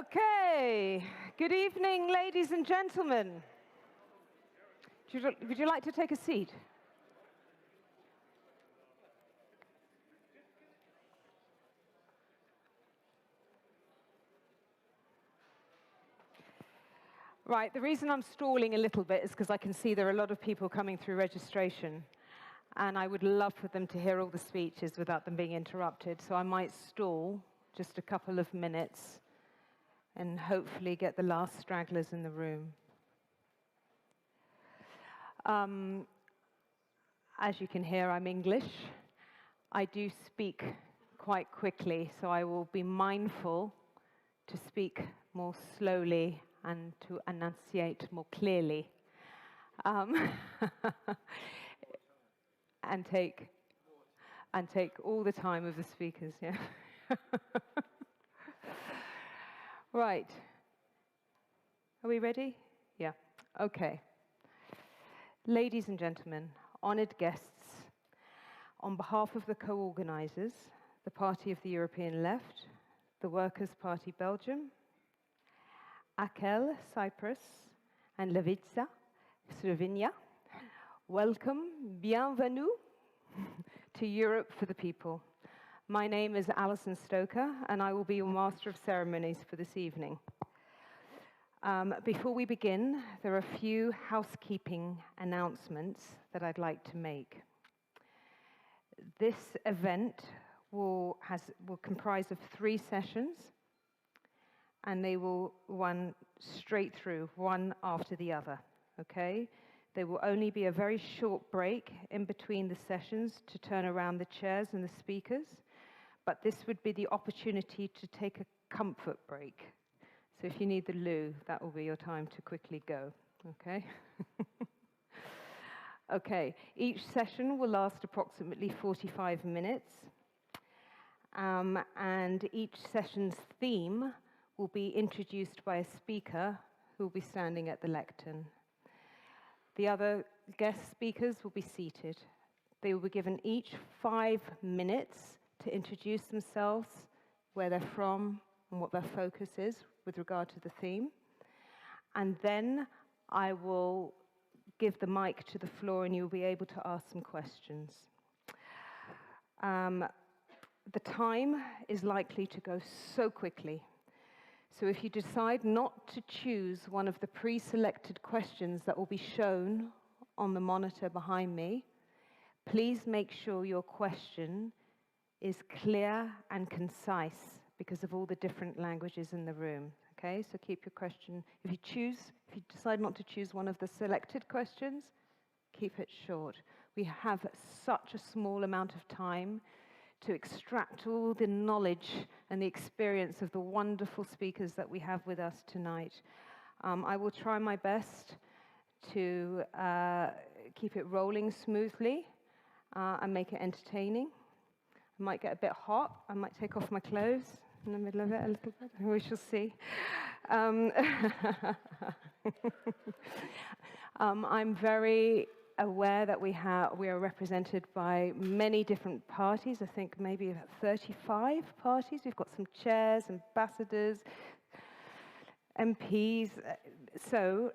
Okay, good evening, ladies and gentlemen. Would you like to take a seat? Right, the reason I'm stalling a little bit is because I can see there are a lot of people coming through registration, and I would love for them to hear all the speeches without them being interrupted, so I might stall just a couple of minutes and hopefully get the last stragglers in the room. As you can hear, I'm English. I do speak quite quickly, so I will be mindful to speak more slowly and to enunciate more clearly. And take all the time of the speakers, yeah. Right. Are we ready? Yeah. Okay. Ladies and gentlemen, honored guests, on behalf of the co-organisers, the Party of the European Left, the Workers' Party Belgium, AKEL, Cyprus, and Levica, Slovenia, welcome, bienvenue to Europe for the People. My name is Alison Stoecker, and I will be your Master of Ceremonies for this evening. Before we begin, there are a few housekeeping announcements that I'd like to make. This event will comprise of 3 sessions, and they will run straight through, one after the other, okay? There will only be a very short break in between the sessions to turn around the chairs and the speakers, but this would be the opportunity to take a comfort break. So if you need the loo, that will be your time to quickly go, okay? Okay, each session will last approximately 45 minutes, and each session's theme will be introduced by a speaker who will be standing at the lectern. The other guest speakers will be seated. They will be given each 5 minutes to introduce themselves, where they're from, and what their focus is with regard to the theme. And then I will give the mic to the floor, and you'll be able to ask some questions. The time is likely to go so quickly. So if you decide not to choose one of the pre-selected questions that will be shown on the monitor behind me, please make sure your question is clear and concise because of all the different languages in the room. Okay, so keep your question. If you decide not to choose one of the selected questions, keep it short. We have such a small amount of time to extract all the knowledge and the experience of the wonderful speakers that we have with us tonight. I will try my best to keep it rolling smoothly and make it entertaining. I might get a bit hot. I might take off my clothes in the middle of it a little bit. We shall see. I'm very aware that we are represented by many different parties. I think maybe 35 parties. We've got some chairs, ambassadors, MPs. So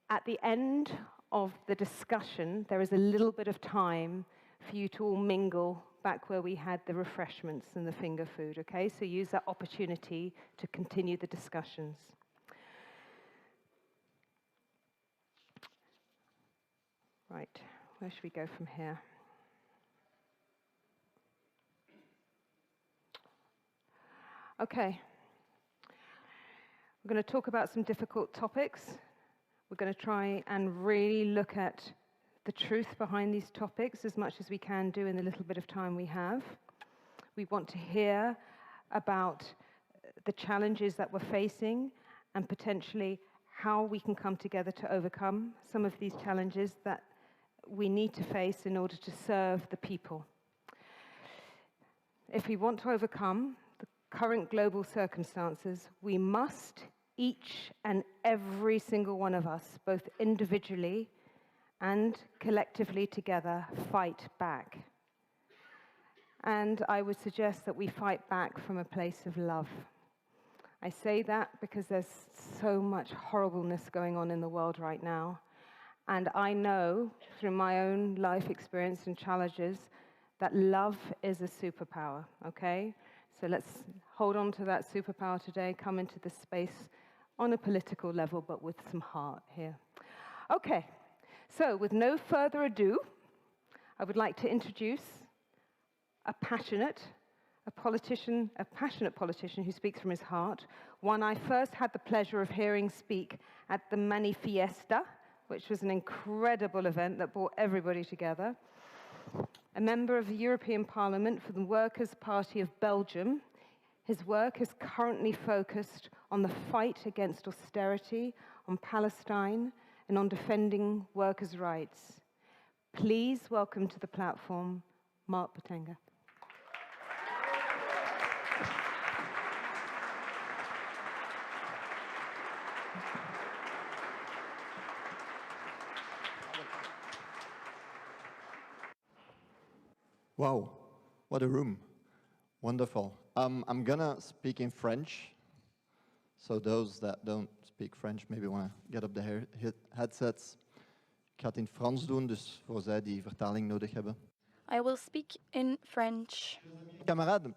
at the end of the discussion, there is a little bit of time for you to all mingle back where we had the refreshments and the finger food, okay? So use that opportunity to continue the discussions. Right, where should we go from here? Okay. We're going to talk about some difficult topics. We're going to try and really look at the truth behind these topics as much as we can do in the little bit of time we have. We want to hear about the challenges that we're facing and potentially how we can come together to overcome some of these challenges that we need to face in order to serve the people. If we want to overcome the current global circumstances, we must, each and every single one of us, both individually and collectively together, fight back. And I would suggest that we fight back from a place of love. I say that because there's so much horribleness going on in the world right now. And I know through my own life experience and challenges that love is a superpower, okay? So let's hold on to that superpower today, come into this space on a political level, but with some heart here. Okay, so with no further ado, I would like to introduce a passionate politician who speaks from his heart, one I first had the pleasure of hearing speak at the Manifiesta, which was an incredible event that brought everybody together. A member of the European Parliament for the Workers' Party of Belgium. His work is currently focused on the fight against austerity, on Palestine, and on defending workers' rights. Please welcome to the platform, Marc Botenga. Wow, what a room. Wonderful. I'm gonna speak in French. So those that don't speak French maybe want to get up the headsets. Ik ga het in Frans doen, dus voor zij die vertaling nodig hebben. I will speak in French. Camarades.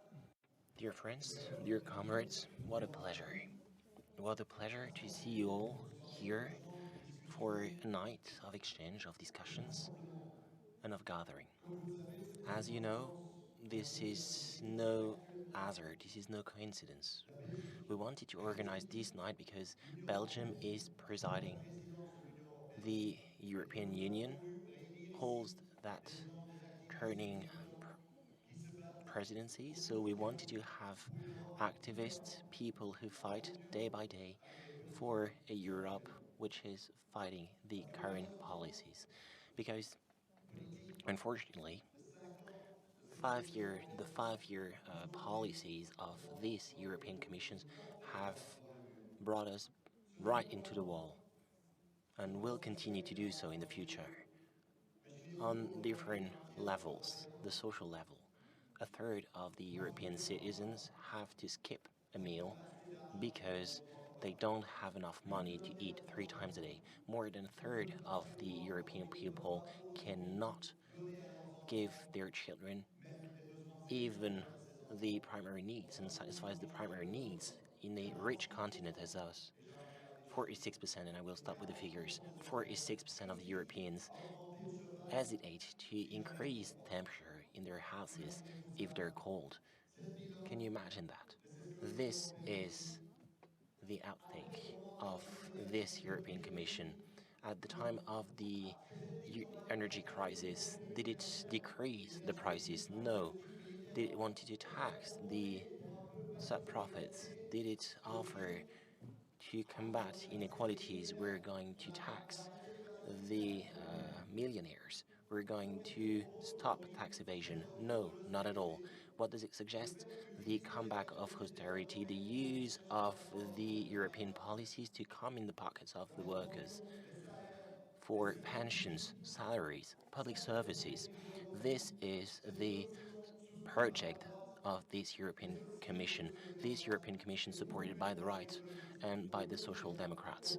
Dear friends, dear comrades, what a pleasure. What a pleasure to see you all here for a night of exchange, of discussions, and of gathering. As you know, this is no hazard, this is no coincidence. We wanted to organize this night because Belgium is presiding. The European Union holds that turning presidency, so we wanted to have activists, people who fight day by day for a Europe which is fighting the current policies. Because, unfortunately, the five-year policies of these European Commissions have brought us right into the wall and will continue to do so in the future on different levels. The social level, a third of the European citizens have to skip a meal because they don't have enough money to eat 3 times a day. More than a third of the European people cannot give their children even the primary needs and satisfies the primary needs in a rich continent as us. 46%, and I will stop with the figures, 46% of the Europeans hesitate to increase temperature in their houses if they're cold. Can you imagine that? This is the outtake of this European Commission. At the time of the energy crisis, did it decrease the prices? No. Did it want to tax the sub-profits? Did it offer to combat inequalities? We're going to tax the millionaires. We're going to stop tax evasion. No, not at all. What does it suggest? The comeback of austerity, the use of the European policies to come in the pockets of the workers for pensions, salaries, public services. This is the project of this European Commission. This European Commission supported by the right and by the Social Democrats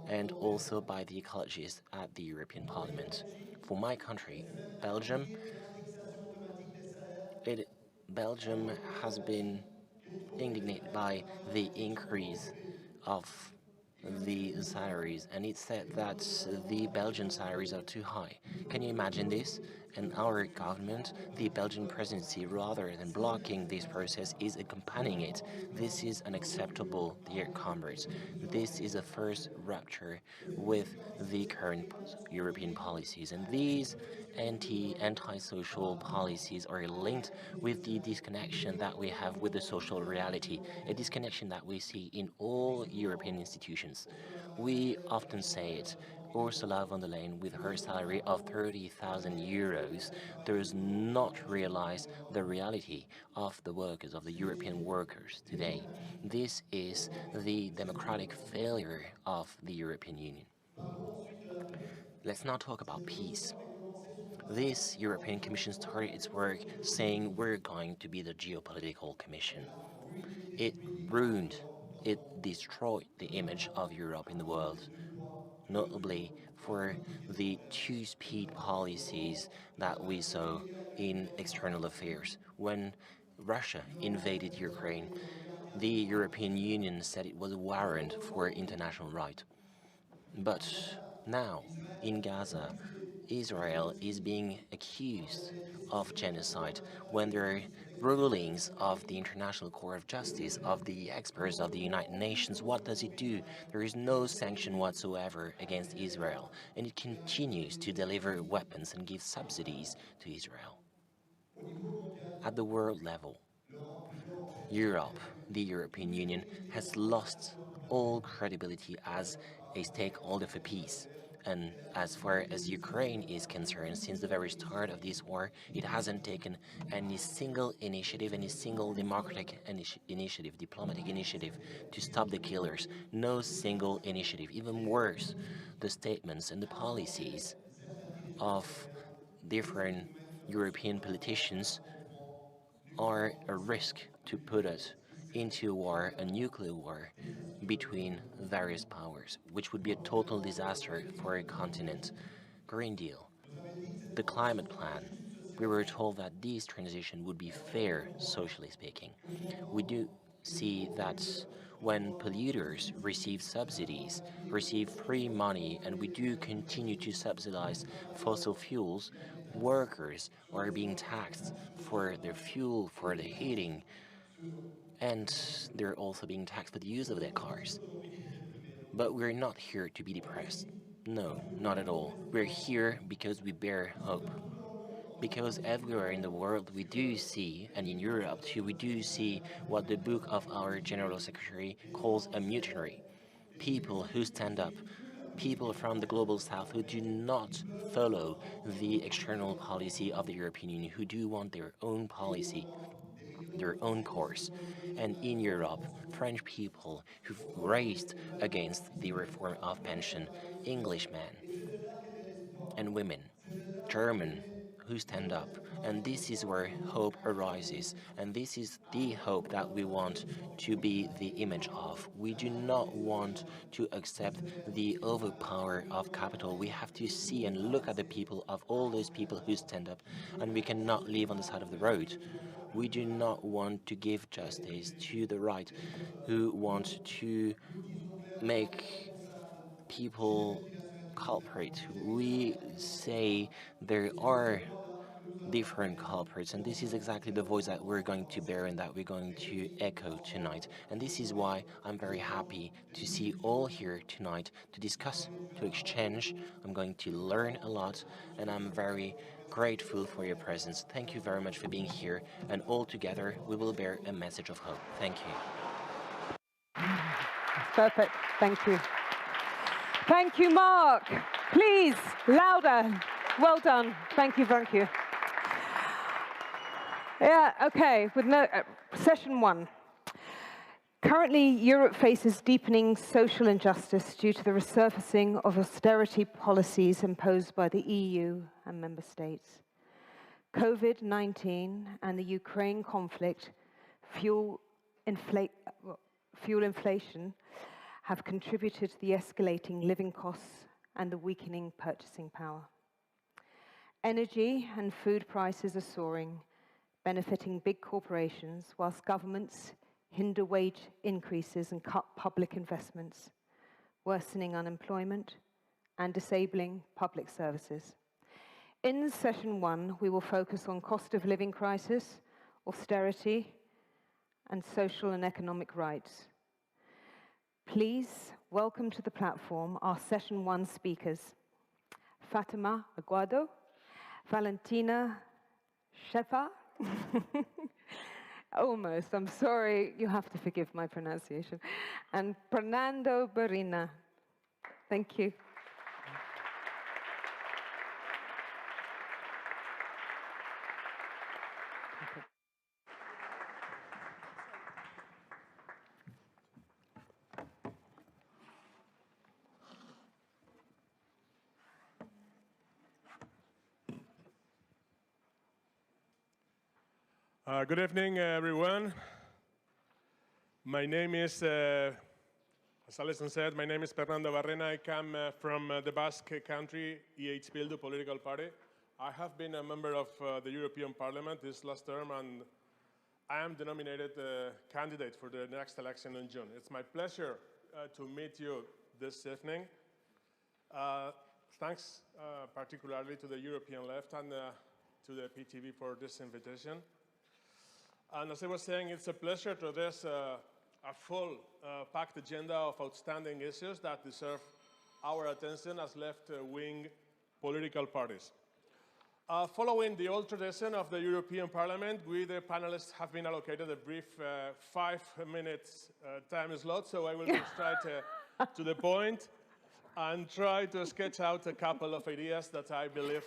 and also by the ecologists at the European Parliament. For my country, Belgium, Belgium has been indignant by the increase of the salaries, and it said that the Belgian salaries are too high. Can you imagine this? And our government, the Belgian presidency, rather than blocking this process, is accompanying it. This is unacceptable, dear comrades. This is a first rupture with the current European policies, and these anti-social policies are linked with the disconnection that we have with the social reality, a disconnection that we see in all European institutions. We often say it. Ursula von der Leyen, with her salary of 30,000 euros, does not realize the reality of the workers, of the European workers today. This is the democratic failure of the European Union. Let's not talk about peace. This European Commission started its work saying we're going to be the geopolitical commission. It ruined It destroyed the image of Europe in the world, notably for the two-speed policies that we saw in external affairs. When Russia invaded Ukraine, the European Union said it was a warrant for international right. But now, in Gaza, Israel is being accused of genocide when there are rulings of the International Court of Justice, of the experts of the United Nations. What does it do? There is no sanction whatsoever against Israel, and it continues to deliver weapons and give subsidies to Israel. At the world level, Europe, the European Union, has lost all credibility as a stakeholder for peace. And as far as Ukraine is concerned, since the very start of this war, it hasn't taken any single initiative, any single democratic initiative, diplomatic initiative to stop the killers. No single initiative. Even worse, the statements and the policies of different European politicians are a risk to put us into a war, a nuclear war, between various powers, which would be a total disaster for a continent. Green Deal, the climate plan, we were told that this transition would be fair, socially speaking. We do see that when polluters receive subsidies, receive free money, and we do continue to subsidize fossil fuels, workers are being taxed for their fuel, for their heating, and they're also being taxed for the use of their cars. But we're not here to be depressed. No, not at all. We're here because we bear hope. Because everywhere in the world we do see, and in Europe too, we do see what the book of our General Secretary calls a mutiny. People who stand up, people from the global south who do not follow the external policy of the European Union, who do want their own policy, their own course. And in Europe, French people who've raised against the reform of pension, Englishmen and women, German who stand up. And this is where hope arises. And this is the hope that we want to be the image of. We do not want to accept the overpower of capital. We have to see and look at the people of all those people who stand up, and we cannot live on the side of the road. We do not want to give justice to the right who want to make people culprit. We say there are different culprits, and this is exactly the voice that we're going to bear and that we're going to echo tonight. And this is why I'm very happy to see all here tonight to discuss, to exchange. I'm going to learn a lot, and I'm very grateful for your presence. Thank you very much for being here, and all together we will bear a message of hope. Thank you. Perfect. Thank you. Thank you, Marc. Please, louder. Well done. Thank you, thank you. Yeah, okay, with session one. Currently, Europe faces deepening social injustice due to the resurfacing of austerity policies imposed by the EU and member states. COVID-19 and the Ukraine conflict, fuel inflation, have contributed to the escalating living costs and the weakening purchasing power. Energy and food prices are soaring, benefiting big corporations, whilst governments hinder wage increases and cut public investments, worsening unemployment and disabling public services. In session one, we will focus on cost of living crisis, austerity, and social and economic rights. Please welcome to the platform our session one speakers, Fatima Aguado, Valentina Skafar, almost, I'm sorry, you have to forgive my pronunciation, and Pernando Barrena. Thank you. Good evening, everyone. My name is, as Alison said, my name is Pernando Barrena. I come from the Basque Country, Bildu political party. I have been a member of the European Parliament this last term, and I am the nominated candidate for the next election in June. It's my pleasure to meet you this evening. Thanks particularly to the European Left and to the PTB for this invitation. And as I was saying, it's a pleasure to address a full packed agenda of outstanding issues that deserve our attention as left-wing political parties. Following the old tradition of the European Parliament, we, the panelists, have been allocated a brief 5 minutes time slot, so I will go straight to the point and try to sketch out a couple of ideas that I believe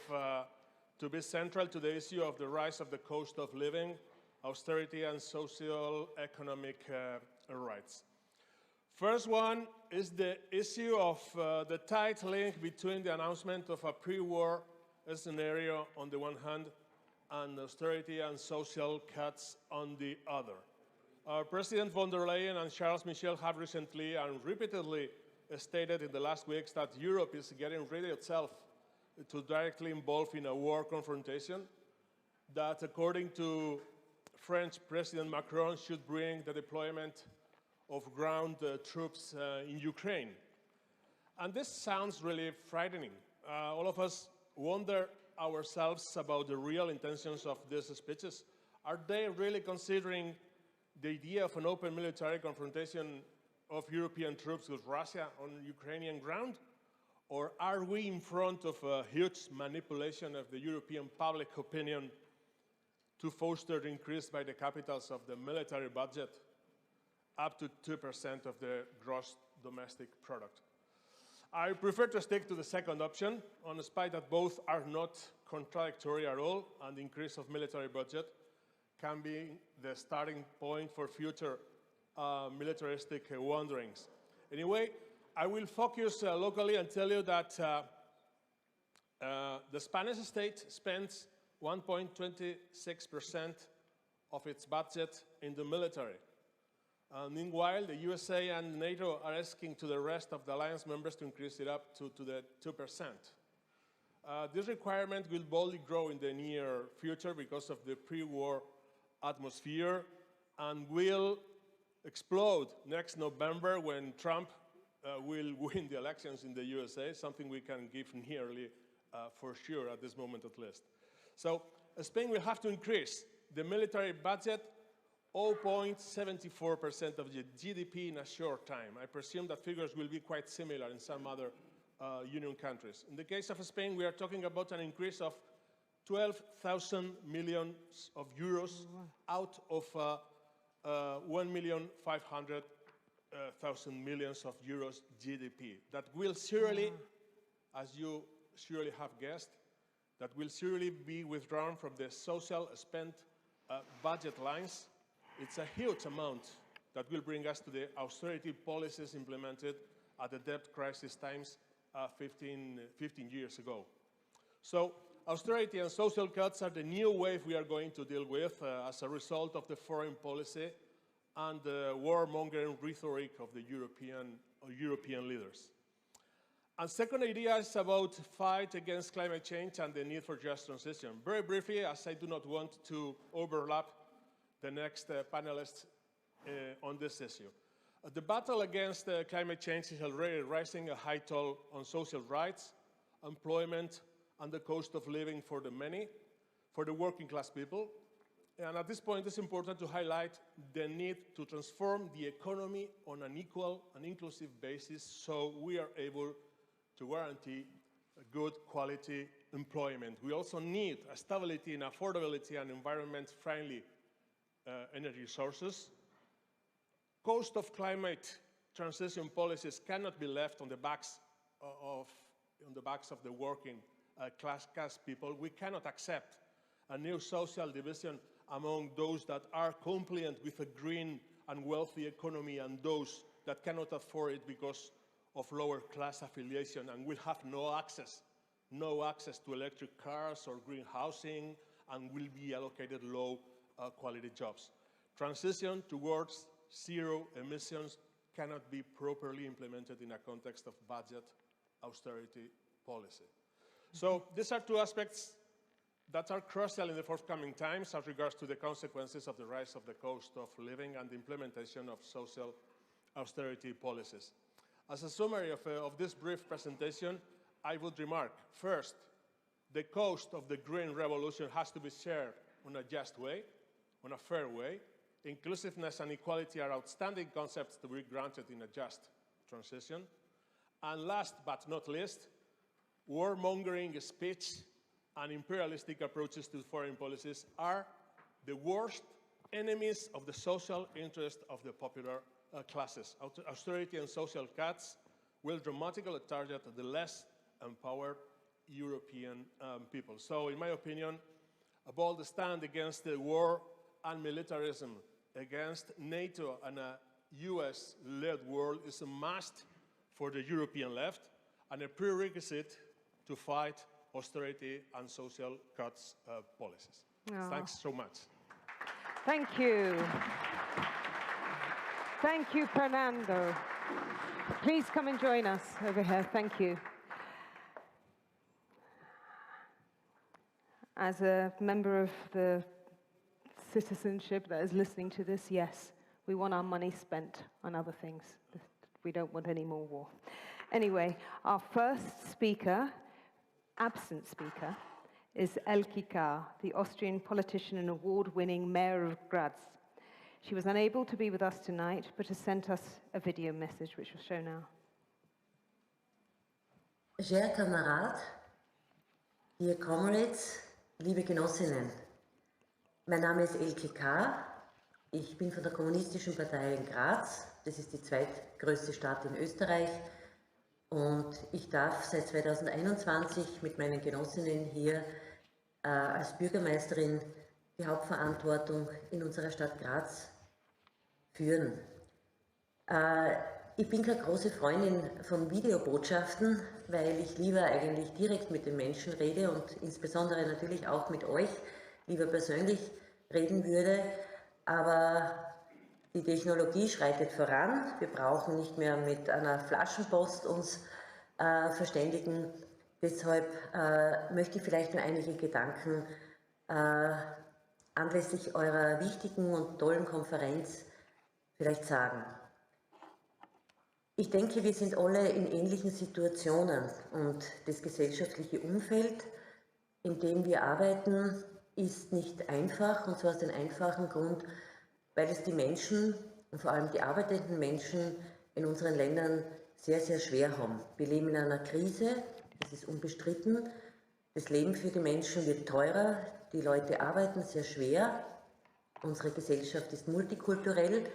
to be central to the issue of the rise of the cost of living, austerity, and socio-economic rights. First one is the issue of the tight link between the announcement of a pre-war scenario on the one hand and austerity and social cuts on the other. President von der Leyen and Charles Michel have recently and repeatedly stated in the last weeks that Europe is getting ready itself to directly involve in a war confrontation that, according to French President Macron, should bring the deployment of ground troops in Ukraine. And this sounds really frightening. All of us wonder ourselves about the real intentions of these speeches. Are they really considering the idea of an open military confrontation of European troops with Russia on Ukrainian ground? Or are we in front of a huge manipulation of the European public opinion to foster the increase by the capitals of the military budget up to 2% of the gross domestic product? I prefer to stick to the second option, on the spite that both are not contradictory at all, and the increase of military budget can be the starting point for future militaristic wanderings. Anyway, I will focus locally and tell you that the Spanish state spends 1.26% of its budget in the military. Meanwhile, the USA and NATO are asking to the rest of the alliance members to increase it up to the 2%. This requirement will boldly grow in the near future because of the pre-war atmosphere and will explode next November when Trump will win the elections in the USA, something we can give nearly for sure at this moment at least. So Spain will have to increase the military budget 0.74% of the GDP in a short time. I presume that figures will be quite similar in some other union countries. In the case of Spain, we are talking about an increase of 12,000 million of euros out of 1,500,000 million of euros GDP. That will surely, as you surely have guessed, that will surely be withdrawn from the social spend budget lines. It's a huge amount that will bring us to the austerity policies implemented at the debt crisis times 15 years ago. So austerity and social cuts are the new wave we are going to deal with as a result of the foreign policy and the warmongering rhetoric of the European leaders. And second idea is about fight against climate change and the need for just transition. Very briefly, as I do not want to overlap the next panelists on this issue. The battle against climate change is already raising a high toll on social rights, employment, and the cost of living for the many, for the working class people. And at this point, it's important to highlight the need to transform the economy on an equal and inclusive basis so we are able to guarantee a good quality employment. We also need a stability in affordability and environment-friendly energy sources. Cost of climate transition policies cannot be left on the backs of the working class people. We cannot accept a new social division among those that are compliant with a green and wealthy economy and those that cannot afford it because of lower class affiliation and will have no access to electric cars or green housing and will be allocated low quality jobs. Transition towards zero emissions cannot be properly implemented in a context of budget austerity policy. So these are two aspects that are crucial in the forthcoming times as regards to the consequences of the rise of the cost of living and the implementation of social austerity policies. As a summary of this brief presentation, I would remark, first, the cost of the green revolution has to be shared in a just way, in a fair way. Inclusiveness and equality are outstanding concepts to be granted in a just transition. And last but not least, warmongering speech and imperialistic approaches to foreign policies are the worst enemies of the social interest of the popular classes. Austerity and social cuts will dramatically target the less empowered European people. So, in my opinion, a bold stand against the war and militarism, against NATO and a US-led world is a must for the European left and a prerequisite to fight austerity and social cuts policies. Oh. Thanks so much. Thank you. Thank you, Pernando. Please come and join us over here. Thank you. As a member of the citizenship that is listening to this, yes, we want our money spent on other things. We don't want any more war. Anyway, our first speaker, absent speaker, is Elke Kahr, the Austrian politician and award-winning mayor of Graz. She was unable to be with us tonight, but has sent us a video message, which we'll show now. Cher Kamerad, dear comrades, liebe Genossinnen, mein Name ist Elke Kahr, ich bin von der Kommunistischen Partei in Graz, das ist die zweitgrößte Stadt in Österreich und ich darf seit 2021 mit meinen Genossinnen hier als Bürgermeisterin die Hauptverantwortung in unserer Stadt Graz führen. Ich bin keine große Freundin von Videobotschaften, weil ich lieber eigentlich direkt mit den Menschen rede und insbesondere natürlich auch mit euch lieber persönlich reden würde. Aber die Technologie schreitet voran. Wir brauchen nicht mehr mit einer Flaschenpost uns verständigen. Deshalb möchte ich vielleicht nur einige Gedanken anlässlich eurer wichtigen und tollen Konferenz vielleicht sagen. Ich denke, wir sind alle in ähnlichen Situationen und das gesellschaftliche Umfeld, in dem wir arbeiten, ist nicht einfach, und zwar aus dem einfachen Grund, weil es die Menschen und vor allem die arbeitenden Menschen in unseren Ländern sehr, sehr schwer haben. Wir leben in einer Krise, das ist unbestritten. Das Leben für die Menschen wird teurer, die Leute arbeiten sehr schwer, unsere Gesellschaft ist multikulturell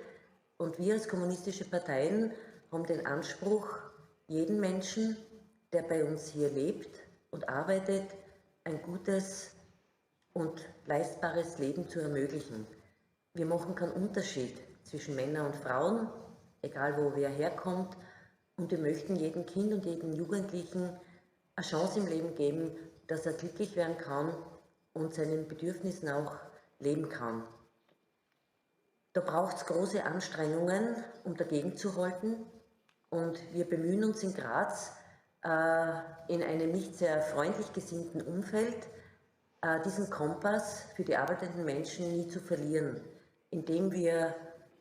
und wir als kommunistische Parteien haben den Anspruch, jeden Menschen, der bei uns hier lebt und arbeitet, ein gutes und leistbares Leben zu ermöglichen. Wir machen keinen Unterschied zwischen Männern und Frauen, egal wo wer herkommt, und wir möchten jedem Kind und jedem Jugendlichen eine Chance im Leben geben, dass er glücklich werden kann und seinen Bedürfnissen auch leben kann. Da braucht es große Anstrengungen, um dagegen zu halten, und wir bemühen uns in Graz, in einem nicht sehr freundlich gesinnten Umfeld, diesen Kompass für die arbeitenden Menschen nie zu verlieren, indem wir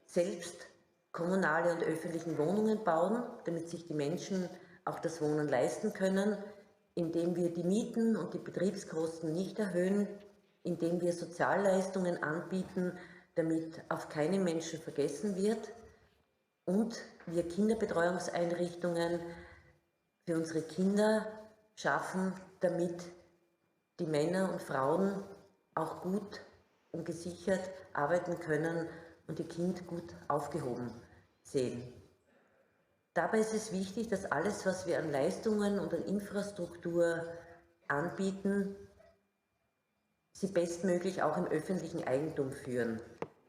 selbst kommunale und öffentliche Wohnungen bauen, damit sich die Menschen auch das Wohnen leisten können, indem wir die Mieten und die Betriebskosten nicht erhöhen, indem wir Sozialleistungen anbieten, damit auf keinen Menschen vergessen wird, und wir Kinderbetreuungseinrichtungen für unsere Kinder schaffen, damit die Männer und Frauen auch gut und gesichert arbeiten können und ihr Kind gut aufgehoben sehen. Dabei ist es wichtig, dass alles, was wir an Leistungen und an Infrastruktur anbieten, sie bestmöglich auch im öffentlichen Eigentum führen.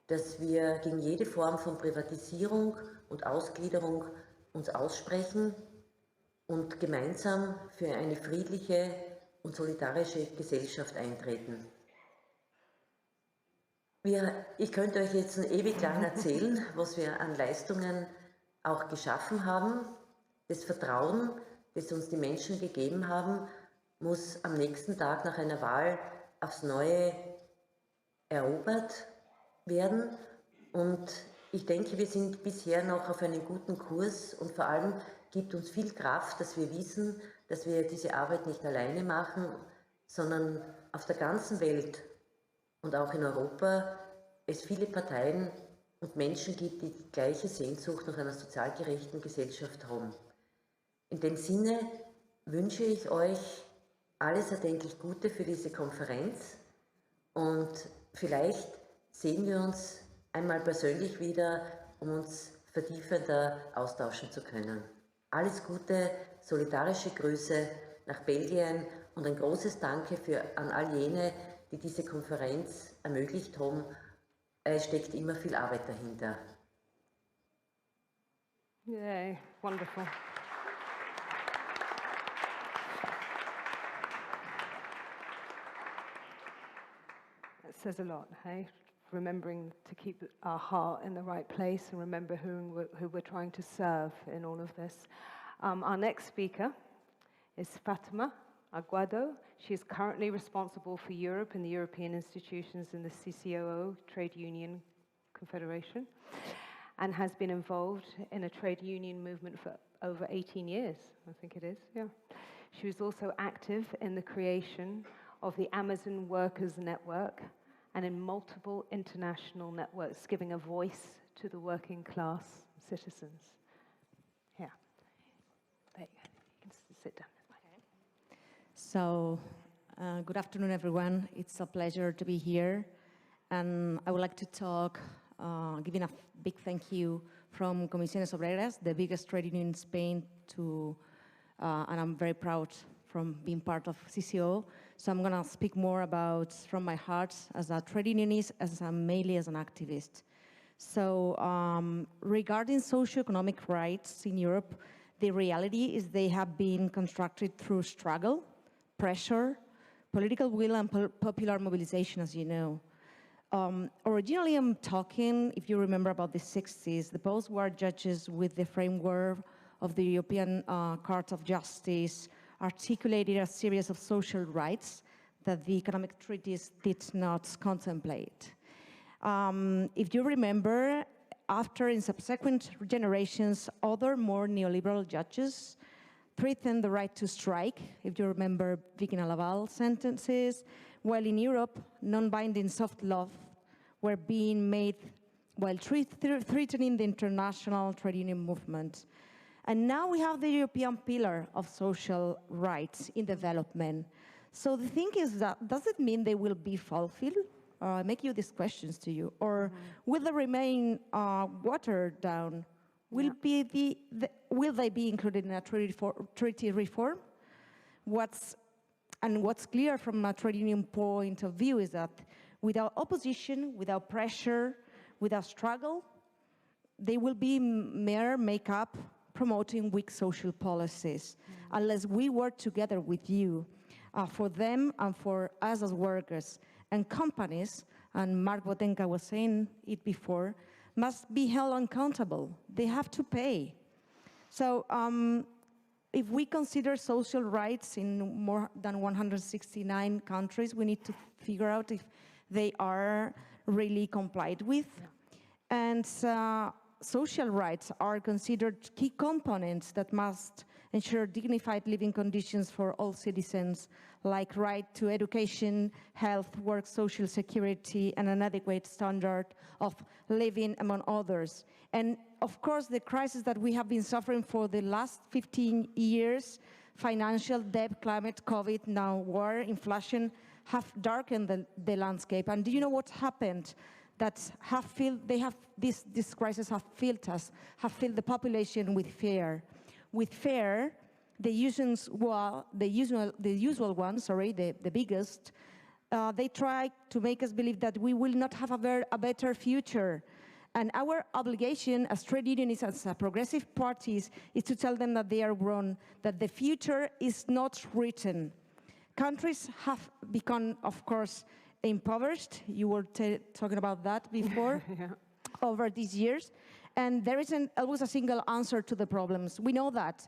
Dass wir gegen jede Form von Privatisierung und Ausgliederung uns aussprechen und gemeinsam für eine friedliche und solidarische Gesellschaft eintreten. Ich könnte euch jetzt ewig lang erzählen, was wir an Leistungen auch geschaffen haben. Das Vertrauen, das uns die Menschen gegeben haben, muss am nächsten Tag nach einer Wahl aufs Neue erobert werden. Und ich denke, wir sind bisher noch auf einem guten Kurs und vor allem gibt uns viel Kraft, dass wir wissen, dass wir diese Arbeit nicht alleine machen, sondern auf der ganzen Welt und auch in Europa es viele Parteien und Menschen gibt, die die gleiche Sehnsucht nach einer sozial gerechten Gesellschaft haben. In dem Sinne wünsche ich euch alles erdenklich Gute für diese Konferenz und vielleicht sehen wir uns einmal persönlich wieder, um uns vertiefender austauschen zu können. Alles Gute, solidarische Grüße nach Belgien und ein großes Danke an all jene, die diese Konferenz ermöglicht haben. Es steckt immer viel Arbeit dahinter. Yay, wonderful. It says a lot, hey? Remembering to keep our heart in the right place and remember who we're trying to serve in all of this. Our next speaker is Fatima Aguado. She is currently responsible for Europe and the European institutions in the CCOO Trade Union Confederation and has been involved in a trade union movement for over 18 years, I think it is, yeah. She was also active in the creation of the Amazon Workers Network and in multiple international networks, giving a voice to the working class citizens. Yeah, there you go. You can sit down. So, good afternoon, everyone. It's a pleasure to be here. And I would like to talk, giving a big thank you from Comisiones Obreras, the biggest trade union in Spain, and I'm very proud from being part of CCO. So I'm going to speak more about from my heart as a trade unionist, mainly as an activist. So regarding socio-economic rights in Europe, the reality is they have been constructed through struggle, pressure, political will, and popular mobilization, as you know. Originally, I'm talking, if you remember, about the 60s, the post-war judges with the framework of the European Court of Justice articulated a series of social rights that the economic treaties did not contemplate. If you remember, after in subsequent generations, other more neoliberal judges threatened the right to strike, if you remember Vicky Laval sentences, while in Europe, non-binding soft laws were being made while threatening the international trade union movement. And now we have the European pillar of social rights in development. So the thing is that, does it mean they will be fulfilled? I make you these questions to you. Or will they remain watered down? Will they be included in a treaty reform? What's clear from a trade union point of view is that without opposition, without pressure, without struggle, they will be mere make-up promoting weak social policies, unless we work together with you for them and for us as workers. And companies, and Marc Botenga was saying it before, must be held accountable. They have to pay. So if we consider social rights in more than 169 countries, we need to figure out if they are really complied with. Yeah. And social rights are considered key components that must ensure dignified living conditions for all citizens, like right to education, health, work, social security, and an adequate standard of living, among others. And of course, the crisis that we have been suffering for the last 15 years, financial debt, climate, COVID, now war, inflation, have darkened the landscape. And do you know what happened? That this crisis have filled the population with fear. With fear, the usual one, the biggest, they try to make us believe that we will not have a better future. And our obligation as trade unionists, as progressive parties, is to tell them that they are wrong, that the future is not written. Countries have become, of course, impoverished. You were talking about that before, over these years. And there isn't always a single answer to the problems. We know that.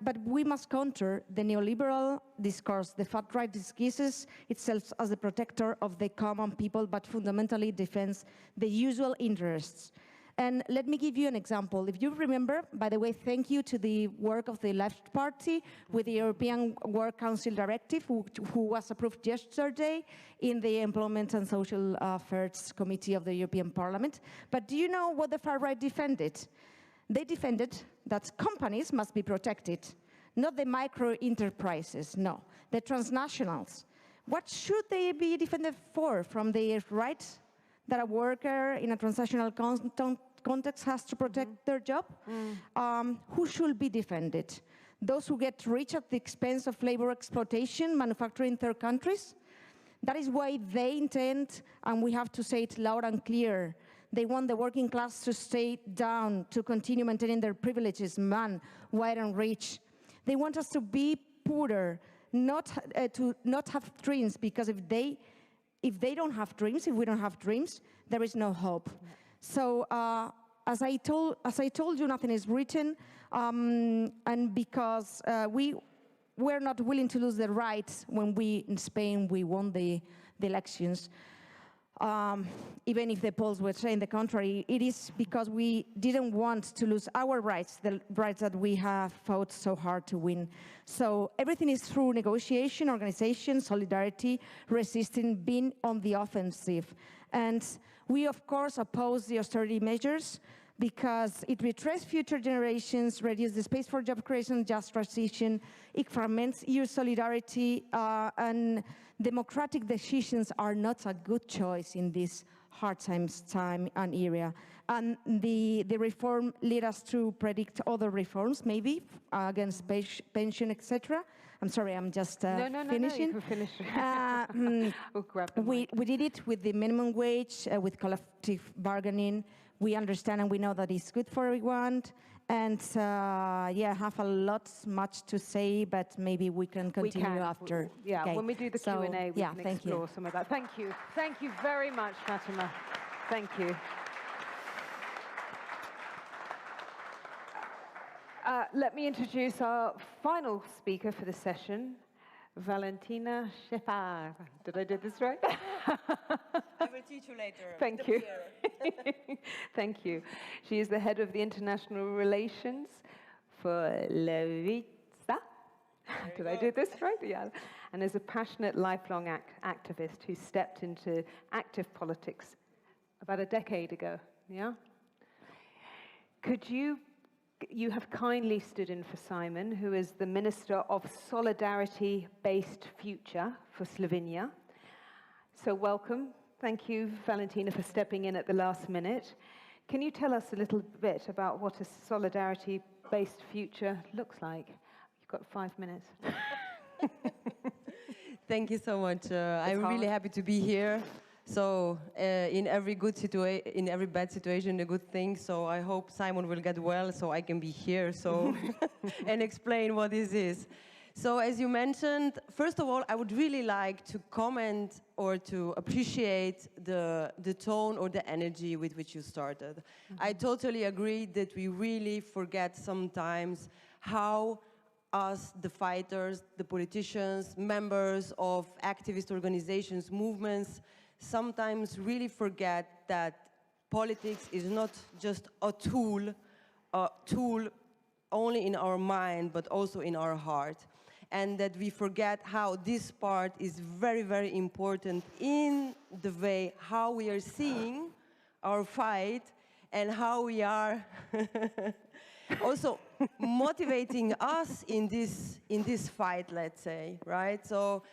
But we must counter the neoliberal discourse. The far-right disguises itself as the protector of the common people, but fundamentally defends the usual interests. And let me give you an example. If you remember, by the way, thank you to the work of the Left Party with the European Work Council Directive, who was approved yesterday in the Employment and Social Affairs Committee of the European Parliament. But do you know what the far-right defended? They defended that companies must be protected, not the micro-enterprises, no, the transnationals. What should they be defended for? From the right that a worker in a transnational context has to protect their job? Who should be defended? Those who get rich at the expense of labor exploitation, manufacturing in third countries? That is why they intend, and we have to say it loud and clear, they want the working class to stay down, to continue maintaining their privileges, man, white and rich. They want us to be poorer, to not have dreams, because if they don't have dreams, if we don't have dreams, there is no hope. Yeah. So as I told you, nothing is written, and because we're not willing to lose the rights when we, in Spain, we won the elections. Even if the polls were saying the contrary, it is because we didn't want to lose our rights, the rights that we have fought so hard to win. So everything is through negotiation, organization, solidarity, resisting, being on the offensive. And we, of course, oppose the austerity measures because it betrays future generations, reduces the space for job creation, just transition, it fragments EU solidarity, and democratic decisions are not a good choice in this hard time and era. And the reform led us to predict other reforms, maybe, against pension, etc. I'm sorry, I'm just finishing. No, you can finish. We'll grab the mic. We did it with the minimum wage, with collective bargaining. We understand and we know that it's good for everyone. And yeah, I have much to say, but maybe we can continue after. Yeah, okay. When we do the Q&A, we can explore some of that. Thank you. Thank you very much, Fatima. Thank you. Let me introduce our final speaker for the session, Valentina Skafar. Did I do this right? I will teach you later. Thank you. Thank you. She is the head of the international relations for Levica. Did I do this right? Yeah. And is a passionate, lifelong activist who stepped into active politics about a decade ago. Yeah. Could you have kindly stood in for Simon, who is the Minister of Solidarity-Based Future for Slovenia. So welcome. Thank you, Valentina, for stepping in at the last minute. Can you tell us a little bit about what a solidarity-based future looks like? You've got 5 minutes. Thank you so much. I'm really happy to be here. So in every bad situation, a good thing. So I hope Simon will get well, so I can be here. So and explain what this is. So as you mentioned, first of all, I would really like to comment or to appreciate the tone or the energy with which you started. Mm-hmm. I totally agree that we really forget sometimes how us, the fighters, the politicians, members of activist organizations, movements, sometimes really forget that politics is not just a tool only in our mind, but also in our heart. And that we forget how this part is very, very important in the way how we are seeing our fight and how we are also motivating us in this fight, let's say, right? So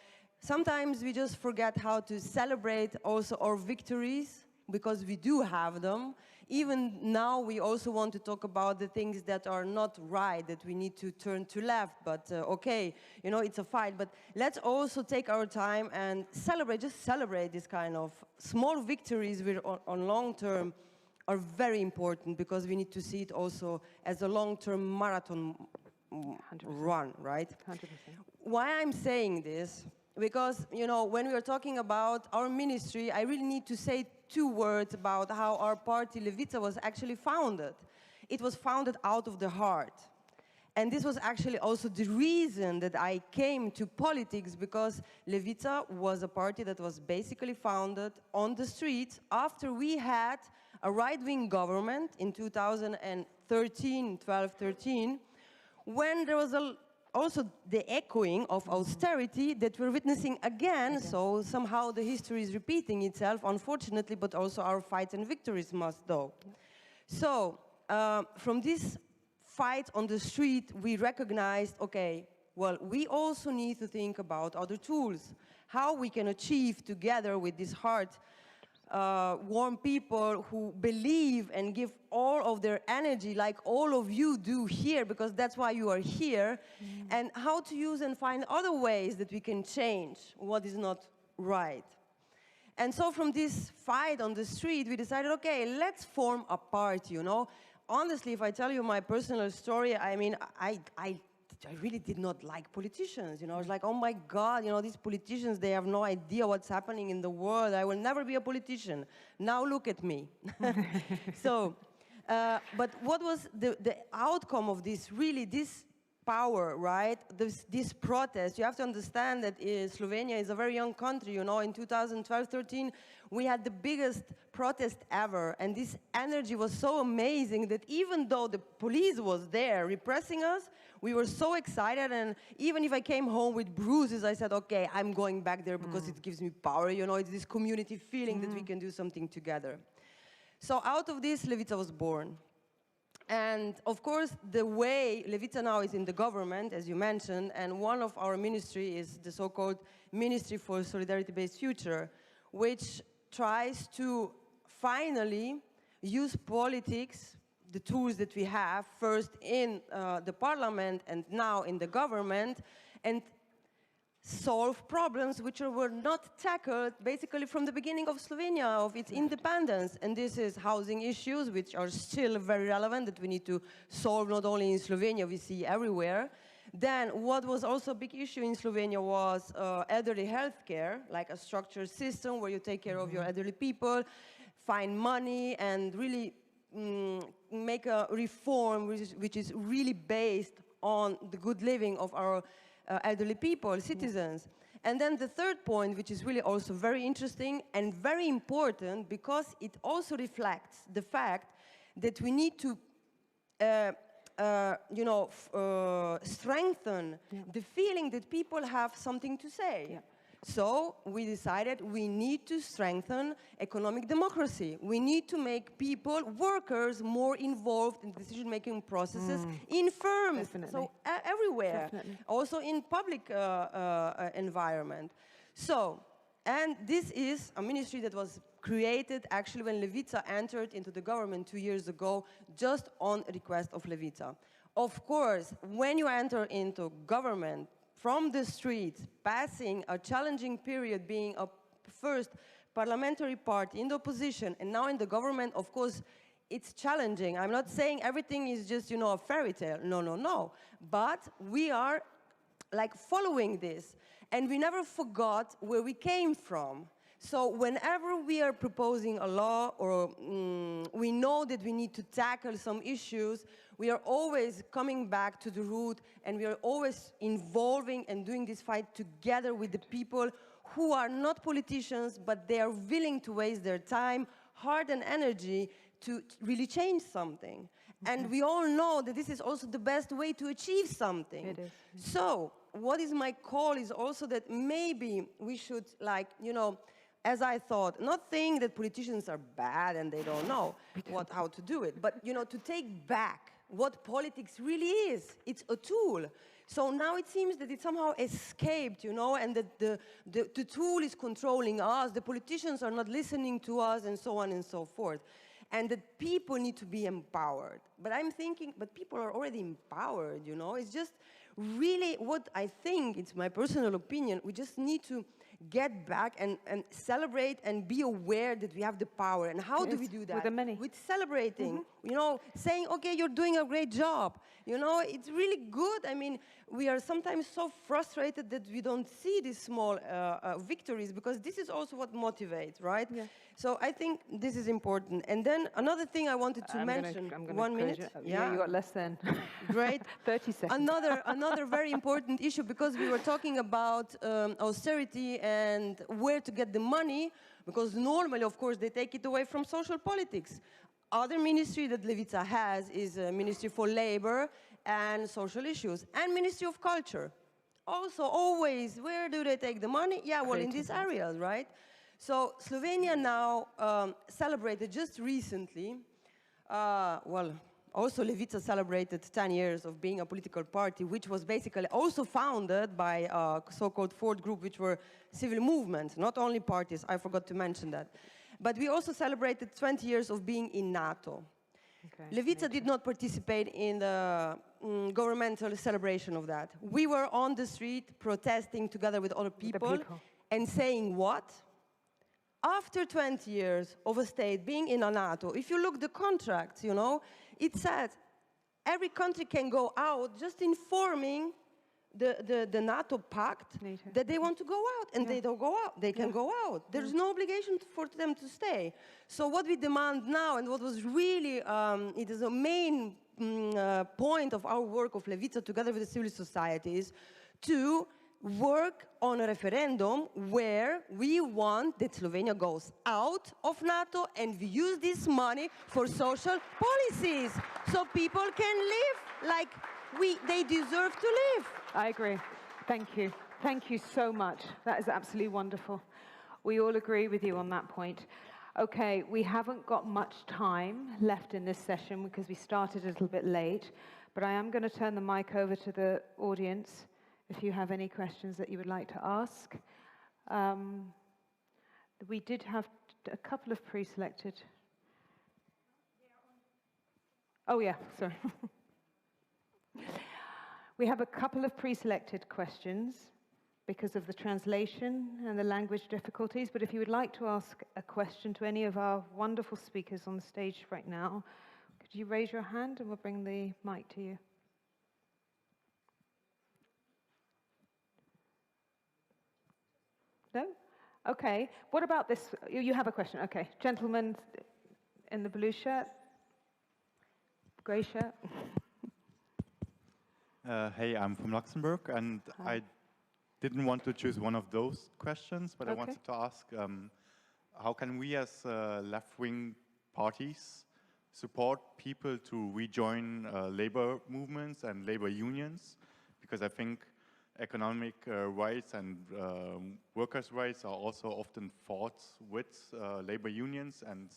sometimes we just forget how to celebrate also our victories, because we do have them. Even now, we also want to talk about the things that are not right, that we need to turn to left, but okay, you know, it's a fight. But let's also take our time and celebrate, just celebrate this kind of small victories on long term are very important, because we need to see it also as a long-term marathon 100%. Run, right? 100%. Why I'm saying this, because, you know, when we are talking about our ministry, I really need to say 2 words about how our party, Levica, was actually founded. It was founded out of the heart. And this was actually also the reason that I came to politics, because Levica was a party that was basically founded on the streets after we had a right-wing government in 2013, 12-13, when there was also the echoing of austerity that we're witnessing again. So somehow the history is repeating itself, unfortunately, but also our fights and victories must though. So from this fight on the street, we recognized, okay, well, we also need to think about other tools, how we can achieve together with this heart warm people who believe and give all of their energy, like all of you do here, because that's why you are here, and how to use and find other ways that we can change what is not right. And so from this fight on the street, we decided, okay, let's form a party, you know. Honestly, if I tell you my personal story, I mean, I really did not like politicians, you know. I was like, oh my God, you know, these politicians, they have no idea what's happening in the world. I will never be a politician. Now look at me. So, but what was the outcome of this, really, this power, right? This protest, you have to understand that Slovenia is a very young country, you know. In 2012-13, we had the biggest protest ever, and this energy was so amazing that even though the police was there repressing us, we were so excited, and even if I came home with bruises, I said, okay, I'm going back there because it gives me power, you know, it's this community feeling that we can do something together. So out of this, Levica was born. And of course, the way Levica now is in the government, as you mentioned, and one of our ministry is the so-called Ministry for Solidarity-Based Future, which tries to finally use politics, the tools that we have, first in the parliament and now in the government, and solve problems which were not tackled basically from the beginning of Slovenia, of its independence. And this is housing issues, which are still very relevant, that we need to solve not only in Slovenia, we see everywhere. Then what was also a big issue in Slovenia was elderly health care, like a structured system where you take care of your elderly people, find money, and really make a reform which is really based on the good living of our elderly people, citizens. And then the third point, which is really also very interesting and very important, because it also reflects the fact that we need to you know, strengthen the feeling that people have something to say. So we decided we need to strengthen economic democracy. We need to make people, workers, more involved in decision-making processes in firms, so everywhere, also in public environment. So, and this is a ministry that was created actually when Levica entered into the government 2 years ago, just on request of Levica. Of course, when you enter into government, from the streets, passing a challenging period, being a first parliamentary party in the opposition and now in the government, of course, it's challenging. I'm not saying everything is just, you know, a fairy tale. No, no, no. But we are like following this, and we never forgot where we came from. So whenever we are proposing a law or we know that we need to tackle some issues, we are always coming back to the root, and we are always involving and doing this fight together with the people who are not politicians, but they are willing to waste their time, heart and energy to really change something. And we all know that this is also the best way to achieve something. It is. So what is my call is also that maybe we should, like, you know, as I thought, not saying that politicians are bad and they don't know how to do it, but, you know, to take back what politics really is. It's a tool. So now it seems that it somehow escaped, you know, and that the tool is controlling us, the politicians are not listening to us, and so on and so forth. And that people need to be empowered. But I'm thinking, but people are already empowered, you know. It's just really what I think, it's my personal opinion, we just need to get back and celebrate and be aware that we have the power. And how do we do that? With the many. With celebrating, you know, saying, okay, you're doing a great job. You know, it's really good. I mean, we are sometimes so frustrated that we don't see these small victories, because this is also what motivates, right? Yeah. So I think this is important. And then another thing I wanted to mention, 1 minute. Yeah, you got less than. Great. 30 seconds. Another very important issue, because we were talking about austerity and where to get the money, because normally, of course, they take it away from social politics. Other ministry that Levica has is Ministry for Labor and Social Issues, and Ministry of Culture. Also, always, where do they take the money? Yeah, well, in these areas, right? So Slovenia now celebrated just recently, well, also Levica celebrated 10 years of being a political party, which was basically also founded by a so-called fourth group, which were civil movements, not only parties, I forgot to mention that. But we also celebrated 20 years of being in NATO. Okay, Levica did not participate in the governmental celebration of that. We were on the street protesting together with other people. And saying what? After 20 years of a state being in a NATO, if you look the contracts, you know, it says every country can go out just informing the NATO pact that they want to go out, and they don't go out. They can go out. There's no obligation for them to stay. So what we demand now, and what was really, it is a main point of our work of Levica together with the civil society, is to work on a referendum where we want that Slovenia goes out of NATO, and we use this money for social policies so people can live like they deserve to live. I agree. Thank you. Thank you so much. That is absolutely wonderful. We all agree with you on that point. Okay, we haven't got much time left in this session because we started a little bit late, but I am going to turn the mic over to the audience if you have any questions that you would like to ask. We did have a couple of pre-selected. Oh yeah, sorry. We have a couple of pre-selected questions because of the translation and the language difficulties, but if you would like to ask a question to any of our wonderful speakers on the stage right now, could you raise your hand and we'll bring the mic to you. No? Okay. What about this? You have a question. Okay. Gentleman in the blue shirt, grey shirt. Hey, I'm from Luxembourg, and I didn't want to choose one of those questions, but I wanted to ask, how can we as left-wing parties support people to rejoin labor movements and labor unions? Because I think economic rights and workers' rights are also often fought with labor unions, and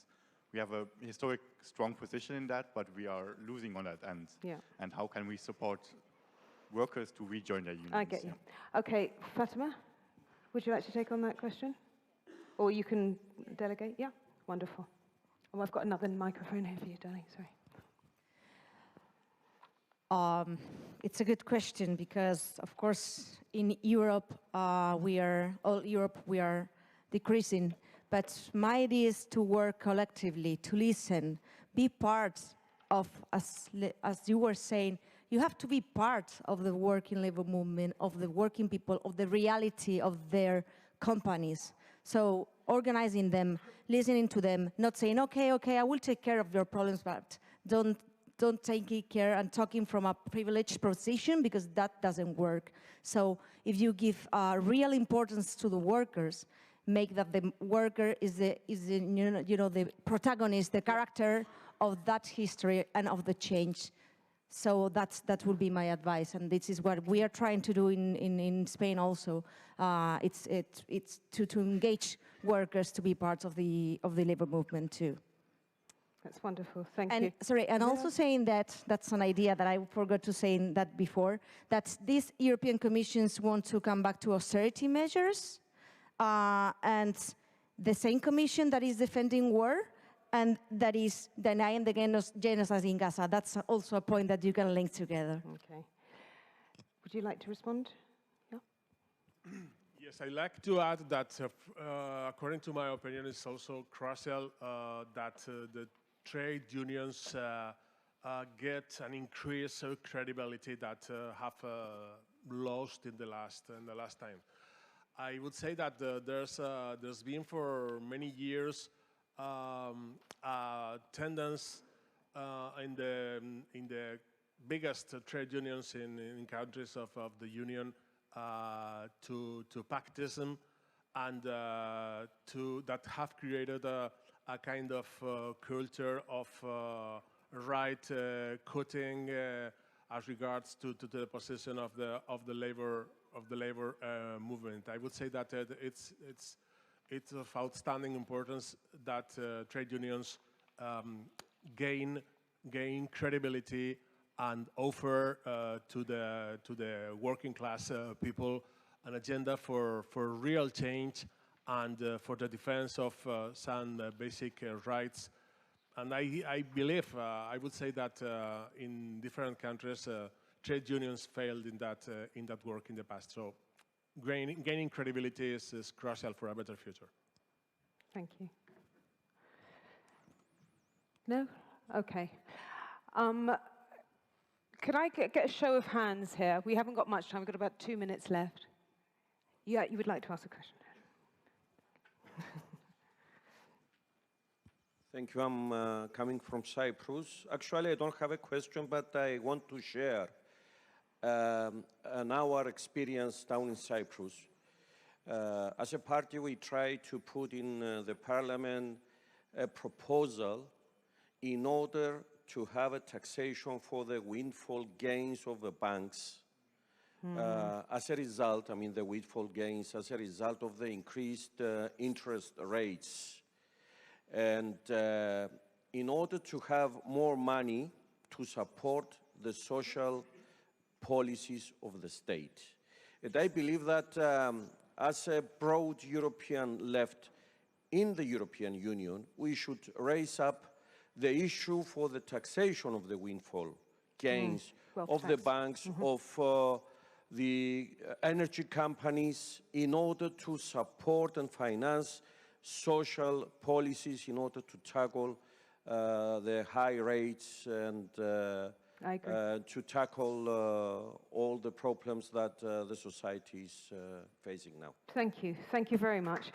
we have a historic strong position in that, but we are losing on that end. Yeah. And how can we support workers to rejoin their unions? I get you. Okay, Fatima, would you like to take on that question? Or you can delegate? Yeah, wonderful. Oh, I've got another microphone here for you, darling, sorry. It's a good question because, of course, in Europe, we are decreasing. But my idea is to work collectively, to listen, be part of, as you were saying, you have to be part of the working labor movement, of the working people, of the reality of their companies. So organizing them, listening to them, not saying, okay, I will take care of your problems, but don't take care and talking from a privileged position, because that doesn't work. So if you give real importance to the workers, make that the worker is the protagonist, the character of that history and of the change. So that would be my advice, and this is what we are trying to do in Spain also. It's to engage workers to be part of the labor movement too. That's wonderful, thank you. Sorry, and also saying that's an idea that I forgot to say that before, that these European Commissions want to come back to austerity measures, and the same Commission that is defending war, and that is denying the genocide in Gaza. That's also a point that you can link together. Okay. Would you like to respond? Yeah? Yes, I'd like to add that, according to my opinion, it's also crucial that the trade unions get an increase of credibility that have lost in the last time. I would say that there's been for many years a tendency in the biggest trade unions in countries of the Union to pactism, and that have created a kind of culture of right cutting as regards to the position of the labor movement. I would say that it's of outstanding importance that trade unions gain credibility and offer to the working class people an agenda for real change and for the defense of some basic rights. And I believe, I would say that in different countries, trade unions failed in that work in the past. So gaining credibility is crucial for a better future. Thank you. No? Okay. Could I get a show of hands here? We haven't got much time. We've got about 2 minutes left. Yeah, you would like to ask a question. Thank you. I'm coming from Cyprus. Actually, I don't have a question, but I want to share our experience down in Cyprus. As a party, we try to put in the parliament a proposal in order to have a taxation for the windfall gains of the banks. As a result, I mean the windfall gains, as a result of the increased interest rates. And in order to have more money to support the social policies of the state. And I believe that as a broad European left in the European Union, we should raise up the issue for the taxation of the windfall gains of the banks, of the energy companies, in order to support and finance social policies in order to tackle the high rates and to tackle all the problems that the society is facing now. Thank you. Thank you very much.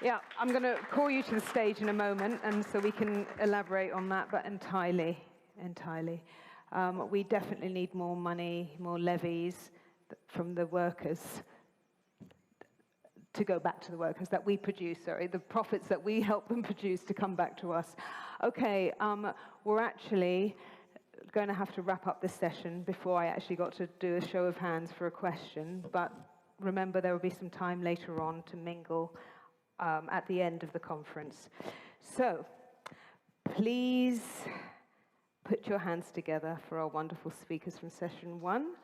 Yeah, I'm going to call you to the stage in a moment, and so we can elaborate on that, but entirely. We definitely need more money, more levies from the workers to go back to the workers that we produce, sorry, the profits that we help them produce to come back to us. Okay, we're actually going to have to wrap up this session before I actually got to do a show of hands for a question, but remember there will be some time later on to mingle at the end of the conference. So, please put your hands together for our wonderful speakers from session 1.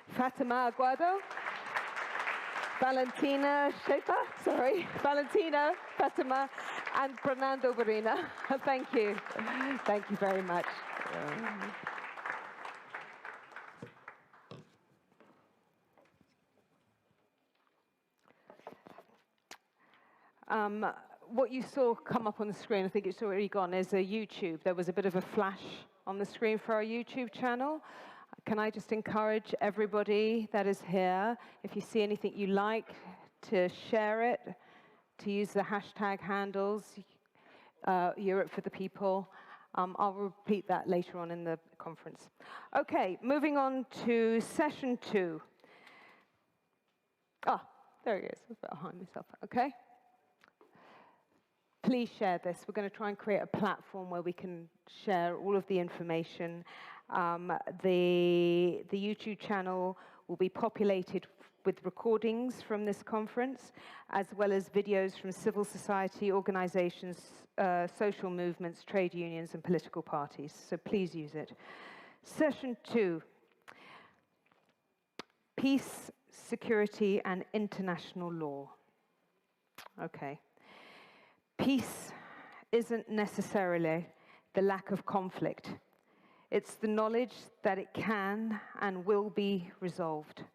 Fatima Aguado, Valentina Skafar, Valentina, Fatima, and Pernando Barrena. Thank you. Thank you very much. What you saw come up on the screen, I think it's already gone, is a YouTube. There was a bit of a flash on the screen for our YouTube channel. Can I just encourage everybody that is here, if you see anything you like, to share it, to use the hashtag handles, Europe for the People. I'll repeat that later on in the conference. Okay, moving on to session 2. Ah, there he is, behind myself, okay. Please share this. We're going to try and create a platform where we can share all of the information. The YouTube channel will be populated with recordings from this conference, as well as videos from civil society organizations, social movements, trade unions, and political parties. So please use it. Session 2, peace, security, and international law. Okay. Peace isn't necessarily the lack of conflict. It's the knowledge that it can and will be resolved.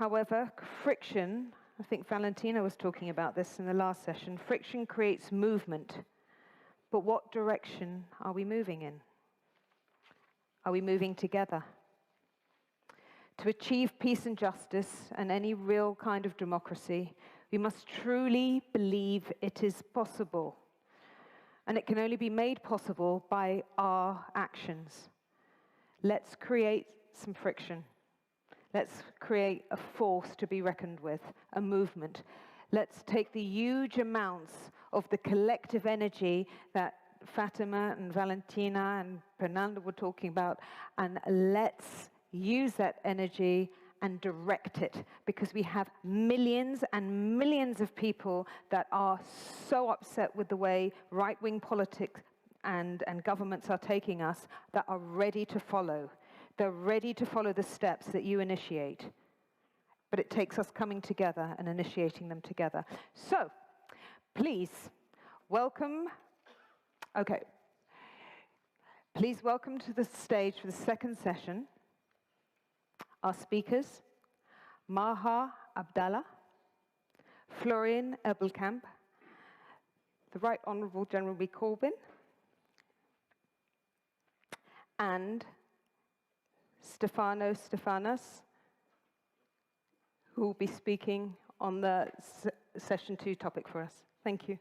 However, friction, I think Valentina was talking about this in the last session, friction creates movement. But what direction are we moving in? Are we moving together? To achieve peace and justice and any real kind of democracy, we must truly believe it is possible. And it can only be made possible by our actions. Let's create some friction. Let's create a force to be reckoned with, a movement. Let's take the huge amounts of the collective energy that Fatima and Valentina and Pernando were talking about, and let's use that energy and direct it, because we have millions and millions of people that are so upset with the way right-wing politics and governments are taking us, that are ready to follow. They're ready to follow the steps that you initiate. But it takes us coming together and initiating them together. So, please welcome, please welcome to the stage for the second session our speakers, Maha Abdallah, Florian Ebelkamp, the Right Honourable General B. Corbyn, and Stefano Stefanos, who will be speaking on the session 2 topic for us. Thank you.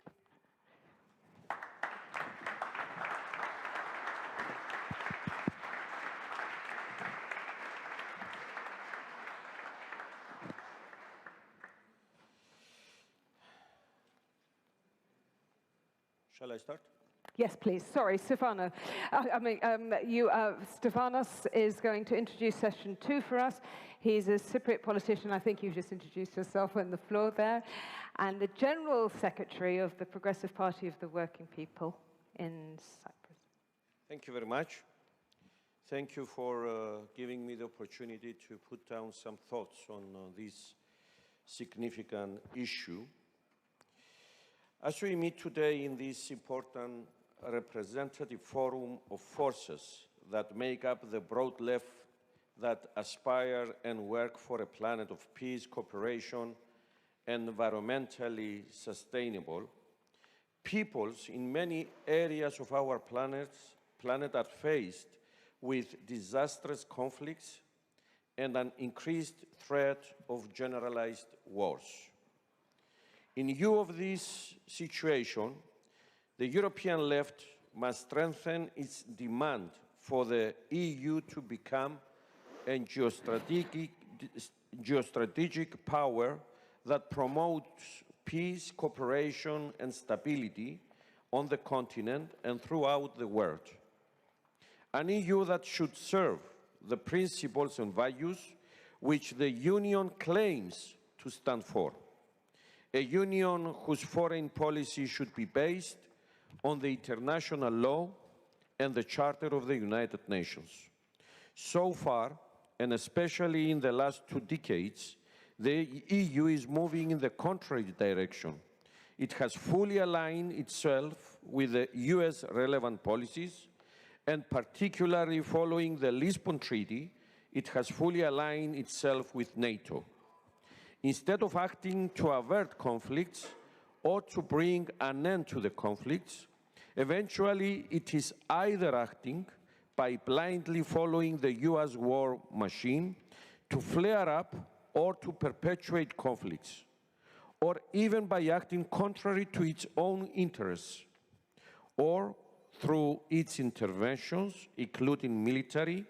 Shall I start? Yes, please. Sorry, Stefano. Stefanos is going to introduce session 2 for us. He's a Cypriot politician. I think you've just introduced yourself on the floor there. And the General Secretary of the Progressive Party of the Working People in Cyprus. Thank you very much. Thank you for giving me the opportunity to put down some thoughts on this significant issue. As we meet today in this important representative forum of forces that make up the broad left that aspire and work for a planet of peace, cooperation, and environmentally sustainable, peoples in many areas of our planet are faced with disastrous conflicts and an increased threat of generalized wars. In view of this situation, the European left must strengthen its demand for the EU to become a geostrategic power that promotes peace, cooperation, and stability on the continent and throughout the world. An EU that should serve the principles and values which the Union claims to stand for. A union whose foreign policy should be based on the international law and the Charter of the United Nations. So far, and especially in the last 2 decades, the EU is moving in the contrary direction. It has fully aligned itself with the US relevant policies, and particularly following the Lisbon Treaty, it has fully aligned itself with NATO. Instead of acting to avert conflicts or to bring an end to the conflicts, eventually it is either acting by blindly following the US war machine to flare up or to perpetuate conflicts, or even by acting contrary to its own interests, or through its interventions, including military,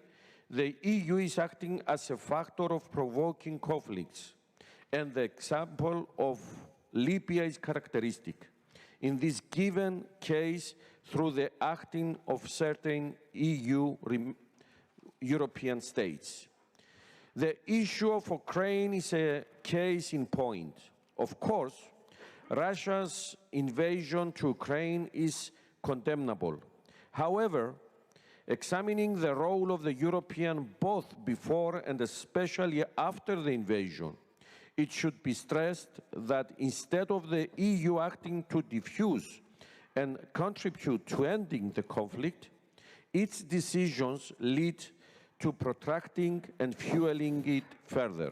the EU is acting as a factor of provoking conflicts. And the example of Libya is characteristic. In this given case, through the acting of certain European states. The issue of Ukraine is a case in point. Of course, Russia's invasion to Ukraine is condemnable. However, examining the role of the European both before and especially after the invasion, it should be stressed that instead of the EU acting to defuse and contribute to ending the conflict, its decisions lead to protracting and fueling it further.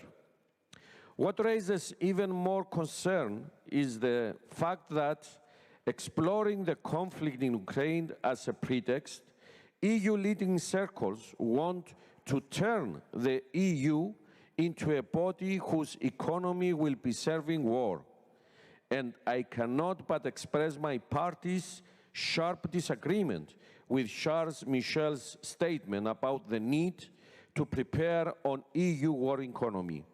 What raises even more concern is the fact that exploring the conflict in Ukraine as a pretext, EU leading circles want to turn the EU into a body whose economy will be serving war. And I cannot but express my party's sharp disagreement with Charles Michel's statement about the need to prepare on EU war economy.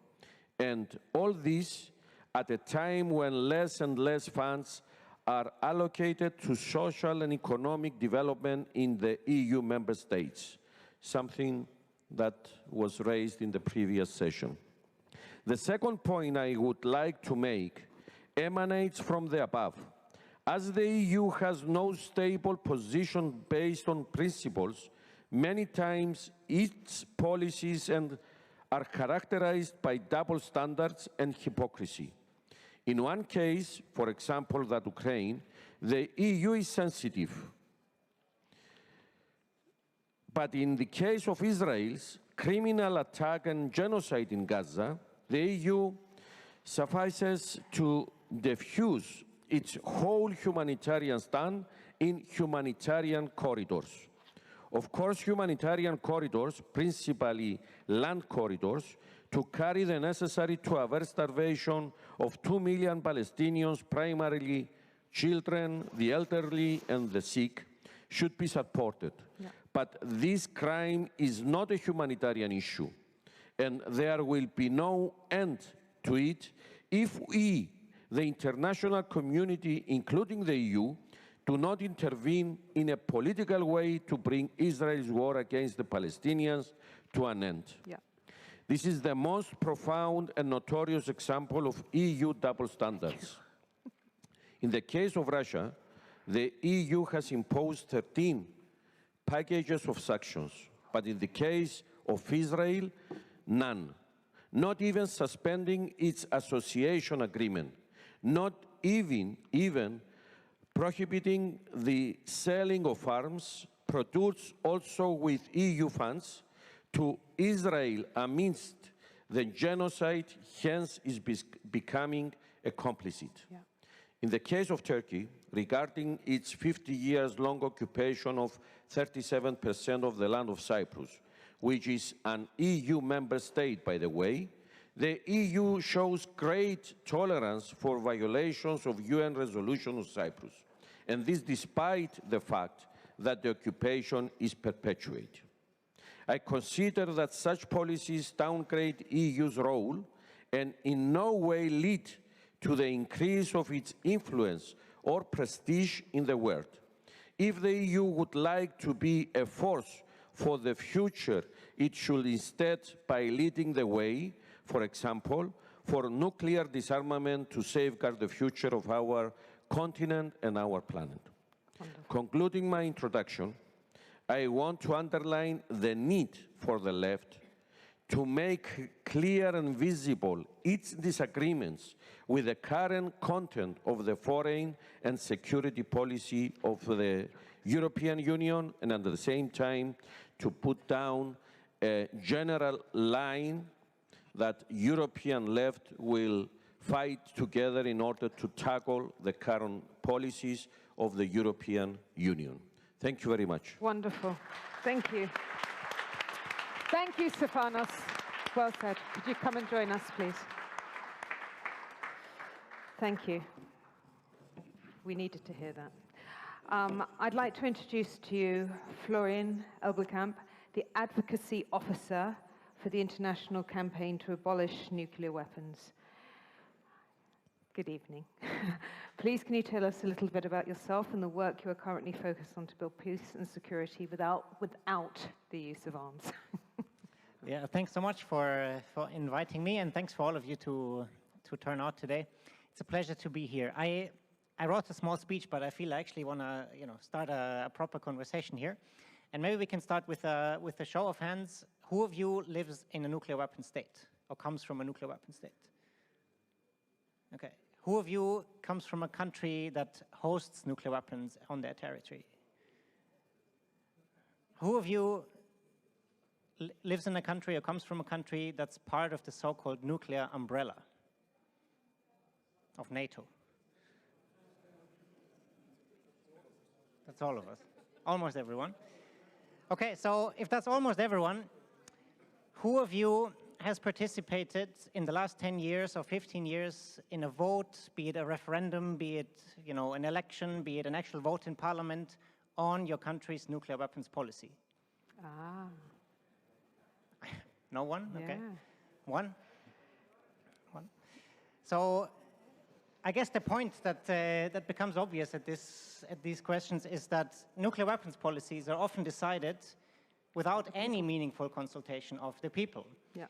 And all this at a time when less and less funds are allocated to social and economic development in the EU member states, something that was raised in the previous session. The second point I would like to make emanates from the above. As the EU has no stable position based on principles, many times its policies are characterized by double standards and hypocrisy. In one case, for example, that Ukraine, the EU is sensitive. But in the case of Israel's criminal attack and genocide in Gaza, the EU suffices to diffuse its whole humanitarian stand in humanitarian corridors. Of course, humanitarian corridors, principally land corridors, to carry the necessary to avert starvation of 2 million Palestinians, primarily children, the elderly, and the sick, should be supported. Yeah. But this crime is not a humanitarian issue, and there will be no end to it if we, the international community, including the EU, do not intervene in a political way to bring Israel's war against the Palestinians to an end. Yeah. This is the most profound and notorious example of EU double standards. In the case of Russia, the EU has imposed 13 packages of sanctions, but in the case of Israel, none. Not even suspending its association agreement, not even prohibiting the selling of arms produced also with EU funds to Israel amidst the genocide, hence is becoming a complicit. Yeah. In the case of Turkey, regarding its 50 years long occupation of 37% of the land of Cyprus, which is an EU member state, by the way, the EU shows great tolerance for violations of UN resolution of Cyprus, and this despite the fact that the occupation is perpetuated. I consider that such policies downgrade EU's role and in no way lead to the increase of its influence or prestige in the world. If the EU would like to be a force for the future, it should instead, by leading the way, for example, for nuclear disarmament to safeguard the future of our continent and our planet. Wonderful. Concluding my introduction, I want to underline the need for the left to make clear and visible its disagreements with the current content of the foreign and security policy of the European Union, and at the same time to put down a general line that European left will fight together in order to tackle the current policies of the European Union. Thank you very much. Wonderful. Thank you. Thank you, Stefanos. Well said. Could you come and join us, please? Thank you. We needed to hear that. I'd like to introduce to you Florian Elbekamp, the Advocacy Officer for the International Campaign to Abolish Nuclear Weapons. Good evening. Please, can you tell us a little bit about yourself and the work you are currently focused on to build peace and security without the use of arms? Yeah, thanks so much for inviting me, and thanks for all of you to turn out today. It's a pleasure to be here. I wrote a small speech, but I feel I actually want to start a proper conversation here. And maybe we can start with a show of hands. Who of you lives in a nuclear weapon state or comes from a nuclear weapon state? Okay. Who of you comes from a country that hosts nuclear weapons on their territory? Who of you lives in a country or comes from a country that's part of the so-called nuclear umbrella? of NATO? That's all of us. Almost everyone. Okay, so if that's almost everyone, who of you has participated in the last 10 years or 15 years in a vote, be it a referendum, be it an election, be it an actual vote in parliament on your country's nuclear weapons policy? Ah. No one? Yeah. Okay. One? So I guess the point that becomes obvious at these questions is that nuclear weapons policies are often decided without any meaningful consultation of the people. Yeah.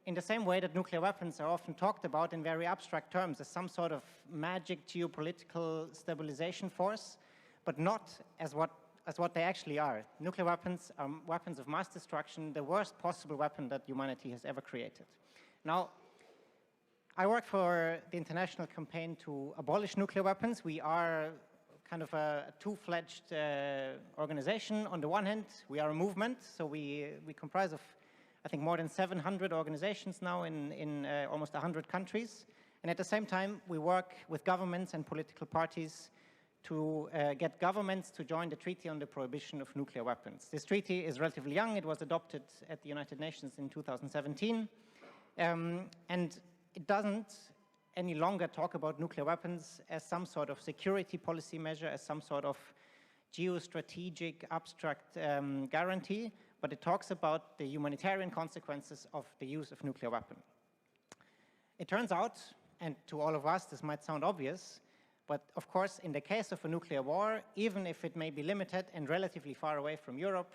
In the same way that nuclear weapons are often talked about in very abstract terms as some sort of magic geopolitical stabilization force, but not as what they actually are. Nuclear weapons are weapons of mass destruction, the worst possible weapon that humanity has ever created. Now, I work for the international campaign to abolish nuclear weapons. We are kind of a two-fledged organization. On the one hand, we are a movement, so we comprise of, I think, more than 700 organizations now in almost 100 countries. And at the same time, we work with governments and political parties to get governments to join the Treaty on the Prohibition of Nuclear Weapons. This treaty is relatively young. It was adopted at the United Nations in 2017. And it doesn't any longer talk about nuclear weapons as some sort of security policy measure, as some sort of geostrategic abstract guarantee, but it talks about the humanitarian consequences of the use of nuclear weapons. It turns out, and to all of us this might sound obvious, but of course in the case of a nuclear war, even if it may be limited and relatively far away from Europe,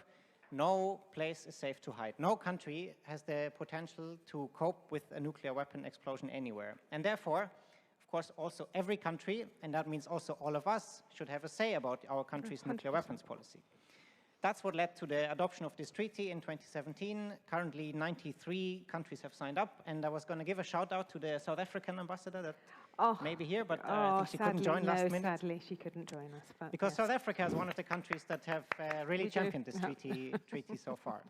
no place is safe to hide. No country has the potential to cope with a nuclear weapon explosion anywhere. And therefore, of course, also every country, and that means also all of us, should have a say about our country's nuclear weapons policy. That's what led to the adoption of this treaty in 2017. Currently, 93 countries have signed up, and I was going to give a shout out to the South African ambassador that may be here, but I think she couldn't join last minute. Sadly, she couldn't join us. But because yes. South Africa is one of the countries that have really championed this treaty so far.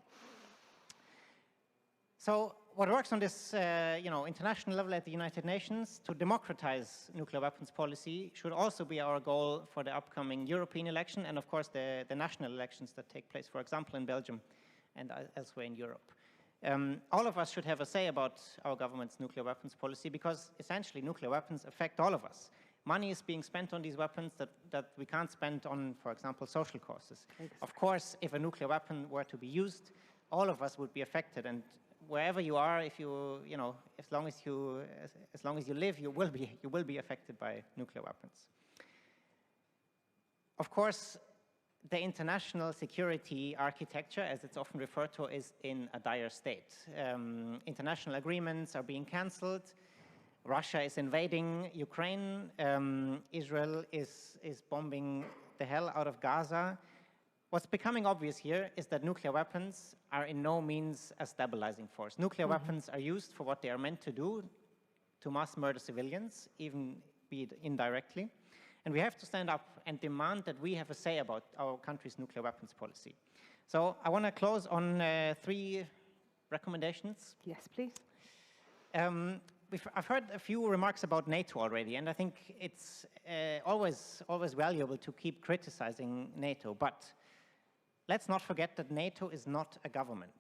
So what works on this international level at the United Nations to democratize nuclear weapons policy should also be our goal for the upcoming European election and, of course, the national elections that take place, for example, in Belgium and elsewhere in Europe. All of us should have a say about our government's nuclear weapons policy because, essentially, nuclear weapons affect all of us. Money is being spent on these weapons that we can't spend on, for example, social causes. Exactly. Of course, if a nuclear weapon were to be used, all of us would be affected, and wherever you are, as long as you live, you will be affected by nuclear weapons. Of course, the international security architecture, as it's often referred to, is in a dire state. International agreements are being cancelled. Russia is invading Ukraine. Israel is bombing the hell out of Gaza. What's becoming obvious here is that nuclear weapons are in no means a stabilizing force. Nuclear weapons are used for what they are meant to do, to mass murder civilians, even be it indirectly. And we have to stand up and demand that we have a say about our country's nuclear weapons policy. So I want to close on 3 recommendations. Yes, please. I've heard a few remarks about NATO already, and I think it's always valuable to keep criticizing NATO, but let's not forget that NATO is not a government.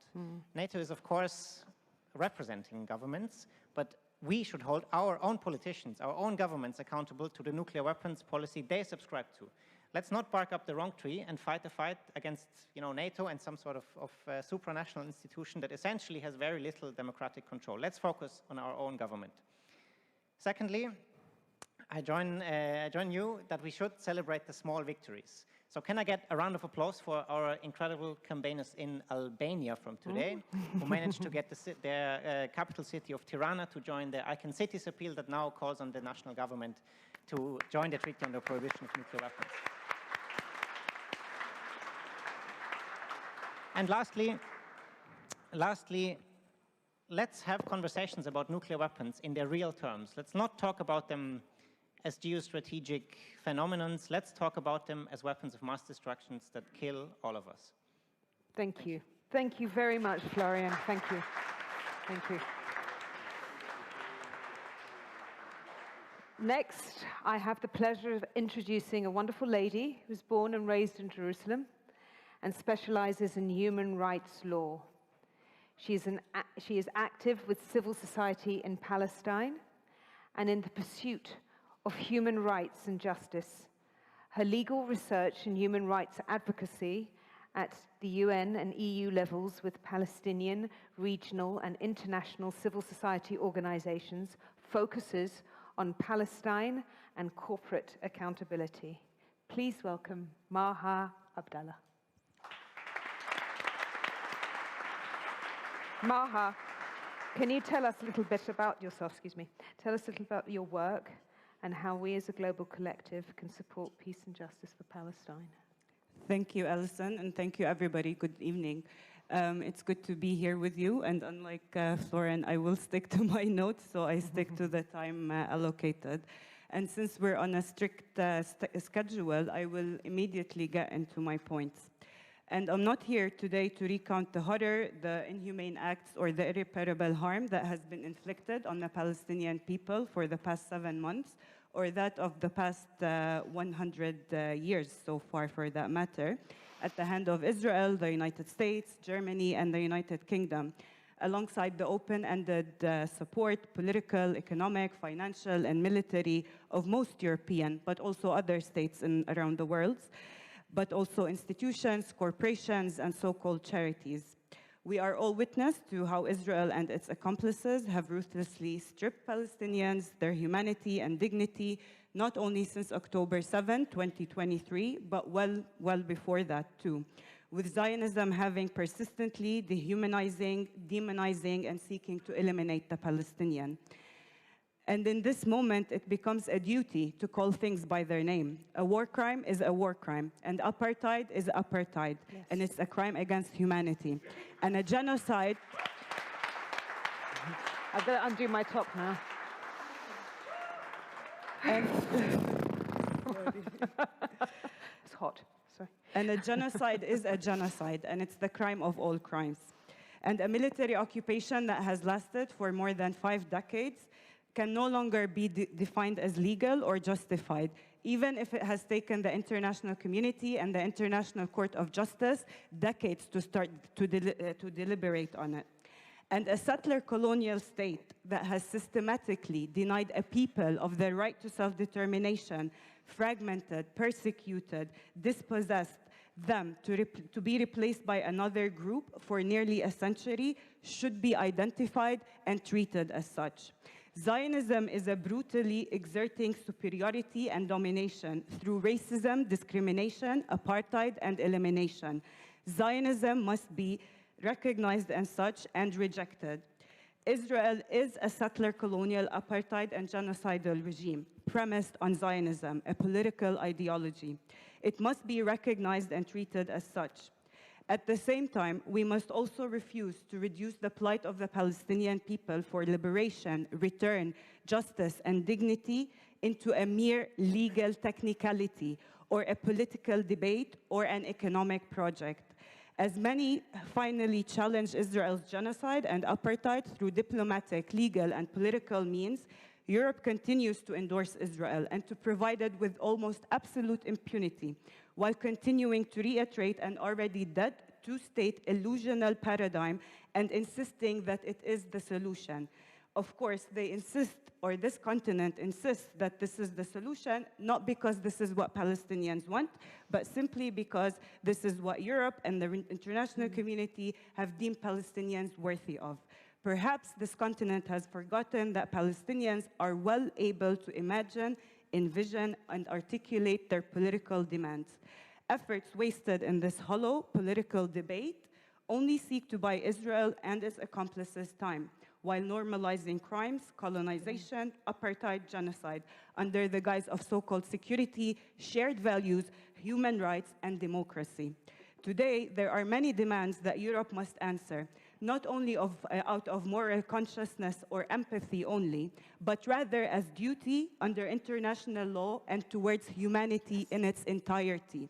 NATO is, of course, representing governments, but we should hold our own politicians, our own governments accountable to the nuclear weapons policy they subscribe to. Let's not bark up the wrong tree and fight a fight against NATO and some sort of supranational institution that essentially has very little democratic control. Let's focus on our own government. Secondly, I join you that we should celebrate the small victories. So can I get a round of applause for our incredible campaigners in Albania from today, who managed to get their capital city of Tirana to join the Icon Cities appeal that now calls on the national government to join the Treaty on the Prohibition of Nuclear Weapons. And lastly, let's have conversations about nuclear weapons in their real terms. Let's not talk about them as geostrategic phenomenons. Let's talk about them as weapons of mass destruction that kill all of us. Thank you. Thank you very much, Florian. Thank you. Thank you. Next, I have the pleasure of introducing a wonderful lady who's born and raised in Jerusalem and specializes in human rights law. She is active with civil society in Palestine and in the pursuit of human rights and justice. Her legal research and human rights advocacy at the UN and EU levels with Palestinian, regional, and international civil society organizations focuses on Palestine and corporate accountability. Please welcome Maha Abdallah. Maha, can you tell us a little bit about yourself, Tell us a little about your work and how we as a global collective can support peace and justice for Palestine. Thank you, Alison, and thank you, everybody. Good evening. It's good to be here with you, and unlike Florian, I will stick to my notes, so I stick to the time allocated. And since we're on a strict schedule, I will immediately get into my points. And I'm not here today to recount the horror, the inhumane acts, or the irreparable harm that has been inflicted on the Palestinian people for the past 7 months, or that of the past 100 years so far, for that matter, at the hand of Israel, the United States, Germany, and the United Kingdom, alongside the open-ended support, political, economic, financial, and military of most European, but also other states around the world, but also institutions, corporations, and so-called charities. We are all witness to how Israel and its accomplices have ruthlessly stripped Palestinians, their humanity and dignity, not only since October 7, 2023, but well before that too, with Zionism having persistently dehumanizing, demonizing, and seeking to eliminate the Palestinian. And in this moment, it becomes a duty to call things by their name. A war crime is a war crime, and apartheid is apartheid, yes. And it's a crime against humanity. And a genocide... I've got to undo my top now. And it's hot, sorry. And a genocide is a genocide, and it's the crime of all crimes. And a military occupation that has lasted for more than 5 decades can no longer be defined as legal or justified, even if it has taken the international community and the International Court of Justice decades to start to deliberate on it. And a settler colonial state that has systematically denied a people of their right to self-determination, fragmented, persecuted, dispossessed them to be replaced by another group for nearly a century should be identified and treated as such. Zionism is a brutally exerting superiority and domination through racism, discrimination, apartheid, and elimination. Zionism must be recognized as such and rejected. Israel is a settler colonial apartheid and genocidal regime premised on Zionism, a political ideology. It must be recognized and treated as such. At the same time, we must also refuse to reduce the plight of the Palestinian people for liberation, return, justice, and dignity into a mere legal technicality or a political debate or an economic project. As many finally challenge Israel's genocide and apartheid through diplomatic, legal, and political means, Europe continues to endorse Israel and to provide it with almost absolute impunity, while continuing to reiterate an already dead two-state illusional paradigm and insisting that it is the solution. Of course, they insist, or this continent insists, that this is the solution, not because this is what Palestinians want, but simply because this is what Europe and the international community have deemed Palestinians worthy of. Perhaps this continent has forgotten that Palestinians are well able to imagine, envision, and articulate their political demands. Efforts wasted in this hollow political debate only seek to buy Israel and its accomplices time, while normalizing crimes, colonization, apartheid, genocide, under the guise of so-called security, shared values, human rights, and democracy. Today, there are many demands that Europe must answer, not only out of moral consciousness or empathy only, but rather as duty under international law and towards humanity in its entirety.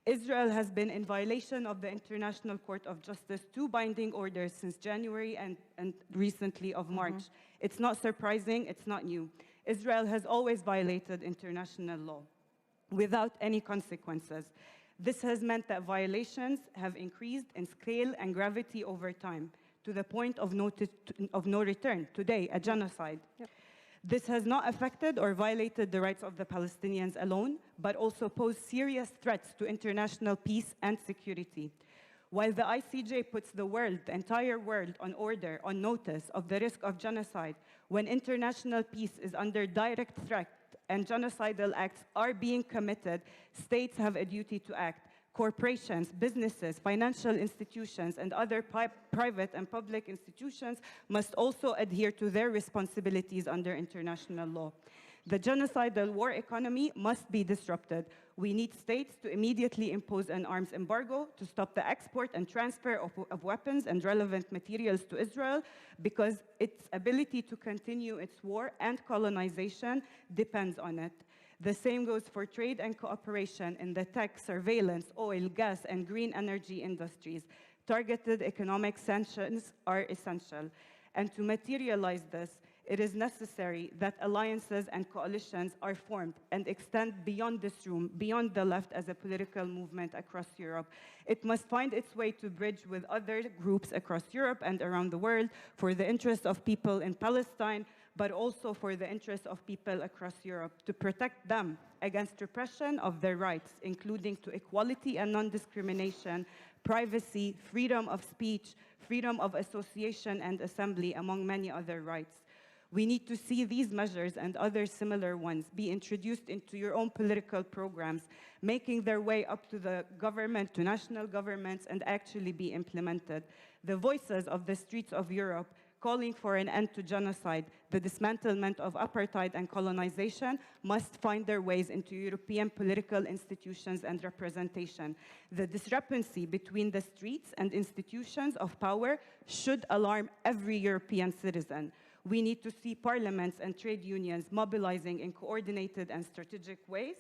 Israel has been in violation of the International Court of Justice 2 binding orders since January and recently of March. It's not surprising, it's not new. Israel has always violated international law without any consequences. This has meant that violations have increased in scale and gravity over time to the point of no return. Today, a genocide. Yep. This has not affected or violated the rights of the Palestinians alone, but also posed serious threats to international peace and security. While the ICJ puts the entire world on order, on notice of the risk of genocide, when international peace is under direct threat and genocidal acts are being committed, states have a duty to act. Corporations, businesses, financial institutions, and other private and public institutions must also adhere to their responsibilities under international law. The genocidal war economy must be disrupted. We need states to immediately impose an arms embargo to stop the export and transfer of weapons and relevant materials to Israel, because its ability to continue its war and colonization depends on it. The same goes for trade and cooperation in the tech, surveillance, oil, gas, and green energy industries. Targeted economic sanctions are essential. And to materialize this, it is necessary that alliances and coalitions are formed and extend beyond this room, beyond the left as a political movement across Europe. It must find its way to bridge with other groups across Europe and around the world for the interests of people in Palestine, but also for the interests of people across Europe, to protect them against repression of their rights, including to equality and non-discrimination, privacy, freedom of speech, freedom of association and assembly, among many other rights. We need to see these measures and other similar ones be introduced into your own political programs, making their way up to the government, to national governments, and actually be implemented. The voices of the streets of Europe calling for an end to genocide, the dismantlement of apartheid and colonization, must find their ways into European political institutions and representation. The discrepancy between the streets and institutions of power should alarm every European citizen. We need to see parliaments and trade unions mobilizing in coordinated and strategic ways.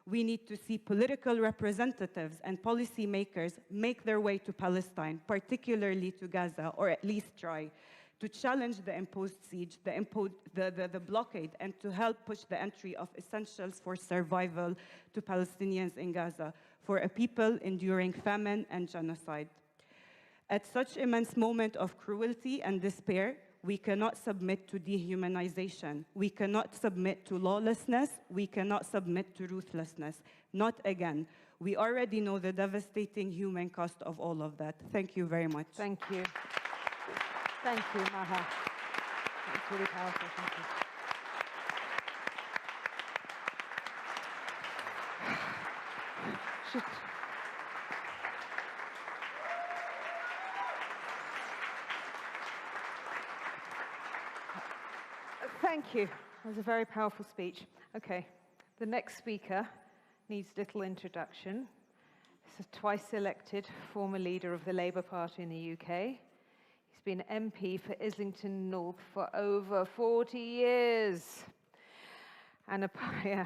We need to see political representatives and policymakers make their way to Palestine, particularly to Gaza, or at least try, to challenge the imposed siege, the blockade, and to help push the entry of essentials for survival to Palestinians in Gaza, for a people enduring famine and genocide. At such immense moment of cruelty and despair, we cannot submit to dehumanization. We cannot submit to lawlessness. We cannot submit to ruthlessness. Not again. We already know the devastating human cost of all of that. Thank you very much. Thank you. Thank you, Maha. That's really powerful. Thank you. Thank you. That was a very powerful speech. Okay, the next speaker needs little introduction. He's a twice elected former leader of the Labour Party in the UK. He's been MP for Islington North for over 40 years. And yeah,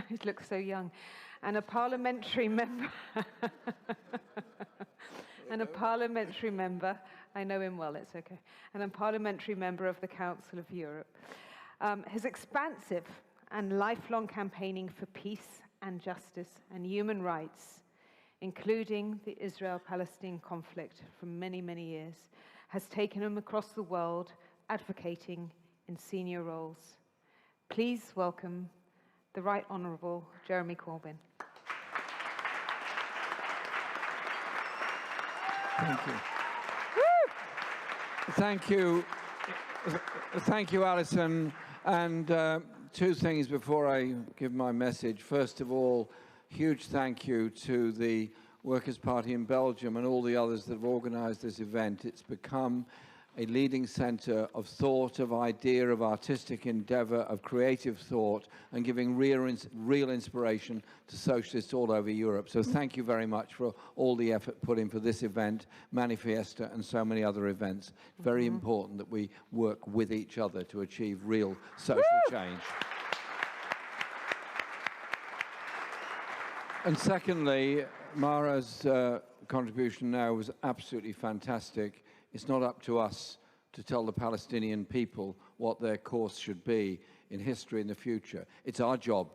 he looks so young. And a parliamentary member. And a parliamentary member, I know him well, it's okay. And a parliamentary member of the Council of Europe. His expansive and lifelong campaigning for peace and justice and human rights, including the Israel-Palestine conflict for many, many years, has taken him across the world advocating in senior roles. Please welcome the Right Honourable Jeremy Corbyn. Thank you. Woo! Thank you. Thank you, Alison. And two things before I give my message. First of all, huge thank you to the Workers' Party in Belgium and all the others that have organised this event. It's become a leading centre of thought, of idea, of artistic endeavour, of creative thought, and giving real inspiration to socialists all over Europe. So thank you very much for all the effort put in for this event, Manifesta, and so many other events. Very important that we work with each other to achieve real social change. And secondly, Mara's contribution now was absolutely fantastic. It's not up to us to tell the Palestinian people what their course should be in history in the future. It's our job,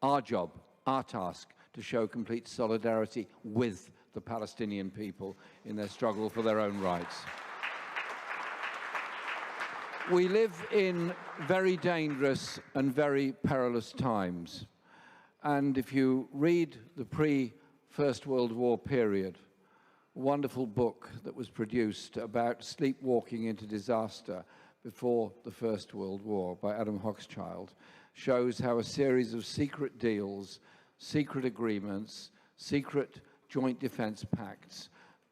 our task, to show complete solidarity with the Palestinian people in their struggle for their own rights. We live in very dangerous and very perilous times. And if you read the pre-First World War period, a wonderful book that was produced about sleepwalking into disaster before the First World War by Adam Hochschild shows how a series of secret deals, secret agreements, secret joint defense pacts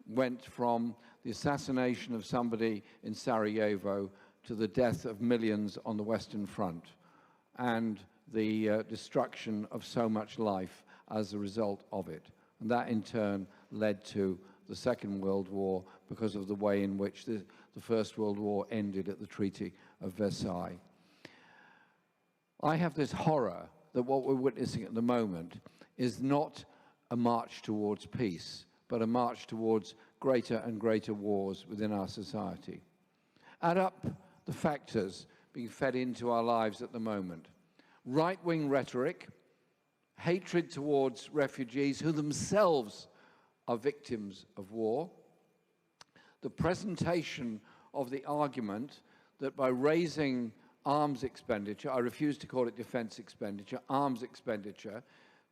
went from the assassination of somebody in Sarajevo to the death of millions on the Western Front and the destruction of so much life as a result of it. And that in turn led to the Second World War because of the way in which the First World War ended at the Treaty of Versailles. I have this horror that what we're witnessing at the moment is not a march towards peace, but a march towards greater and greater wars within our society. Add up the factors being fed into our lives at the moment. Right-wing rhetoric, hatred towards refugees who themselves are victims of war, the presentation of the argument that by raising arms expenditure, I refuse to call it defense expenditure, arms expenditure,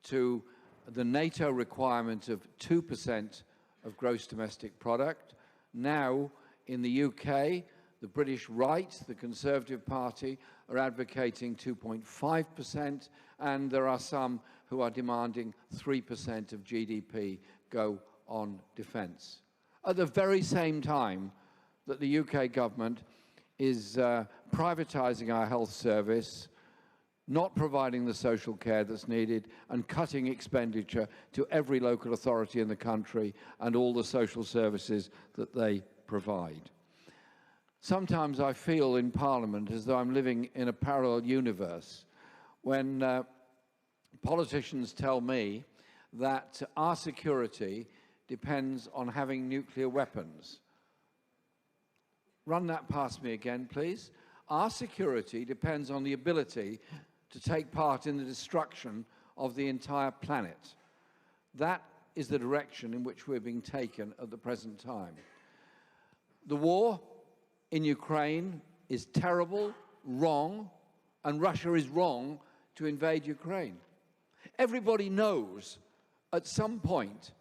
to the NATO requirement of 2% of gross domestic product. Now, in the UK, the British right, the Conservative Party, are advocating 2.5%, and there are some who are demanding 3% of GDP go on defence. At the very same time that the UK government is privatising our health service, not providing the social care that's needed, and cutting expenditure to every local authority in the country and all the social services that they provide. Sometimes I feel in Parliament as though I'm living in a parallel universe when politicians tell me that our security depends on having nuclear weapons. Run that past me again, please. Our security depends on the ability to take part in the destruction of the entire planet. That is the direction in which we're being taken at the present time. The war in Ukraine is terrible, wrong, and Russia is wrong to invade Ukraine. Everybody knows at some point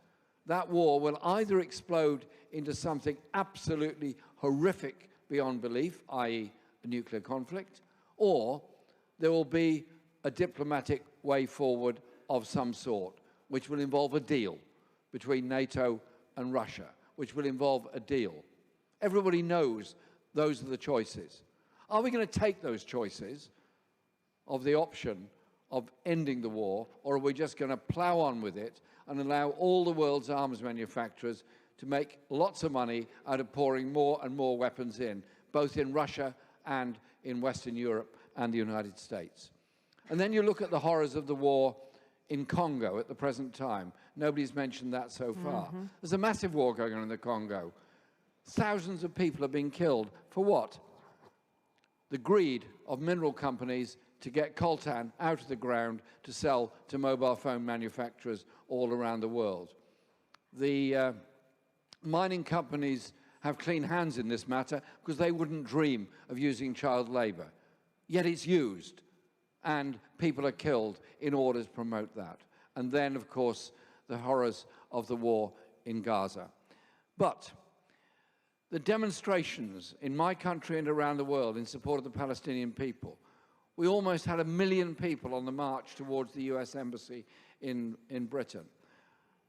that war will either explode into something absolutely horrific beyond belief, i.e. a nuclear conflict, or there will be a diplomatic way forward of some sort, which will involve a deal between NATO and Russia, which will involve a deal. Everybody knows those are the choices. Are we going to take those choices of the option of ending the war, or are we just going to plow on with it and allow all the world's arms manufacturers to make lots of money out of pouring more and more weapons in, both in Russia and in Western Europe and the United States? And then you look at the horrors of the war in Congo at the present time. Nobody's mentioned that so far. There's a massive war going on in the Congo. Thousands of people are being killed. For what? The greed of mineral companies to get coltan out of the ground to sell to mobile phone manufacturers all around the world. The mining companies have clean hands in this matter because they wouldn't dream of using child labor. Yet it's used, and people are killed in order to promote that. And then, of course, the horrors of the war in Gaza. But the demonstrations in my country and around the world in support of the Palestinian people, we almost had 1 million people on the march towards the US Embassy in Britain.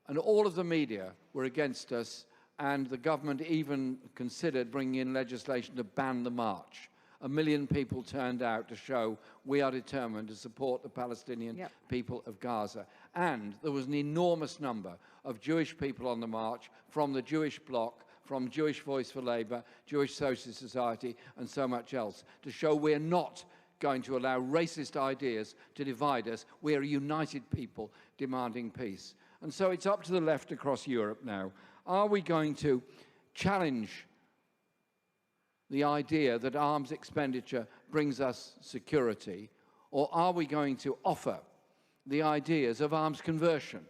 And all of the media were against us, and the government even considered bringing in legislation to ban the march. 1 million people turned out to show we are determined to support the Palestinian people of Gaza. And there was an enormous number of Jewish people on the march from the Jewish bloc, from Jewish Voice for Labour, Jewish Socialist Society, and so much else, to show we're not going to allow racist ideas to divide us. We are a united people demanding peace. And so it's up to the left across Europe now. Are we going to challenge the idea that arms expenditure brings us security, or are we going to offer the ideas of arms conversion,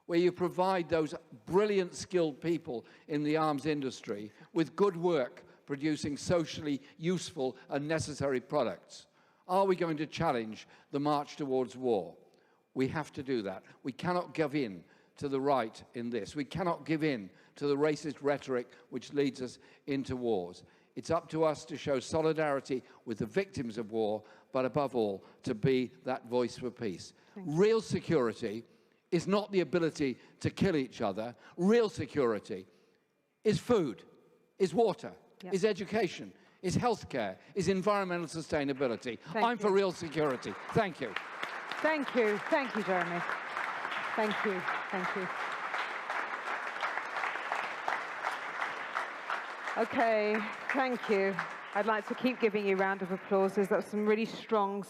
where you provide those brilliant skilled people in the arms industry with good work producing socially useful and necessary products? Are we going to challenge the march towards war? We have to do that. We cannot give in to the right in this. We cannot give in to the racist rhetoric which leads us into wars. It's up to us to show solidarity with the victims of war, but above all, to be that voice for peace. Real security is not the ability to kill each other. Real security is food, is water, is education, is healthcare, is environmental sustainability. I'm for real security. Thank you. Thank you. Thank you, Jeremy. Thank you. Thank you. Okay, thank you. I'd like to keep giving you a round of applause. There's some really strong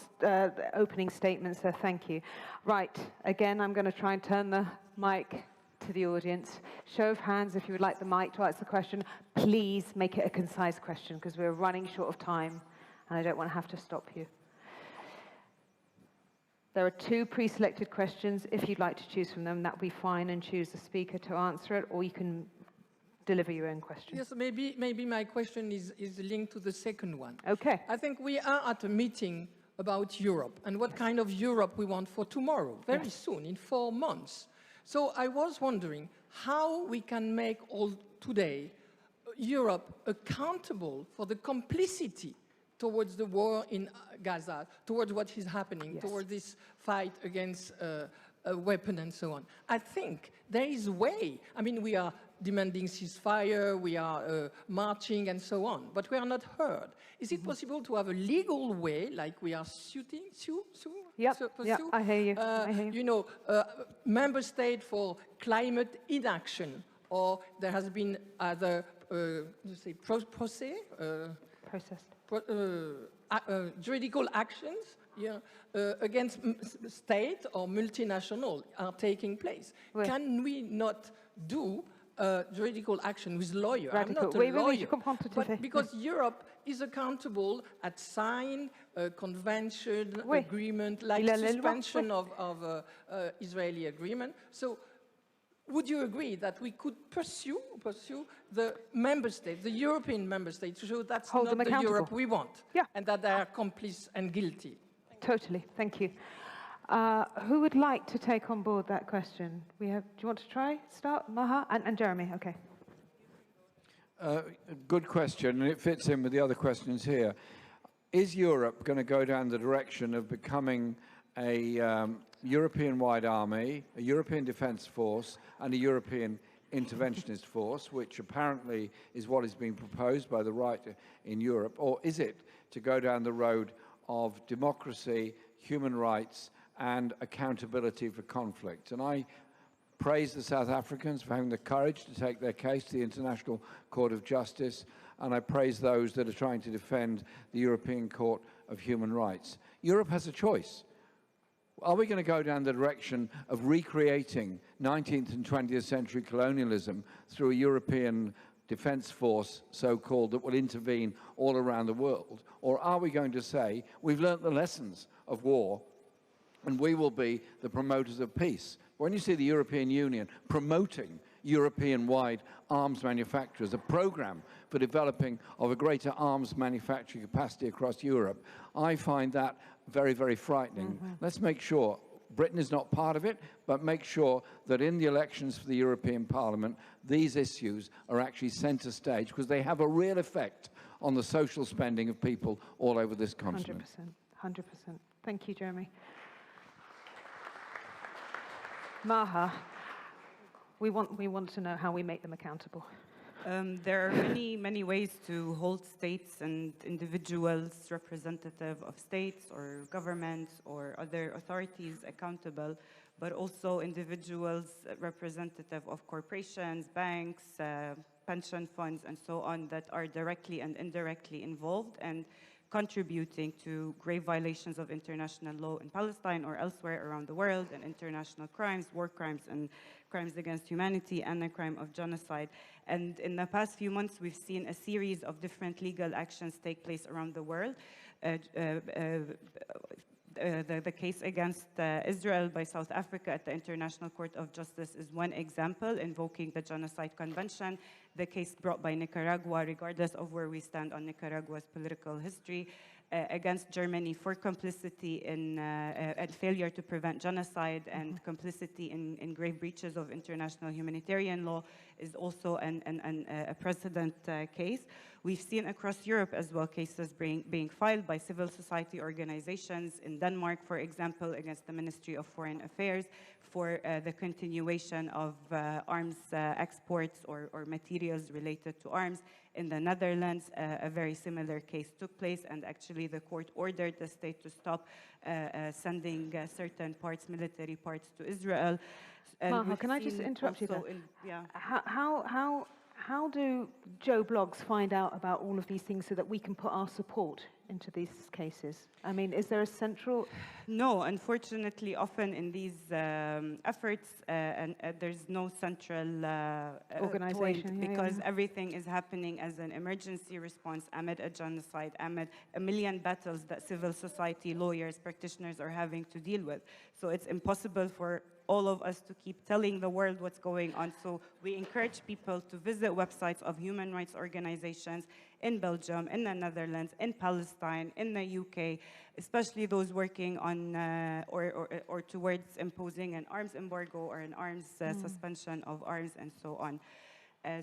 opening statements there. Thank you. Right, again, I'm going to try and turn the mic to the audience. Show of hands if you would like the mic to ask the question. Please make it a concise question because we're running short of time and I don't want to have to stop you. There are 2 pre-selected questions. If you'd like to choose from them, that would be fine, and choose the speaker to answer it, or you can deliver your own question. Yes, maybe my question is linked to the second one. Okay. I think we are at a meeting about Europe and what kind of Europe we want for tomorrow, very soon, in 4 months. So I was wondering how we can make today Europe accountable for the complicity towards the war in Gaza, towards what is happening, towards this fight against a weapon and so on. I think there is a way. I mean, we are demanding ceasefire, we are marching and so on, but we are not heard. Is it possible to have a legal way, like we are pursue? Yep, I hear you. I hear you. You know, member state for climate inaction, or there has been other, juridical actions against state or multinational are taking place. Can we not do juridical action with lawyers? I'm not a lawyer, but because Europe is accountable at sign convention, agreement, like suspension of Israeli agreement. So would you agree that we could pursue the member states, the European member states, to show that's not the Europe we want, and that they are complicit and guilty? Totally, thank you. Who would like to take on board that question? Do you want to try? Start, Maha, and Jeremy, okay. Good question, and it fits in with the other questions here. Is Europe going to go down the direction of becoming a European-wide army, a European defence force, and a European interventionist force, which apparently is what is being proposed by the right in Europe? Or is it to go down the road of democracy, human rights, and accountability for conflict? And I praise the South Africans for having the courage to take their case to the International Court of Justice, and I praise those that are trying to defend the European Court of Human Rights. Europe has a choice. Are we going to go down the direction of recreating 19th and 20th century colonialism through a European defense force, so-called, that will intervene all around the world? Or are we going to say, we've learnt the lessons of war, and we will be the promoters of peace? When you see the European Union promoting European-wide arms manufacturers, a program for developing of a greater arms manufacturing capacity across Europe, I find that very, very frightening. Let's make sure Britain is not part of it, but make sure that in the elections for the European Parliament, these issues are actually centre stage, because they have a real effect on the social spending of people all over this continent. 100%. Thank you, Jeremy. Maha, we want to know how we make them accountable. There are many ways to hold states and individuals, representative of states or governments or other authorities accountable, but also individuals representative of corporations, banks, pension funds, and so on, that are directly and indirectly involved. And contributing to grave violations of international law in Palestine or elsewhere around the world, and international crimes, war crimes, and crimes against humanity, and the crime of genocide. And in the past few months, we've seen a series of different legal actions take place around the world. The case against Israel by South Africa at the International Court of Justice is one example, invoking the Genocide Convention. The case brought by Nicaragua, regardless of where we stand on Nicaragua's political history, against Germany for complicity in and failure to prevent genocide and complicity in grave breaches of international humanitarian law, is also a precedent case. We've seen across Europe as well cases being filed by civil society organizations in Denmark, for example, against the Ministry of Foreign Affairs for the continuation of arms exports or materials related to arms. In the Netherlands, a very similar case took place, and actually the court ordered the state to stop sending certain parts, military parts, to Israel. Maha, can I just interrupt you there? How do Joe blogs find out about all of these things so that we can put our support into these cases? I mean, is there a central... No, unfortunately, often in these efforts, there's no central organization, because everything is happening as an emergency response amid a genocide, amid a million battles that civil society, lawyers, practitioners are having to deal with. So it's impossible for all of us to keep telling the world what's going on. So we encourage people to visit websites of human rights organizations in Belgium, in the Netherlands, in Palestine, in the UK, especially those working on or towards imposing an arms embargo or an arms suspension of arms and so on.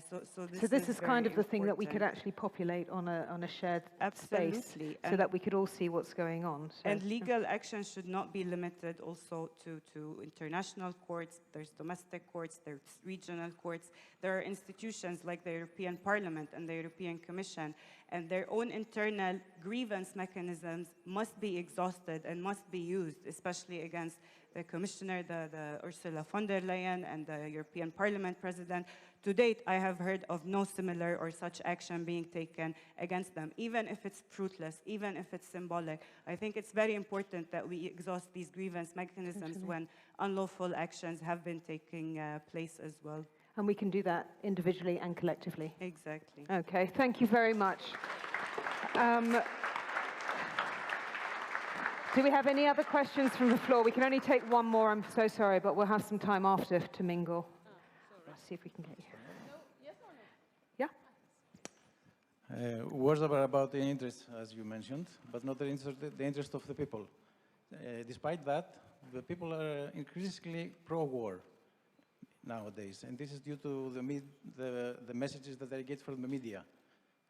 So this is kind of the thing that we could actually populate on a shared space, so that we could all see what's going on. So. And legal action should not be limited also to international courts. There's domestic courts, there's regional courts. There are institutions like the European Parliament and the European Commission, and their own internal grievance mechanisms must be exhausted and must be used, especially against the Commissioner, the Ursula von der Leyen, and the European Parliament President. To date, I have heard of no similar or such action being taken against them, even if it's fruitless, even if it's symbolic. I think it's very important that we exhaust these grievance mechanisms when unlawful actions have been taking place as well. And we can do that individually and collectively. Exactly. Okay, thank you very much. Do we have any other questions from the floor? We can only take one more, I'm so sorry, but we'll have some time after to mingle. Let's see if we can get you. Words are about the interest, as you mentioned, but not the interest of the people. Despite that, the people are increasingly pro-war nowadays, and this is due to the messages that they get from the media,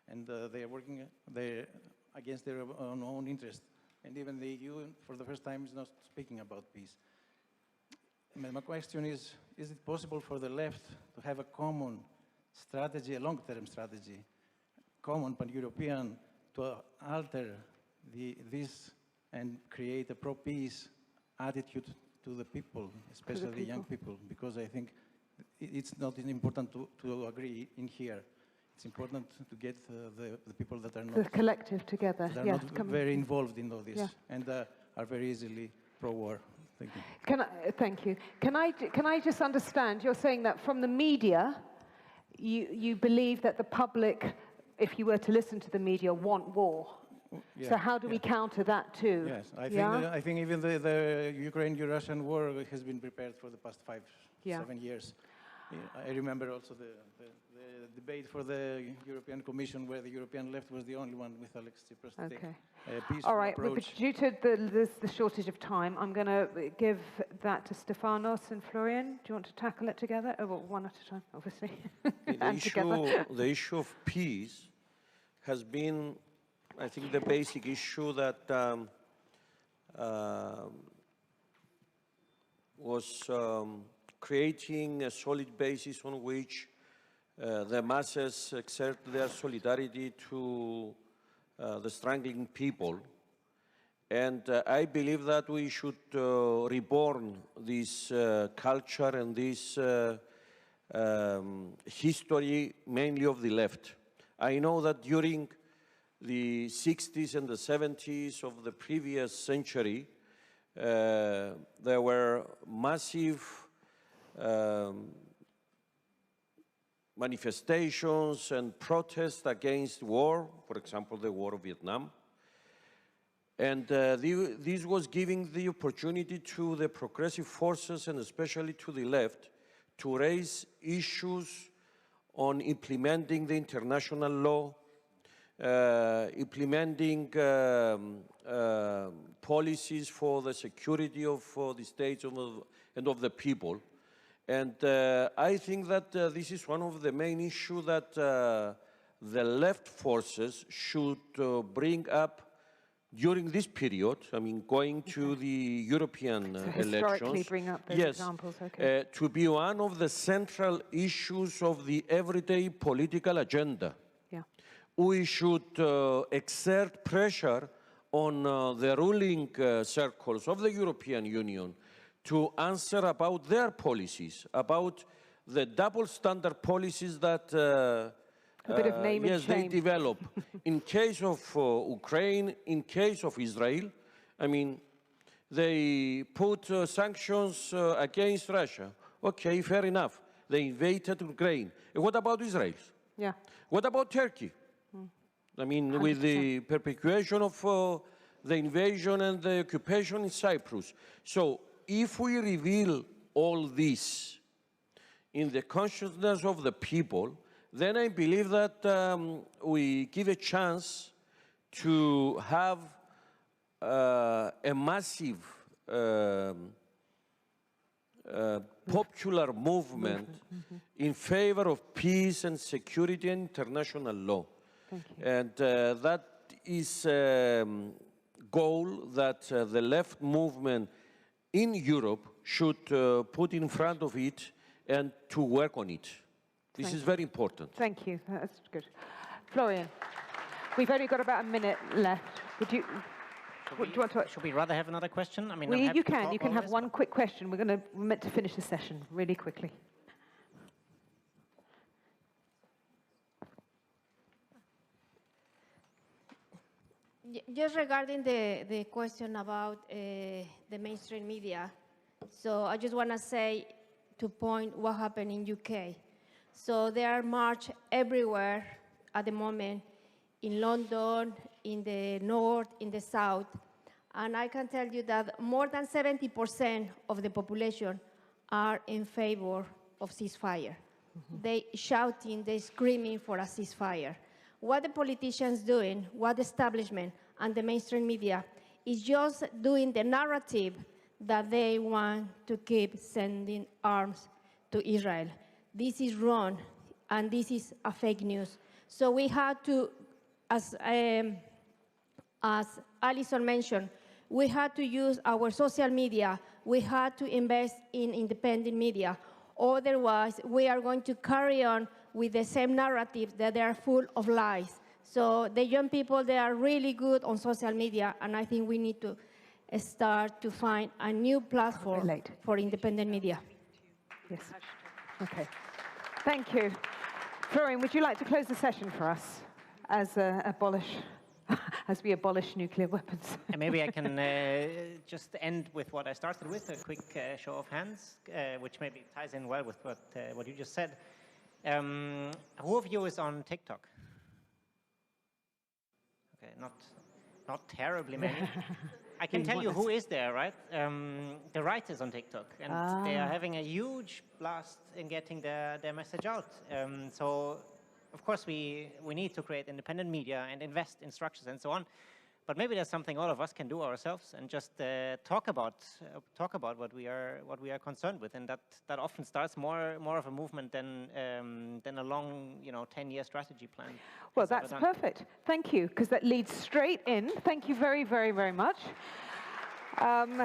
and they are working against their own interest. And even the EU, for the first time, is not speaking about peace. My question is it possible for the left to have a common strategy, a long-term strategy, common pan-European, to alter this and create a pro-peace attitude to the people, especially the young people? Because I think it's not important to agree in here. It's important to get the people that are not... The collective together, that are not very involved in all this, and are very easily pro-war. Thank you. Thank you. Can I just understand, you're saying that from the media, you believe that the public, if you were to listen to the media, want war. Yeah, so how do we counter that too? Yes, I think even the Ukraine-Russian war has been prepared for the past 7 years. I remember also the debate for the European Commission, where the European left was the only one with Alex Tsipras to take a peaceful All right, approach. But due to the shortage of time, I'm going to give that to Stefanos and Florian. Do you want to tackle it together? Oh, well, one at a time, obviously. The issue of peace has been, I think, the basic issue that was creating a solid basis on which the masses exert their solidarity to the struggling people. And I believe that we should reborn this culture and this history, mainly of the left. I know that during the 60s and the 70s of the previous century, there were massive manifestations and protests against war, for example, the war of Vietnam. And this was giving the opportunity to the progressive forces, and especially to the left, to raise issues on implementing the international law, implementing policies for the security of the states and of the people. And I think that this is one of the main issues that the left forces should bring up during this period. I mean, going to the European elections. Bring up those yes, examples, okay. To be one of the central issues of the everyday political agenda. Yeah. We should exert pressure on the ruling circles of the European Union to answer about their policies, about the double standard policies that a bit of name and yes, shame. they develop. In case of Ukraine, in case of Israel, I mean, they put sanctions against Russia. Okay, fair enough. They invaded Ukraine. And what about Israel? Yeah. What about Turkey? I mean, 100%. With the perpetuation of the invasion and the occupation in Cyprus. So, if we reveal all this in the consciousness of the people, then I believe that we give a chance to have a massive popular movement in favor of peace and security and international law. Thank you. And that is a goal that the left movement in Europe should put in front of it and to work on it. This is very important. Thank you. That's good. Florian, we've only got about a minute left. Would you? Do you want to? Should we rather have another question? I mean, you can. You can have one quick question. We're meant to finish the session really quickly. Just regarding the question about the mainstream media, so I just want to say, to point what happened in UK. So there are marches everywhere at the moment, in London, in the north, in the south, and I can tell you that more than 70% of the population are in favor of ceasefire. They shouting, they screaming for a ceasefire. What the politicians doing, what the establishment and the mainstream media is just doing the narrative that they want to keep sending arms to Israel. This is wrong, and this is a fake news. So we had to, as Alison mentioned, we had to use our social media. We had to invest in independent media. Otherwise, we are going to carry on with the same narrative that they are full of lies. So the young people, they are really good on social media, and I think we need to start to find a new platform for independent media. Yes. Okay. Thank you. Florian, would you like to close the session for us as we abolish nuclear weapons? And maybe I can just end with what I started with, a quick show of hands, which maybe ties in well with what you just said. Who of you is on TikTok? Okay, not terribly many. I can tell you who is there, right? The right is on TikTok, and they are having a huge blast in getting their message out. So, of course, we need to create independent media and invest in structures and so on. But maybe there's something all of us can do ourselves and just talk about what we are concerned with, and that often starts more of a movement than a long 10-year strategy plan. Well, that's perfect. Thank you, because that leads straight in. Thank you very, very, very much. I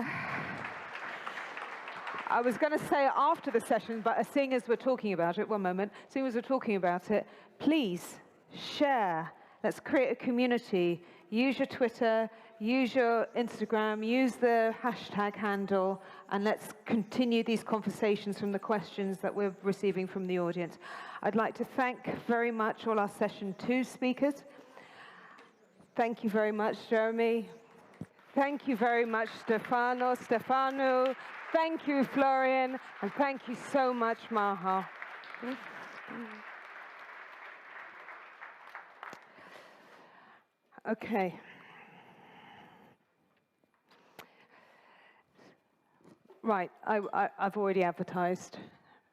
was going to say after the session, but seeing as we're talking about it, one moment, seeing as we're talking about it, please share. Let's create a community. Use your Twitter, use your Instagram, use the hashtag handle, and let's continue these conversations from the questions that we're receiving from the audience. I'd like to thank very much all our session 2 speakers. Thank you very much, Jeremy. Thank you very much, Stefano. Thank you, Florian. And thank you so much, Maha. Okay. Right, I've already advertised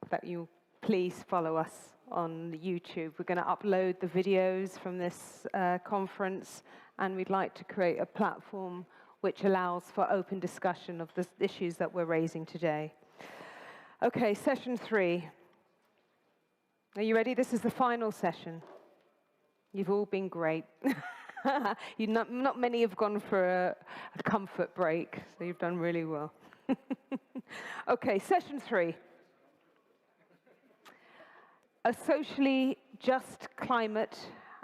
that you please follow us on YouTube. We're going to upload the videos from this conference, and we'd like to create a platform which allows for open discussion of the issues that we're raising today. Okay, session 3. Are you ready? This is the final session. You've all been great. Not many have gone for a comfort break, so you've done really well. Okay, session 3. A socially just climate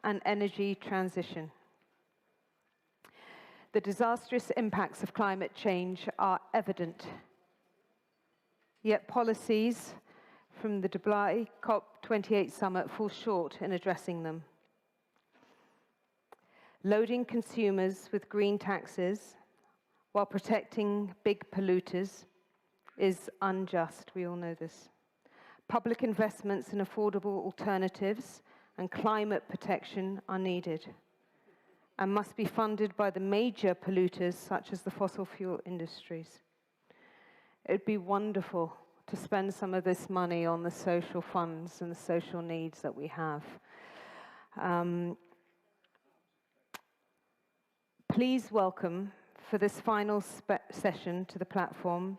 and energy transition. The disastrous impacts of climate change are evident, yet policies from the Dubai COP28 summit fall short in addressing them. Loading consumers with green taxes while protecting big polluters is unjust. We all know this. Public investments in affordable alternatives and climate protection are needed and must be funded by the major polluters such as the fossil fuel industries. It would be wonderful to spend some of this money on the social funds and the social needs that we have. Please welcome for this final session to the platform,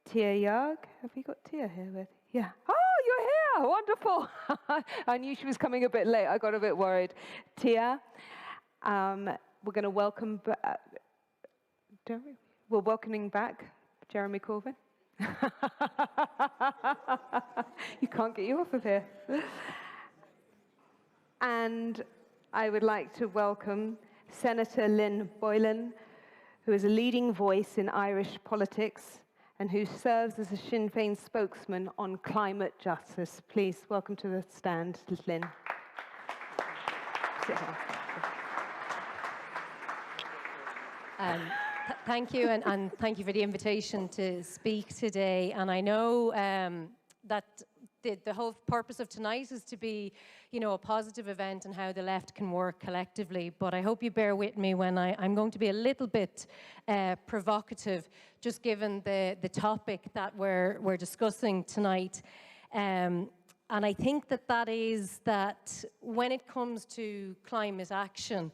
Tia Yag. Have we got Tia here with? Yeah. Oh, you're here. Wonderful. I knew she was coming a bit late. I got a bit worried. Tia, we're going to welcome. We're welcoming back Jeremy Corbyn. You can't get you off of here. And I would like to welcome Senator Lynn Boylan, who is a leading voice in Irish politics and who serves as a Sinn Féin spokesman on climate justice. Please welcome to the stand, Lynn. Thank you, and thank you for the invitation to speak today. And I know that the whole purpose of tonight is to be, a positive event and how the left can work collectively. But I hope you bear with me when I'm going to be a little bit provocative, just given the topic that we're discussing tonight. And I think that is that when it comes to climate action,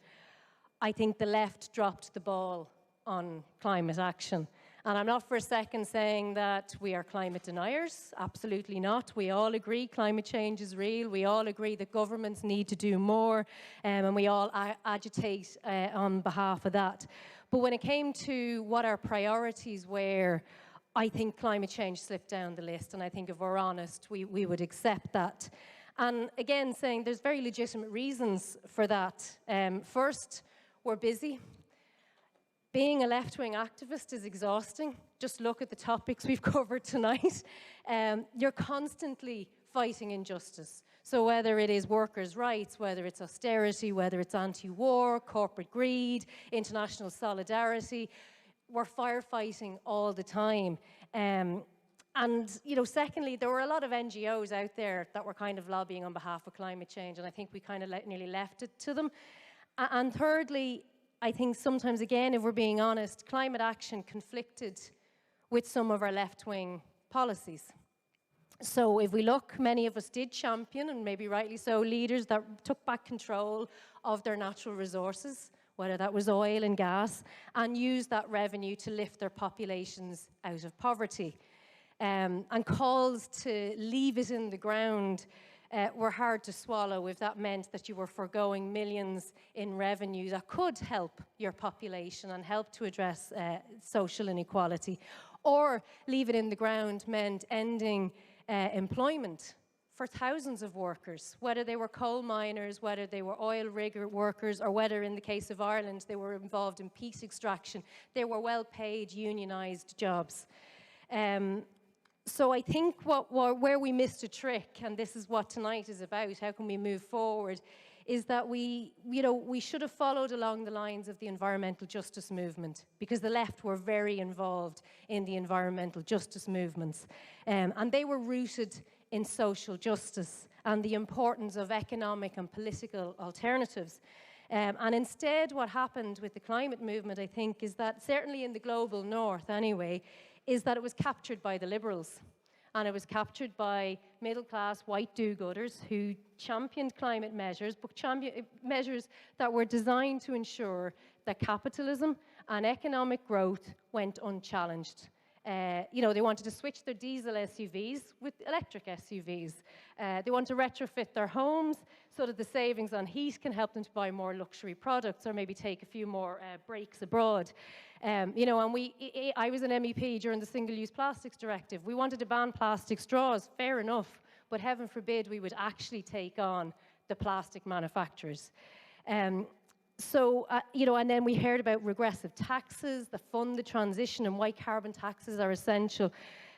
I think the left dropped the ball on climate action. And I'm not for a second saying that we are climate deniers. Absolutely not. We all agree climate change is real. We all agree that governments need to do more, and we all agitate on behalf of that. But when it came to what our priorities were, I think climate change slipped down the list. And I think if we're honest, we would accept that. And again, saying there's very legitimate reasons for that. First, we're busy. Being a left-wing activist is exhausting. Just look at the topics we've covered tonight. You're constantly fighting injustice. So whether it is workers' rights, whether it's austerity, whether it's anti-war, corporate greed, international solidarity, we're firefighting all the time. And secondly, there were a lot of NGOs out there that were kind of lobbying on behalf of climate change, and I think we kind of nearly left it to them. And thirdly, I think sometimes, again, if we're being honest, climate action conflicted with some of our left-wing policies. So if we look, many of us did champion, and maybe rightly so, leaders that took back control of their natural resources, whether that was oil and gas, and used that revenue to lift their populations out of poverty. And calls to leave it in the ground were hard to swallow if that meant that you were foregoing millions in revenue that could help your population and help to address social inequality. Or leave it in the ground meant ending employment for thousands of workers, whether they were coal miners, whether they were oil rig workers, or whether in the case of Ireland they were involved in peat extraction. They were well-paid, unionised jobs. So I think where we missed a trick, and this is what tonight is about, how can we move forward, is that we should have followed along the lines of the environmental justice movement, because the left were very involved in the environmental justice movements. And they were rooted in social justice and the importance of economic and political alternatives. And instead, what happened with the climate movement, I think, is that, certainly in the global north anyway, is that it was captured by the liberals. And it was captured by middle-class white do-gooders who championed climate measures, but measures that were designed to ensure that capitalism and economic growth went unchallenged. They wanted to switch their diesel SUVs with electric SUVs. They want to retrofit their homes so that the savings on heat can help them to buy more luxury products or maybe take a few more breaks abroad. And I was an MEP during the Single-Use Plastics Directive. We wanted to ban plastic straws, fair enough, but heaven forbid we would actually take on the plastic manufacturers. And then we heard about regressive taxes that fund the transition and why carbon taxes are essential.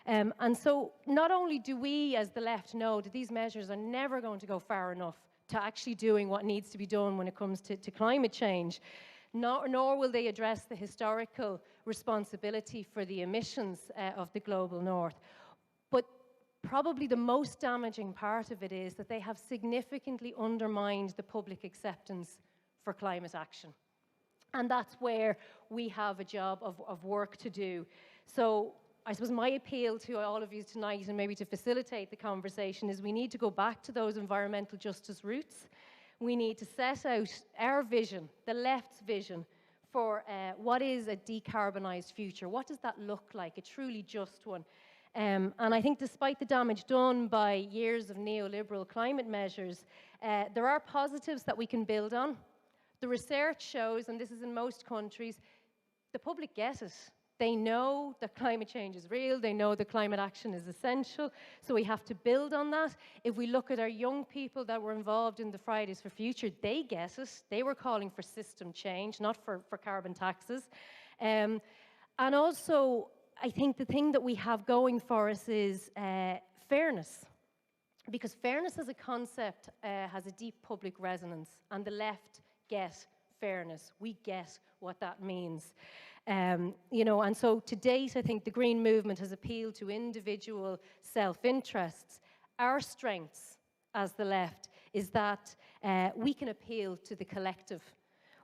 And so not only do we as the left know that these measures are never going to go far enough to actually doing what needs to be done when it comes to climate change, nor will they address the historical responsibility for the emissions of the global north. But probably the most damaging part of it is that they have significantly undermined the public acceptance for climate action. And that's where we have a job of work to do. So I suppose my appeal to all of you tonight, and maybe to facilitate the conversation, is we need to go back to those environmental justice roots. We need to set out our vision, the left's vision, for what is a decarbonised future. What does that look like, a truly just one? And I think despite the damage done by years of neoliberal climate measures, there are positives that we can build on. The research shows, and this is in most countries, the public get it. They know that climate change is real. They know that climate action is essential. So we have to build on that. If we look at our young people that were involved in the Fridays for Future, they get it. They were calling for system change, not for carbon taxes. And also, I think the thing that we have going for us is fairness. Because fairness as a concept has a deep public resonance, and the left get fairness. We get what that means. And so to date, I think the Green Movement has appealed to individual self-interests. Our strengths as the left is that we can appeal to the collective.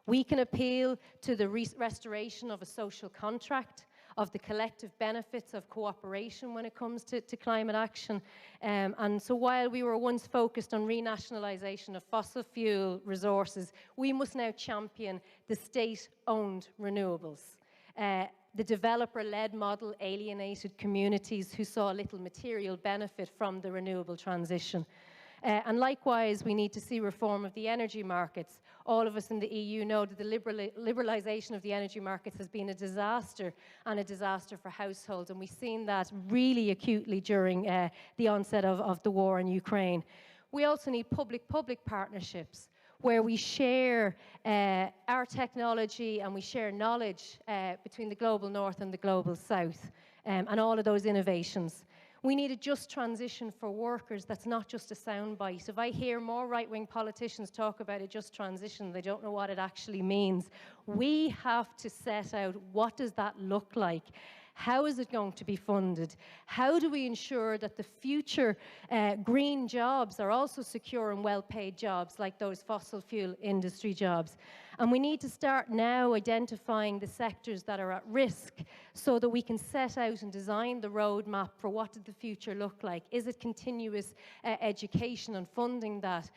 We can appeal to the restoration of a social contract, of the collective benefits of cooperation when it comes to climate action. And so while we were once focused on renationalisation of fossil fuel resources, we must now champion the state-owned renewables. The developer-led model alienated communities who saw little material benefit from the renewable transition. And likewise, we need to see reform of the energy markets. All of us in the EU know that the liberalisation of the energy markets has been a disaster, and a disaster for households. And we've seen that really acutely during the onset of the war in Ukraine. We also need public-public partnerships where we share our technology and we share knowledge between the global north and the global south, and all of those innovations. We need a just transition for workers that's not just a soundbite. If I hear more right-wing politicians talk about a just transition, they don't know what it actually means. We have to set out, what does that look like? How is it going to be funded? How do we ensure that the future green jobs are also secure and well-paid jobs, like those fossil fuel industry jobs? And we need to start now identifying the sectors that are at risk so that we can set out and design the roadmap for what does the future look like. Is it continuous education and funding that?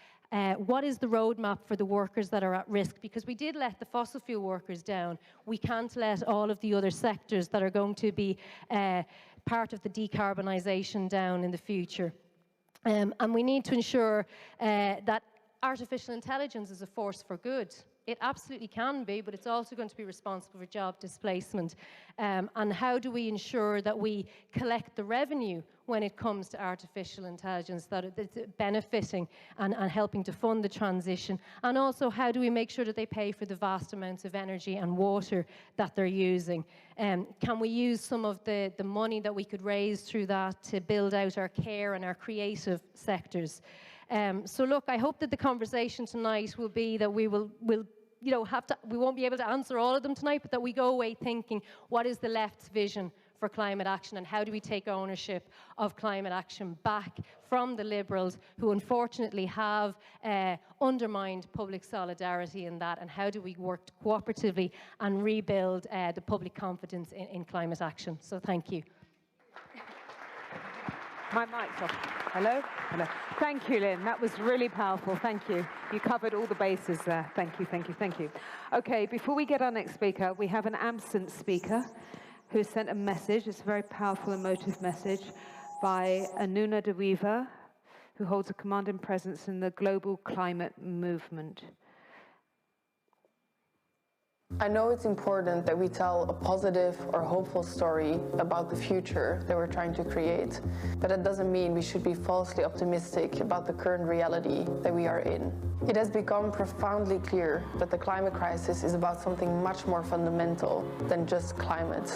What is the roadmap for the workers that are at risk? Because we did let the fossil fuel workers down. We can't let all of the other sectors that are going to be part of the decarbonisation down in the future. And we need to ensure that artificial intelligence is a force for good. It absolutely can be, but it's also going to be responsible for job displacement. And how do we ensure that we collect the revenue when it comes to artificial intelligence, that it's benefiting and helping to fund the transition? And also, how do we make sure that they pay for the vast amounts of energy and water that they're using? Can we use some of the money that we could raise through that to build out our care and our creative sectors? So look, I hope that the conversation tonight will be that we will we won't be able to answer all of them tonight, but that we go away thinking, what is the left's vision for climate action, and how do we take ownership of climate action back from the Liberals, who unfortunately have undermined public solidarity in that, and how do we work cooperatively and rebuild the public confidence in climate action? So thank you. My mic's off. Hello? Hello. Thank you, Lynn. That was really powerful. Thank you. You covered all the bases there. Thank you, thank you, thank you. Okay, before we get our next speaker, we have an absent speaker who sent a message. It's a very powerful, emotive message by Anuna de Weaver, who holds a commanding presence in the global climate movement. I know it's important that we tell a positive or hopeful story about the future that we're trying to create, but that doesn't mean we should be falsely optimistic about the current reality that we are in. It has become profoundly clear that the climate crisis is about something much more fundamental than just climate.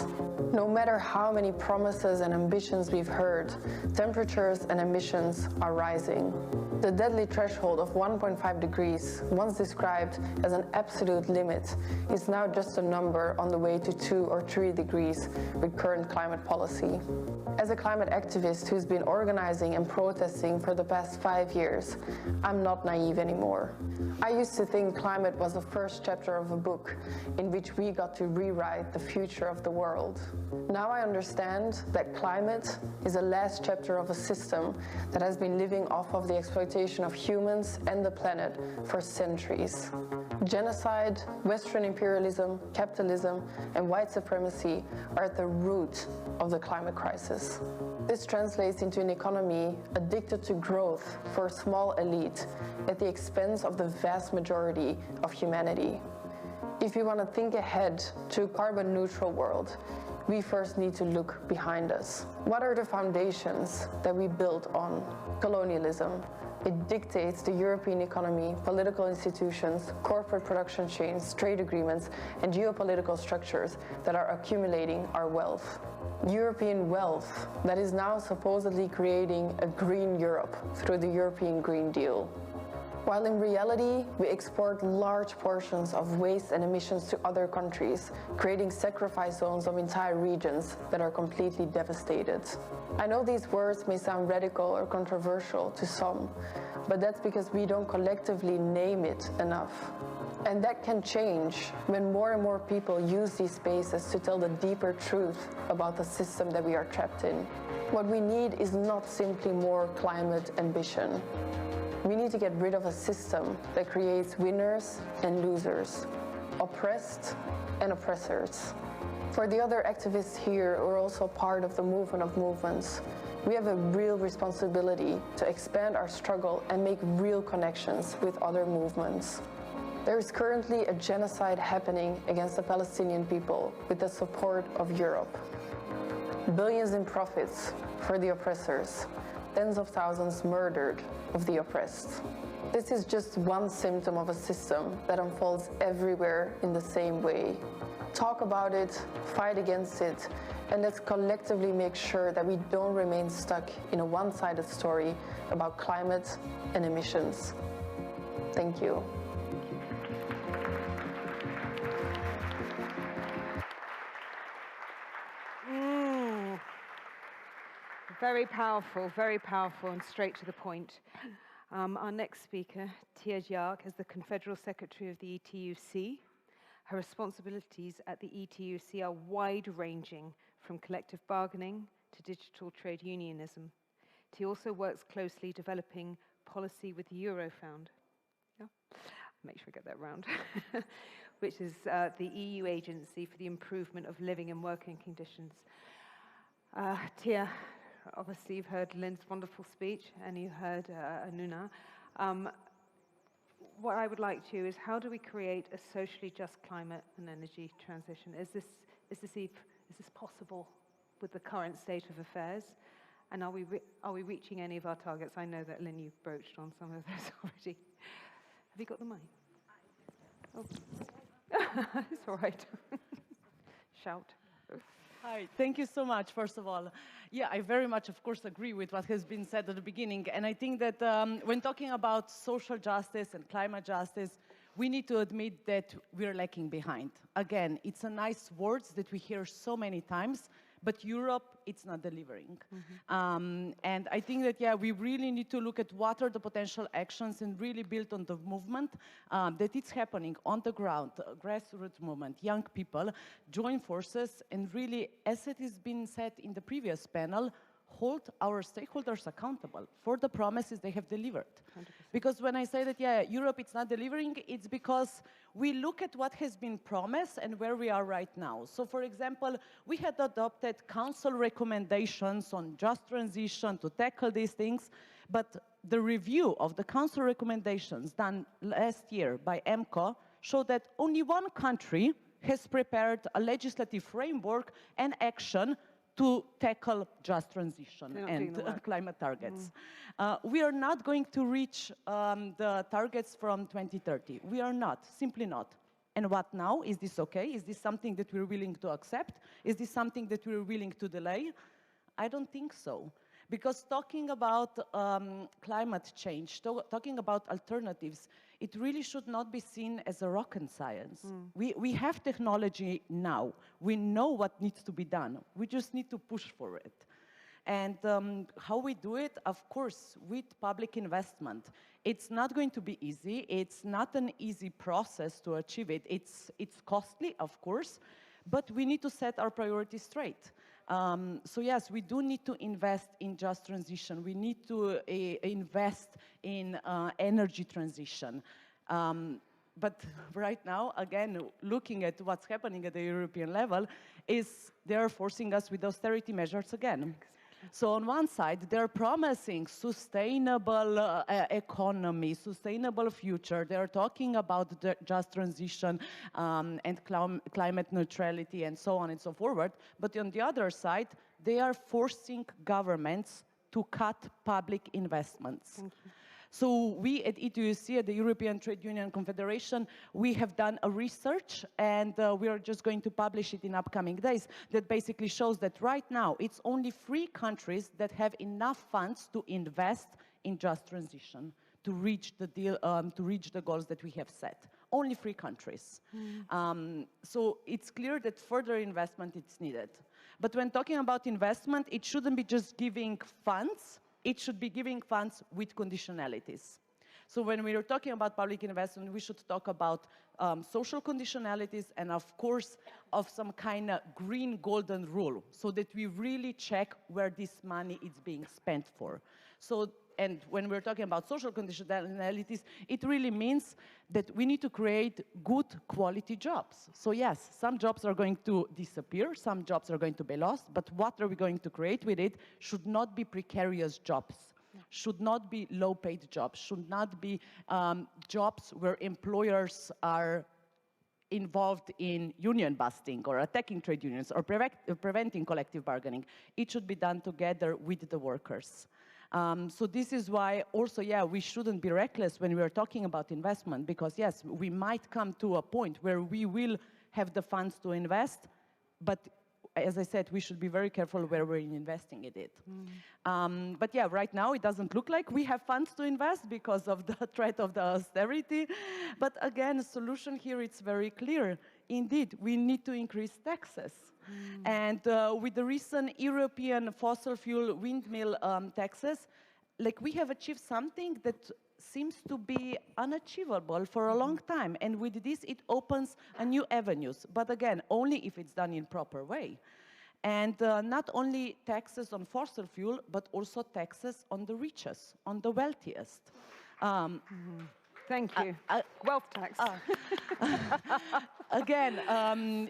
No matter how many promises and ambitions we've heard, temperatures and emissions are rising. The deadly threshold of 1.5 degrees, once described as an absolute limit, is now just a number on the way to 2 or 3 degrees with current climate policy. As a climate activist who's been organizing and protesting for the past 5 years, I'm not naive anymore. I used to think climate was the first chapter of a book in which we got to rewrite the future of the world. Now I understand that climate is the last chapter of a system that has been living off of the exploitation of humans and the planet for centuries. Genocide, Western imperialism, capitalism, and white supremacy are at the root of the climate crisis. This translates into an economy addicted to growth for a small elite at the expense of the vast majority of humanity. If we want to think ahead to a carbon-neutral world, we first need to look behind us. What are the foundations that we built on? Colonialism. It dictates the European economy, political institutions, corporate production chains, trade agreements, and geopolitical structures that are accumulating our wealth. European wealth that is now supposedly creating a green Europe through the European Green Deal. While in reality, we export large portions of waste and emissions to other countries, creating sacrifice zones of entire regions that are completely devastated. I know these words may sound radical or controversial to some, but that's because we don't collectively name it enough. And that can change when more and more people use these spaces to tell the deeper truth about the system that we are trapped in. What we need is not simply more climate ambition. We need to get rid of a system that creates winners and losers, oppressed and oppressors. For the other activists here who are also part of the movement of movements, we have a real responsibility to expand our struggle and make real connections with other movements. There is currently a genocide happening against the Palestinian people with the support of Europe. Billions in profits for the oppressors, tens of thousands murdered of the oppressed. This is just one symptom of a system that unfolds everywhere in the same way. Talk about it, fight against it, and let's collectively make sure that we don't remain stuck in a one-sided story about climate and emissions. Thank you. Very powerful and straight to the point. Our next speaker, Tia Jark, is the Confederal Secretary of the ETUC. Her responsibilities at the ETUC are wide-ranging, from collective bargaining to digital trade unionism. Tia also works closely developing policy with the Eurofound. Yeah? Make sure I get that round. Which is the EU agency for the improvement of living and working conditions. Tia, obviously you've heard Lynn's wonderful speech and you heard Anuna. What I would like to is, how do we create a socially just climate and energy transition? Is this possible with the current state of affairs? And are we reaching any of our targets? I know that, Lynn, you've broached on some of those already. Have you got the mic? Oh. It's all right. Shout. Hi, thank you so much, first of all. Yeah, I very much, of course, agree with what has been said at the beginning. And I think that when talking about social justice and climate justice, we need to admit that we're lacking behind. Again, it's a nice words that we hear so many times, but Europe, it's not delivering. And I think that, yeah, we really need to look at what are the potential actions and really build on the movement that it's happening on the ground, grassroots movement, young people, join forces, and really, as it has been said in the previous panel, hold our stakeholders accountable for the promises they have delivered. 100%. Because when I say that, yeah, Europe is not delivering, it's because we look at what has been promised and where we are right now. So, for example, we had adopted council recommendations on just transition to tackle these things, but the review of the council recommendations done last year by EMCO showed that only one country has prepared a legislative framework and action to tackle just transition and climate targets. We are not going to reach the targets from 2030. We are not, simply not. And what now? Is this okay? Is this something that we're willing to accept? Is this something that we're willing to delay? I don't think so. Because talking about climate change, talking about alternatives, it really should not be seen as a rocket science. We have technology now. We know what needs to be done. We just need to push for it. And how we do it, of course, with public investment. It's not going to be easy. It's not an easy process to achieve it. It's costly, of course, but we need to set our priorities straight. So yes, we do need to invest in just transition. We need to invest in energy transition. But right now, again, looking at what's happening at the European level, is they're forcing us with austerity measures again. So on one side, they're promising sustainable economy, sustainable future. They're talking about the just transition and climate neutrality and so on and so forward. But on the other side, they are forcing governments to cut public investments. So we at ETUC, at the European Trade Union Confederation, we have done a research, and we are just going to publish it in upcoming days, that basically shows that right now it's only 3 countries that have enough funds to invest in just transition to reach the deal, to reach the goals that we have set. Only 3 countries. So it's clear that further investment is needed. But when talking about investment, it shouldn't be just giving funds. It should be giving funds with conditionalities. So when we are talking about public investment, we should talk about social conditionalities and, of course, of some kind of green golden rule, so that we really check where this money is being spent for. So, and when we're talking about social conditionalities, it really means that we need to create good quality jobs. So yes, some jobs are going to disappear, some jobs are going to be lost, but what are we going to create with it should not be precarious jobs, should not be low-paid jobs, should not be jobs where employers are involved in union busting or attacking trade unions or preventing collective bargaining. It should be done together with the workers. So this is why also, yeah, we shouldn't be reckless when we are talking about investment, because yes, we might come to a point where we will have the funds to invest, but as I said, we should be very careful where we're investing in it. But yeah, right now it doesn't look like we have funds to invest because of the threat of the austerity. But again, the solution here, it's very clear. Indeed, we need to increase taxes. And with the recent European fossil fuel windmill taxes, like we have achieved something that seems to be unachievable for a long time. And with this, it opens a new avenues. But again, only if it's done in proper way. And not only taxes on fossil fuel, but also taxes on the richest, on the wealthiest. Thank you. Wealth tax. Again,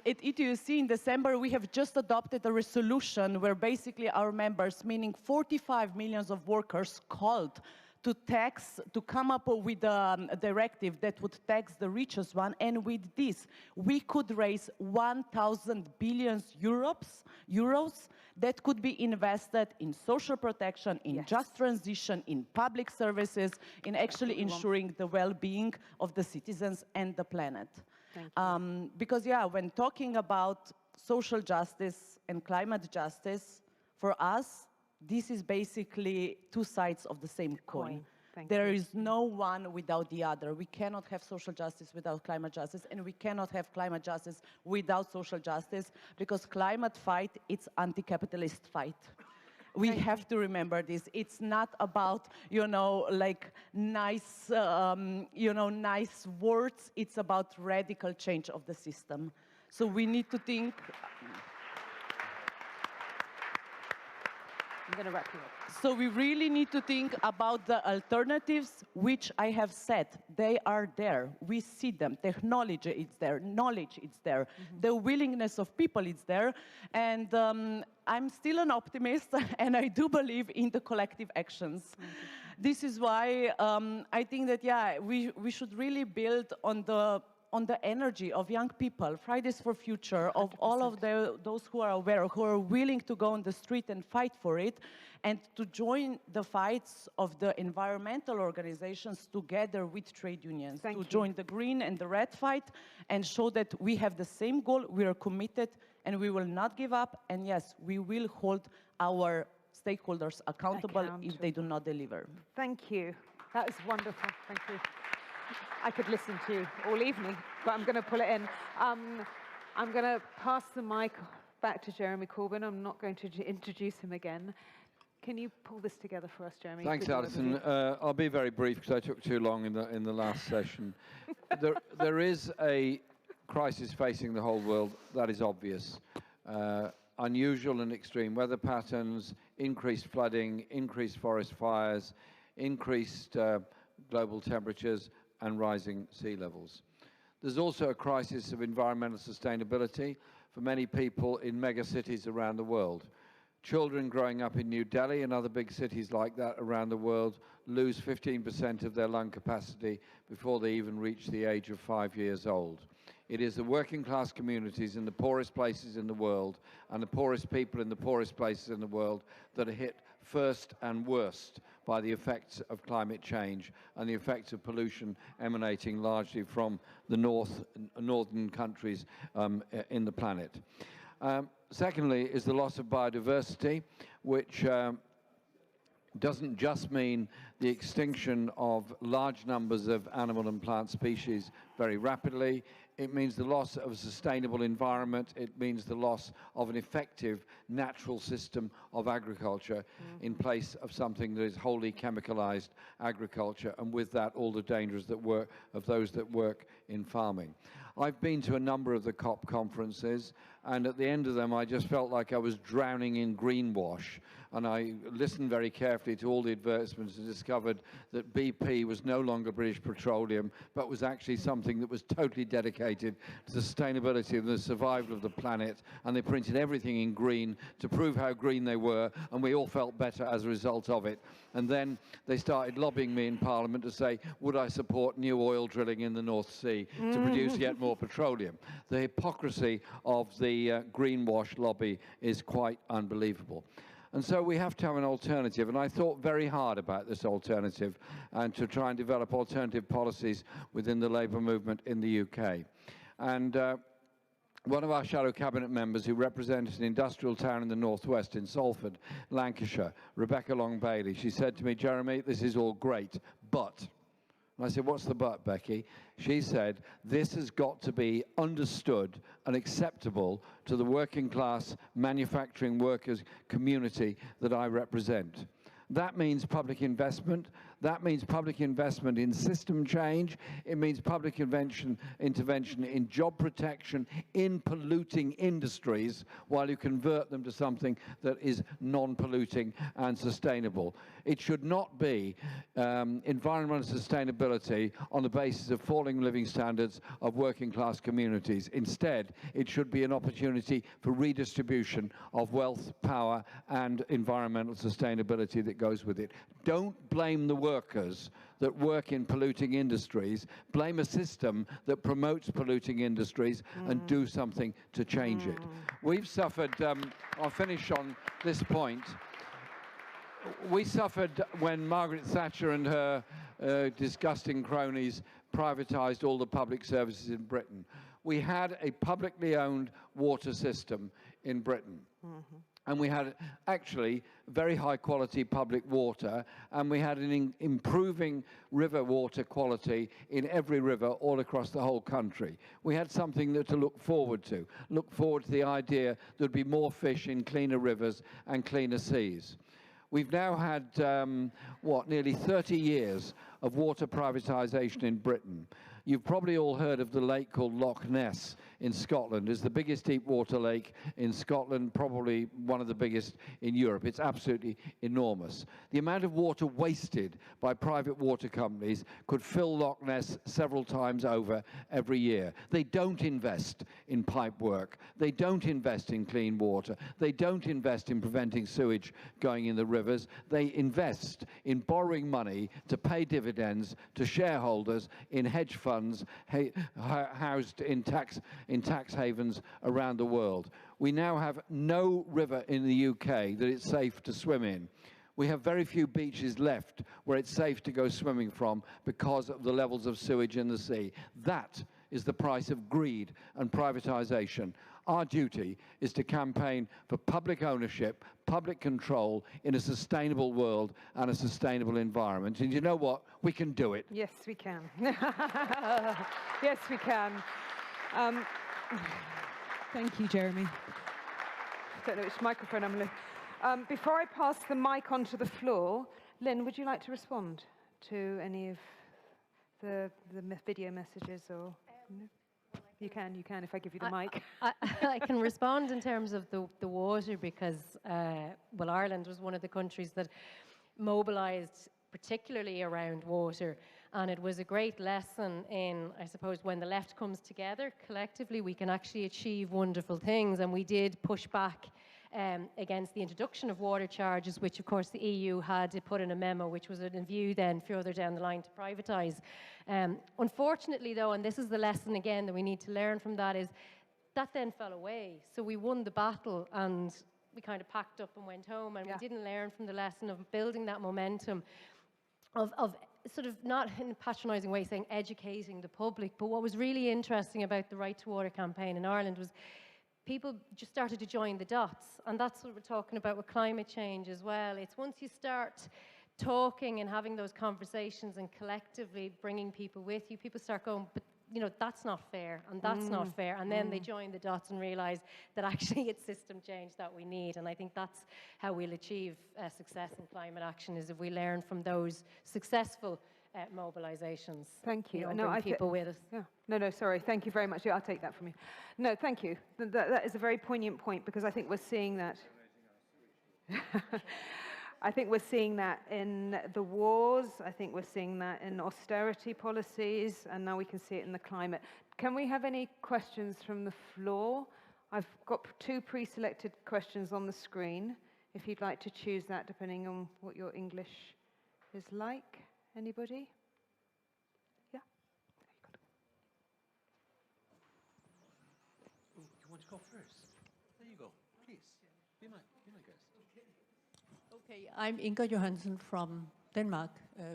at ETUC in December, we have just adopted a resolution where basically our members, meaning 45 million of workers, called to come up with a directive that would tax the richest one, and with this, we could raise 1,000 billion euros that could be invested in social protection, in just transition, in public services, in actually ensuring the well-being of the citizens and the planet. Because yeah, when talking about social justice and climate justice, for us, this is basically two sides of the same coin. There is no one without the other. We cannot have social justice without climate justice, and we cannot have climate justice without social justice, because climate fight, it's anti-capitalist fight. We have to remember this. It's not about, you know, like nice, nice words. It's about radical change of the system. So we need to think. I'm going to wrap you up. So we really need to think about the alternatives, which I have said, they are there. We see them. Technology is there. Knowledge is there. The willingness of people is there. And I'm still an optimist, and I do believe in the collective actions. This is why I think that, yeah, we should really build on the energy of young people, Fridays for Future, of 100%. All of those who are aware, who are willing to go on the street and fight for it, and to join the fights of the environmental organizations together with trade unions, to join the green and the red fight, and show that we have the same goal, we are committed, and we will not give up, and yes, we will hold our stakeholders accountable if they do not deliver. Thank you. That was wonderful. Thank you. I could listen to you all evening, but I'm going to pull it in. I'm going to pass the mic back to Jeremy Corbyn. I'm not going to introduce him again. Can you pull this together for us, Jeremy? Thanks, Alison. I'll be very brief because I took too long in the last session. There is a crisis facing the whole world, that is obvious. Unusual and extreme weather patterns, increased flooding, increased forest fires, increased global temperatures, and rising sea levels. There's also a crisis of environmental sustainability for many people in mega cities around the world. Children growing up in New Delhi and other big cities like that around the world lose 15% of their lung capacity before they even reach the age of 5 years old. It is the working class communities in the poorest places in the world and the poorest people in the poorest places in the world that are hit first and worst by the effects of climate change and the effects of pollution emanating largely from the northern countries in the planet. Secondly is the loss of biodiversity, which doesn't just mean the extinction of large numbers of animal and plant species very rapidly. It means the loss of a sustainable environment. It means the loss of an effective natural system of agriculture in place of something that is wholly chemicalized agriculture, and with that all the dangers of those that work in farming. I've been to a number of the COP conferences, and at the end of them I just felt like I was drowning in greenwash. And I listened very carefully to all the advertisements and discovered that BP was no longer British Petroleum, but was actually something that was totally dedicated to the sustainability and the survival of the planet. And they printed everything in green to prove how green they were, and we all felt better as a result of it. And then they started lobbying me in Parliament to say, would I support new oil drilling in the North Sea to produce yet more petroleum? The hypocrisy of the greenwash lobby is quite unbelievable. And so we have to have an alternative, and I thought very hard about this alternative and to try and develop alternative policies within the Labour movement in the UK. And one of our shadow cabinet members who represented an industrial town in the northwest in Salford, Lancashire, Rebecca Long-Bailey, she said to me, Jeremy, this is all great, but... And I said, what's the but, Becky? She said, this has got to be understood and acceptable to the working class manufacturing workers community that I represent. That means public investment. That means public investment in system change. It means public intervention in job protection, in polluting industries, while you convert them to something that is non-polluting and sustainable. It should not be environmental sustainability on the basis of falling living standards of working class communities. Instead, it should be an opportunity for redistribution of wealth, power, and environmental sustainability that goes with it. Don't blame the workers that work in polluting industries. Blame a system that promotes polluting industries and do something to change it. We've suffered, I'll finish on this point. We suffered when Margaret Thatcher and her disgusting cronies privatized all the public services in Britain. we had a publicly owned water system in Britain. And we had actually very high quality public water, and we had an improving river water quality in every river all across the whole country. We had something to look forward to the idea there'd be more fish in cleaner rivers and cleaner seas. We've now had, nearly 30 years of water privatization in Britain. You've probably all heard of the lake called Loch Ness in Scotland. It's the biggest deep water lake in Scotland, probably one of the biggest in Europe. It's absolutely enormous. The amount of water wasted by private water companies could fill Loch Ness several times over every year. They don't invest in pipe work. They don't invest in clean water. They don't invest in preventing sewage going in the rivers. They invest in borrowing money to pay dividends to shareholders in hedge funds housed in tax havens around the world. We now have no river in the UK that it's safe to swim in. We have very few beaches left where it's safe to go swimming from because of the levels of sewage in the sea. That is the price of greed and privatization. Our duty is to campaign for public ownership, public control in a sustainable world and a sustainable environment. And you know what? We can do it. Yes, we can. Yes, we can. Thank you, Jeremy. I don't know which microphone I'm looking. Before I pass the mic onto the floor, Lynn, would you like to respond to any of the video messages or? No? You can, if I give you the mic. I can respond in terms of the water because, well, Ireland was one of the countries that mobilised particularly around water, and it was a great lesson in, I suppose, when the left comes together collectively, we can actually achieve wonderful things, and we did push back against the introduction of water charges, which of course the EU had to put in a memo, which was in view then further down the line to privatise. Unfortunately though, and this is the lesson again that we need to learn from that, is that then fell away. So we won the battle and we kind of packed up and went home, and we didn't learn from the lesson of building that momentum of sort of, not in a patronising way saying educating the public, but what was really interesting about the Right to Water campaign in Ireland was people just started to join the dots, and that's what we're talking about with climate change as well. It's once you start talking and having those conversations and collectively bringing people with you, people start going, but you know, that's not fair, and that's not fair, and then they join the dots and realise that actually it's system change that we need, and I think that's how we'll achieve success in climate action, is if we learn from those successful mobilisations. Thank you. And bring people with us. Yeah. No, sorry. Thank you very much. Yeah, I'll take that from you. No, thank you. That is a very poignant point, because I think we're seeing that. I think we're seeing that in the wars. I think we're seeing that in austerity policies, and now we can see it in the climate. Can we have any questions from the floor? I've got 2 pre-selected questions on the screen, if you'd like to choose that, depending on what your English is like. Anybody? Yeah? You want to go first? There you go. Please, be my guest. Okay, I'm Inga Johansen from Denmark,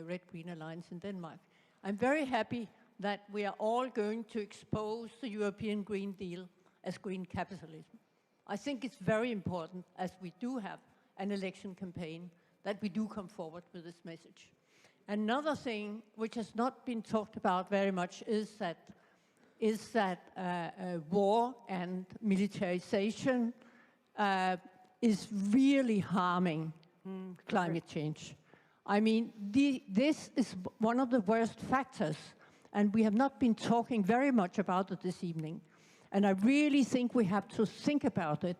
Red Green Alliance in Denmark. I'm very happy that we are all going to expose the European Green Deal as green capitalism. I think it's very important, as we do have an election campaign, that we do come forward with this message. Another thing which has not been talked about very much is that war and militarization is really harming climate change. I mean, this is one of the worst factors, and we have not been talking very much about it this evening. And I really think we have to think about it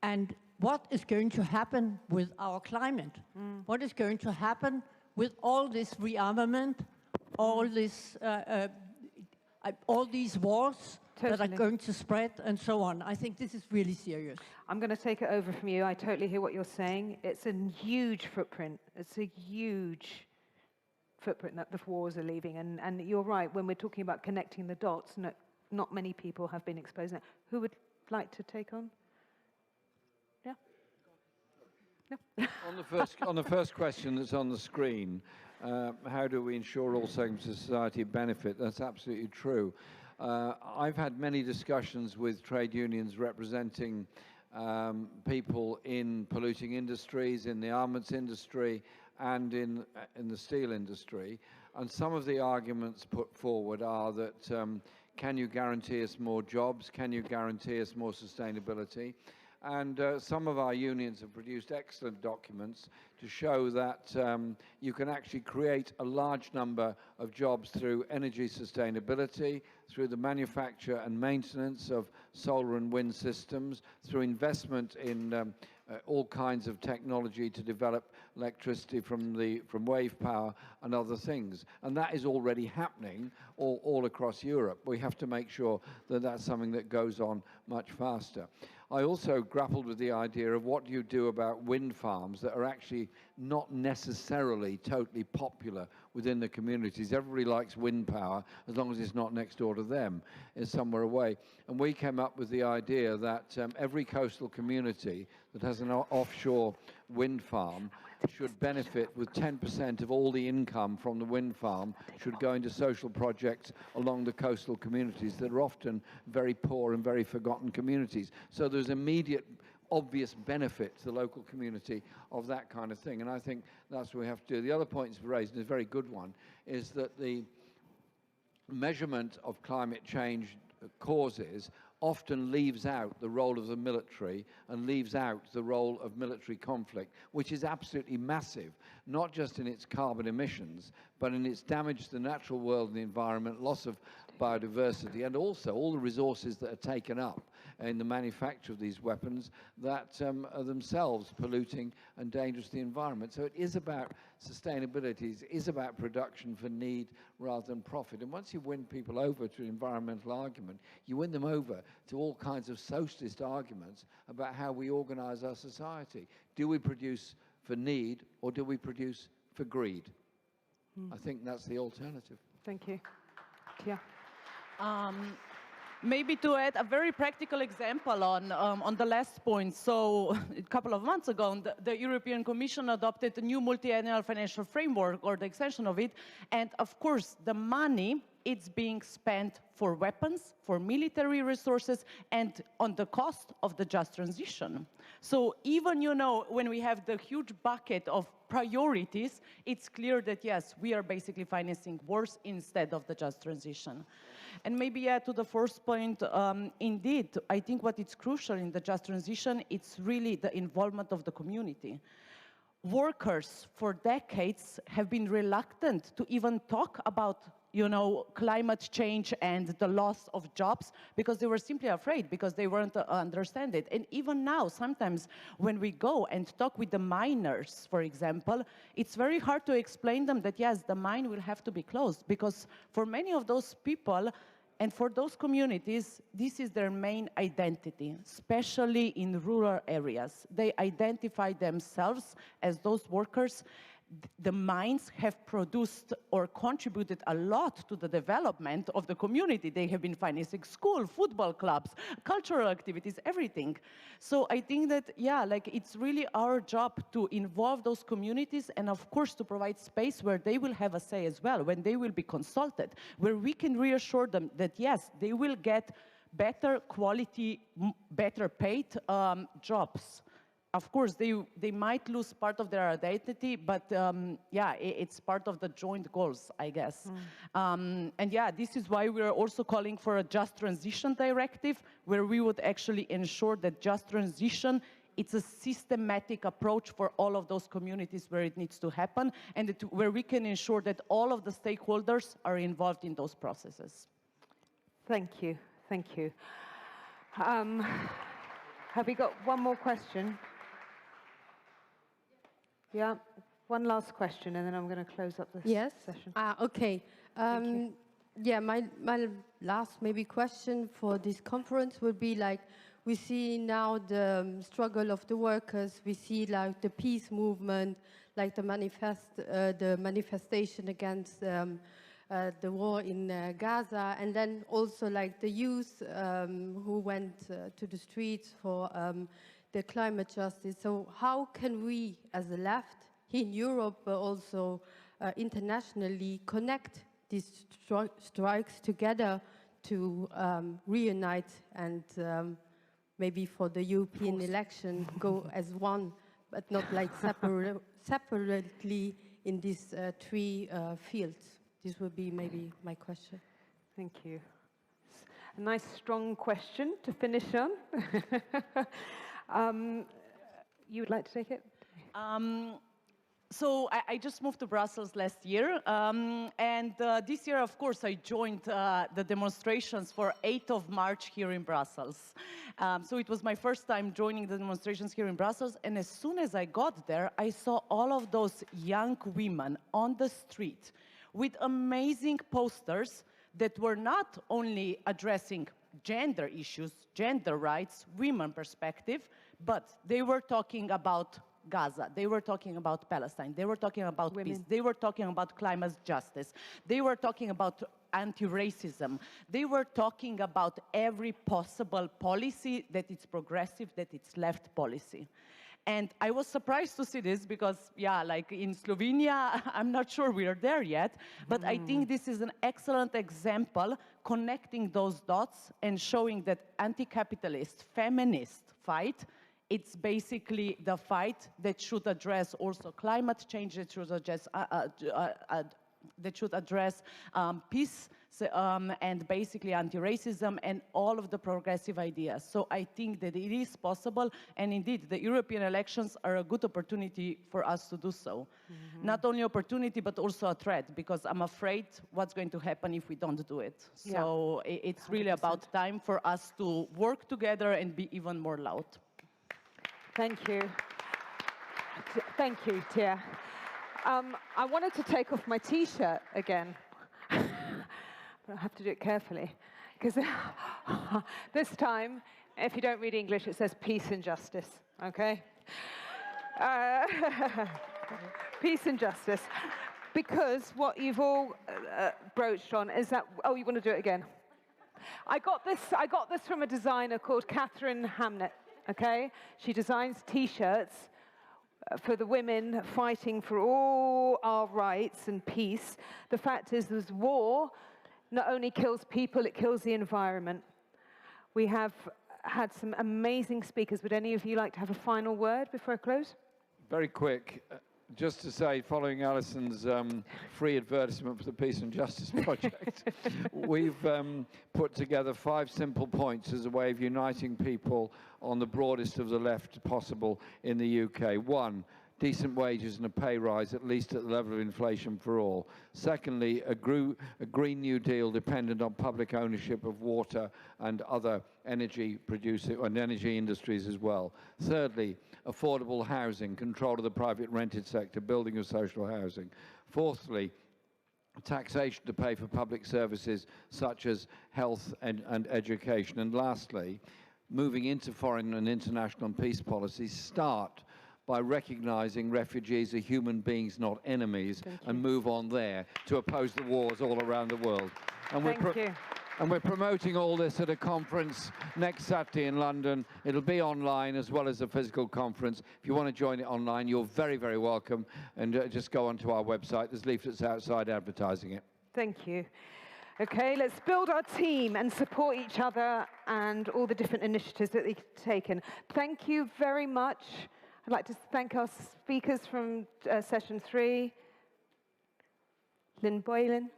and what is going to happen with our climate. What is going to happen with all this rearmament, all these wars that are going to spread, and so on. I think this is really serious. I'm going to take it over from you. I totally hear what you're saying. It's a huge footprint. It's a huge footprint that the wars are leaving. And you're right, when we're talking about connecting the dots, not many people have been exposed to that. Who would like to take on? Yeah? No? On the first question that's on the screen, how do we ensure all segments of society benefit? That's absolutely true. I've had many discussions with trade unions representing people in polluting industries, in the armaments industry, and in the steel industry. And some of the arguments put forward are that can you guarantee us more jobs? Can you guarantee us more sustainability? And some of our unions have produced excellent documents to show that you can actually create a large number of jobs through energy sustainability, through the manufacture and maintenance of solar and wind systems, through investment in all kinds of technology to develop electricity from wave power and other things. And that is already happening all across Europe. We have to make sure that that's something that goes on much faster. I also grappled with the idea of what do you do about wind farms that are actually not necessarily totally popular within the communities. Everybody likes wind power as long as it's not next door to them, it's somewhere away. And we came up with the idea that every coastal community that has an offshore wind farm should benefit with 10% of all the income from the wind farm should go into social projects along the coastal communities that are often very poor and very forgotten communities. So there's immediate, obvious benefit to the local community of that kind of thing. And I think that's what we have to do. The other point you've raised, and a very good one, is that the measurement of climate change causes often leaves out the role of the military and leaves out the role of military conflict, which is absolutely massive, not just in its carbon emissions, but in its damage to the natural world and the environment, loss of biodiversity, and also all the resources that are taken up in the manufacture of these weapons that are themselves polluting and dangerous to the environment. So it is about sustainability, it is about production for need rather than profit. And once you win people over to an environmental argument, you win them over to all kinds of socialist arguments about how we organize our society. Do we produce for need or do we produce for greed? I think that's the alternative. Thank you. Yeah. Maybe to add a very practical example on the last point. So a couple of months ago, the European Commission adopted a new multi-annual financial framework, or the extension of it. And of course, the money, it's being spent for weapons, for military resources, and on the cost of the just transition. So even, you know, when we have the huge bucket of priorities, it's clear that, yes, we are basically financing wars instead of the just transition. And maybe, yeah, to the first point, indeed, I think what is crucial in the just transition, it's really the involvement of the community. Workers for decades have been reluctant to even talk about, you know, climate change and the loss of jobs because they were simply afraid, because they weren't understand it. And even now, sometimes when we go and talk with the miners, for example, it's very hard to explain them that, yes, the mine will have to be closed, because for many of those people and for those communities, this is their main identity, especially in rural areas. They identify themselves as those workers. The mines have produced or contributed a lot to the development of the community. They have been financing school, football clubs, cultural activities, everything. So I think that, yeah, like it's really our job to involve those communities and of course to provide space where they will have a say as well, when they will be consulted, where we can reassure them that yes, they will get better quality, better paid jobs. Of course, they might lose part of their identity, but yeah, it's part of the joint goals, I guess. And yeah, this is why we're also calling for a just transition directive, where we would actually ensure that just transition, it's a systematic approach for all of those communities where it needs to happen, and where we can ensure that all of the stakeholders are involved in those processes. Thank you, thank you. Have we got one more question? Yeah, one last question, and then I'm going to close up this session. Okay. Yeah, my last maybe question for this conference would be like, we see now the struggle of the workers, we see like the peace movement, like the manifestation against the war in Gaza, and then also like the youth who went to the streets for the climate justice. So how can we, as a left, in Europe, but also internationally, connect these strikes together to reunite and maybe for the European election go as one, but not like separately in these three fields? This would be maybe my question. Thank you. A nice, strong question to finish on. You would like to take it? So I just moved to Brussels last year, and this year, of course, I joined the demonstrations for 8th of March here in Brussels. So it was my first time joining the demonstrations here in Brussels, and as soon as I got there, I saw all of those young women on the street with amazing posters that were not only addressing gender issues, gender rights, women perspective, but they were talking about Gaza, they were talking about Palestine, they were talking about peace, they were talking about climate justice, they were talking about anti-racism, they were talking about every possible policy that it's progressive, that it's left policy. And I was surprised to see this because, yeah, like in Slovenia, I'm not sure we are there yet, but I think this is an excellent example connecting those dots and showing that anti-capitalist, feminist fight, it's basically the fight that should address also climate change, that should address peace, and basically anti-racism and all of the progressive ideas. So I think that it is possible, and indeed the European elections are a good opportunity for us to do so. Not only opportunity, but also a threat, because I'm afraid what's going to happen if we don't do it. So it's really about time for us to work together and be even more loud. Thank you. Thank you, Tia. I wanted to take off my T-shirt again, but I have to do it carefully, because this time, if you don't read English, it says peace and justice, okay? Peace and justice. Because what you've all broached on is that, oh, you want to do it again? I got this from a designer called Catherine Hamnett. Okay, she designs T-shirts for the women fighting for all our rights and peace. The fact is, this war not only kills people, it kills the environment. We have had some amazing speakers. Would any of you like to have a final word before I close? Very quick. Just to say, following Alison's free advertisement for the Peace and Justice Project, we've put together 5 simple points as a way of uniting people on the broadest of the left possible in the UK. 1, decent wages and a pay rise, at least at the level of inflation for all. Secondly, a Green New Deal dependent on public ownership of water and other energy producing and energy industries as well. Thirdly, affordable housing, control of the private rented sector, building of social housing. Fourthly, taxation to pay for public services such as health and education. And lastly, moving into foreign and international and peace policies, start by recognizing refugees are human beings, not enemies, and move on there to oppose the wars all around the world. And we're promoting all this at a conference next Saturday in London. It'll be online as well as a physical conference. If you want to join it online, you're very, very welcome. And just go onto our website. There's leaflets outside advertising it. Thank you. Okay, let's build our team and support each other and all the different initiatives that we've taken. Thank you very much. I'd like to thank our speakers from session 3. Lynn Boylan.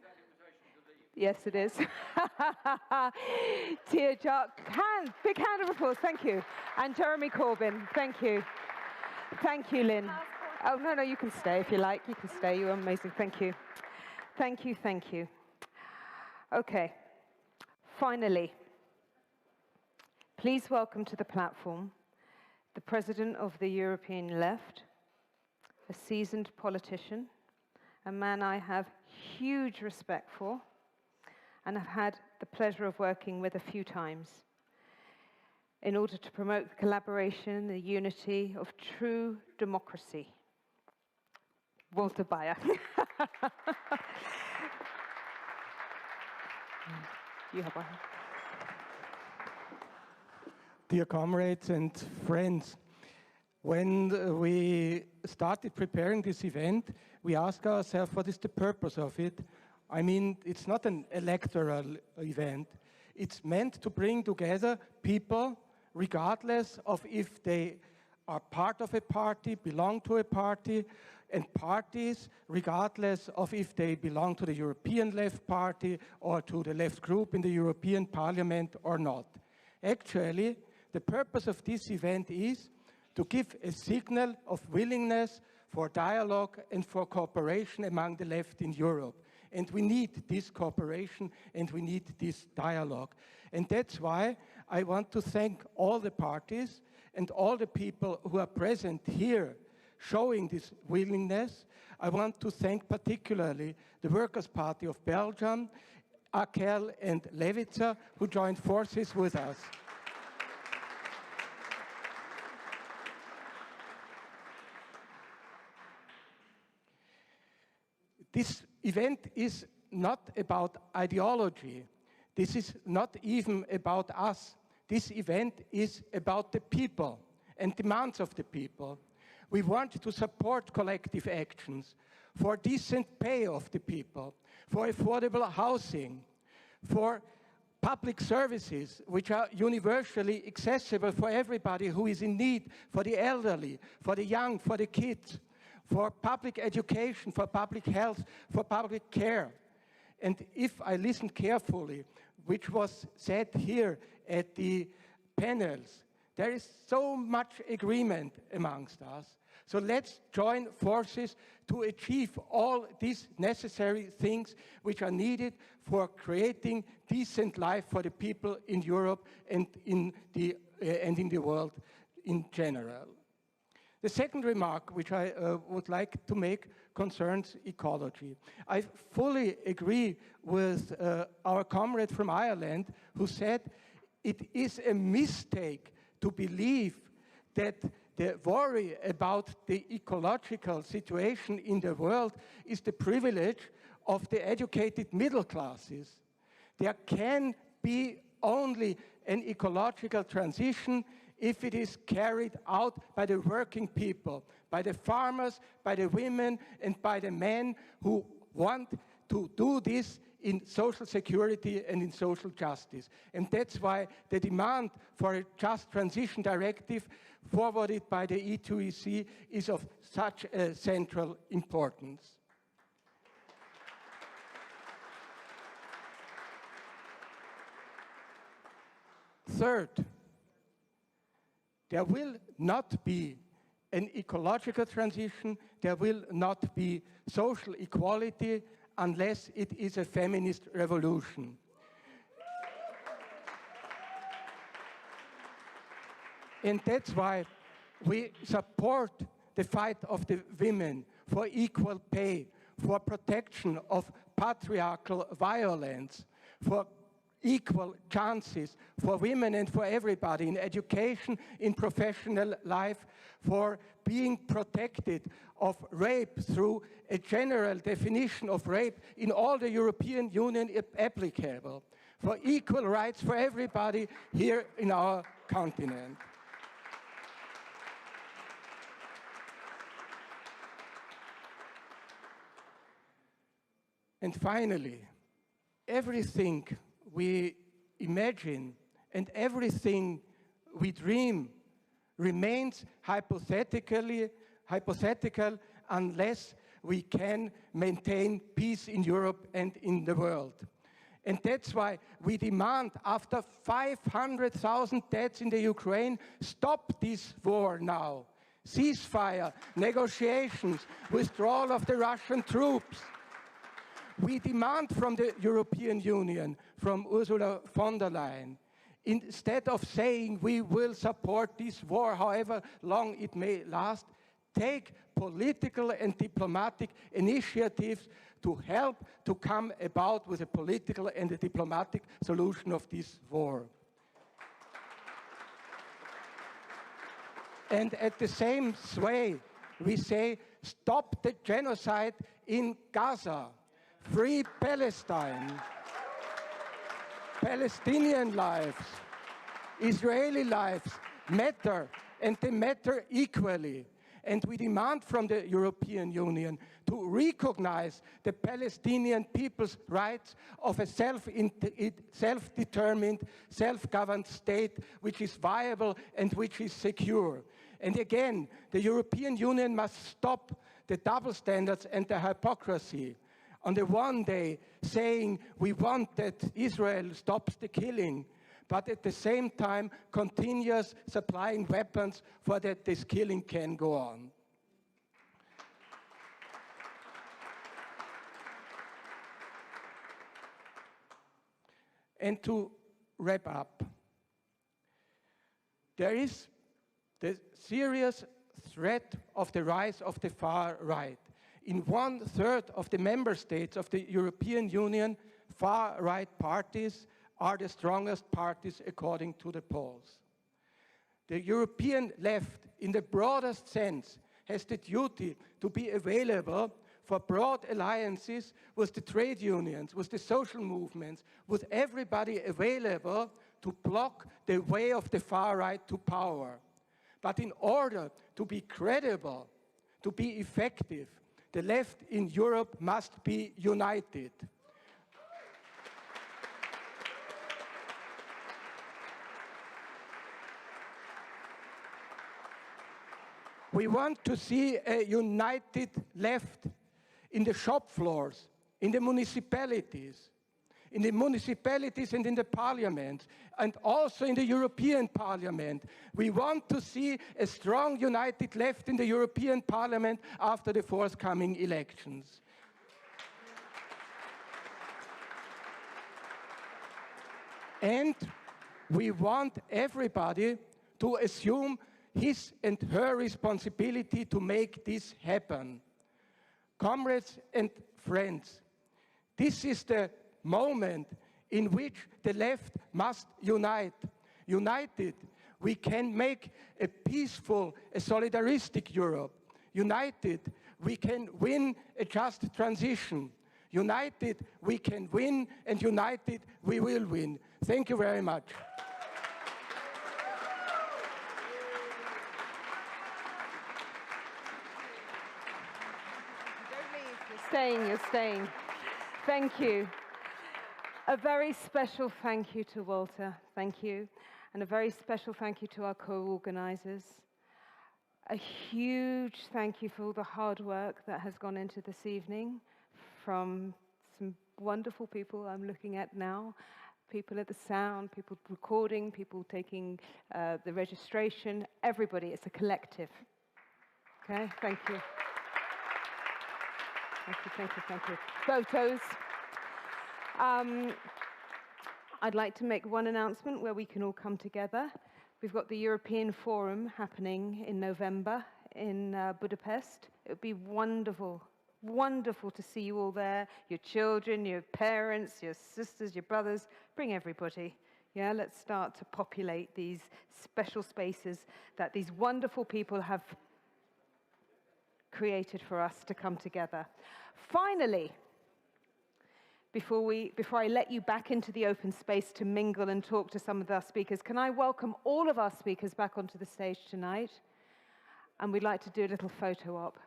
Yes, it is. Tia Jock. Big hand of applause. Thank you. And Jeremy Corbyn. Thank you. Thank you, Lynn. Oh, no, you can stay if you like. You can stay. You're amazing. Thank you. Thank you, thank you. Okay. Finally, please welcome to the platform the President of the European Left, a seasoned politician, a man I have huge respect for, and I've had the pleasure of working with a few times in order to promote the collaboration, the unity of true democracy. Walter Bayer. You have one. Dear comrades and friends, when we started preparing this event, we asked ourselves, what is the purpose of it? I mean, it's not an electoral event. It's meant to bring together people, regardless of if they are part of a party, belong to a party, and parties, regardless of if they belong to the European Left Party or to the left group in the European Parliament or not. Actually, the purpose of this event is to give a signal of willingness for dialogue and for cooperation among the left in Europe. And we need this cooperation and we need this dialogue. And that's why I want to thank all the parties and all the people who are present here showing this willingness. I want to thank particularly the Workers' Party of Belgium, AKEL and Levica, who joined forces with us. This event is not about ideology. This is not even about us. This event is about the people and demands of the people. We want to support collective actions for decent pay of the people, for affordable housing, for public services which are universally accessible for everybody who is in need, for the elderly, for the young, for the kids, for public education, for public health, for public care. And if I listened carefully, which was said here at the panels, there is so much agreement amongst us. So let's join forces to achieve all these necessary things which are needed for creating decent life for the people in Europe and in the world in general. The second remark which I would like to make concerns ecology. I fully agree with our comrade from Ireland who said it is a mistake to believe that the worry about the ecological situation in the world is the privilege of the educated middle classes. There can be only an ecological transition if it is carried out by the working people, by the farmers, by the women, and by the men who want to do this in social security and in social justice. And that's why the demand for a just transition directive forwarded by the E2EC is of such a central importance. Third, there will not be an ecological transition, there will not be social equality unless it is a feminist revolution. And that's why we support the fight of the women for equal pay, for protection of patriarchal violence, for equal chances for women and for everybody in education, in professional life, for being protected of rape through a general definition of rape in all the European Union applicable, for equal rights for everybody here in our continent. And finally, everything we imagine and everything we dream remains hypothetical unless we can maintain peace in Europe and in the world. And that's why we demand, after 500,000 deaths in the Ukraine, stop this war now. Ceasefire, negotiations, withdrawal of the Russian troops. We demand from the European Union, from Ursula von der Leyen, instead of saying we will support this war, however long it may last, take political and diplomatic initiatives to help to come about with a political and a diplomatic solution of this war. And at the same way, we say, stop the genocide in Gaza. Free Palestine, Palestinian lives, Israeli lives matter, and they matter equally. And we demand from the European Union to recognize the Palestinian people's rights of a self-determined, self-governed state which is viable and which is secure. And again, the European Union must stop the double standards and the hypocrisy. On the one day, saying we want that Israel stops the killing, but at the same time continues supplying weapons for that this killing can go on. And to wrap up, there is the serious threat of the rise of the far right. In 1/3 of the member states of the European Union, far-right parties are the strongest parties according to the polls. The European left, in the broadest sense, has the duty to be available for broad alliances with the trade unions, with the social movements, with everybody available to block the way of the far right to power. But in order to be credible, to be effective, the left in Europe must be united. We want to see a united left in the shop floors, in the municipalities and in the parliament, and also in the European Parliament. We want to see a strong united left in the European Parliament after the forthcoming elections. And we want everybody to assume his and her responsibility to make this happen. Comrades and friends, this is the moment in which the left must unite. United, we can make a peaceful, a solidaristic Europe. United, we can win a just transition. United, we can win, and united, we will win. Thank you very much. You're staying. Thank you. A very special thank you to Walter, thank you. And a very special thank you to our co-organisers. A huge thank you for all the hard work that has gone into this evening from some wonderful people I'm looking at now, people at the sound, people recording, people taking the registration, everybody, it's a collective. Okay, thank you. Thank you, thank you, thank you. Photos. I'd like to make one announcement where we can all come together. We've got the European Forum happening in November in Budapest. It would be wonderful, wonderful to see you all there, your children, your parents, your sisters, your brothers, bring everybody. Yeah, let's start to populate these special spaces that these wonderful people have created for us to come together. Finally, before I let you back into the open space to mingle and talk to some of our speakers, can I welcome all of our speakers back onto the stage tonight? And we'd like to do a little photo op.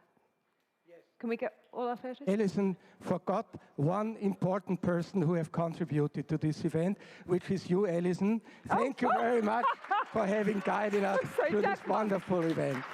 Yes. Can we get all our photos? Alison forgot one important person who have contributed to this event, which is you, Alison. Thank you very much for having guided us through this wonderful event.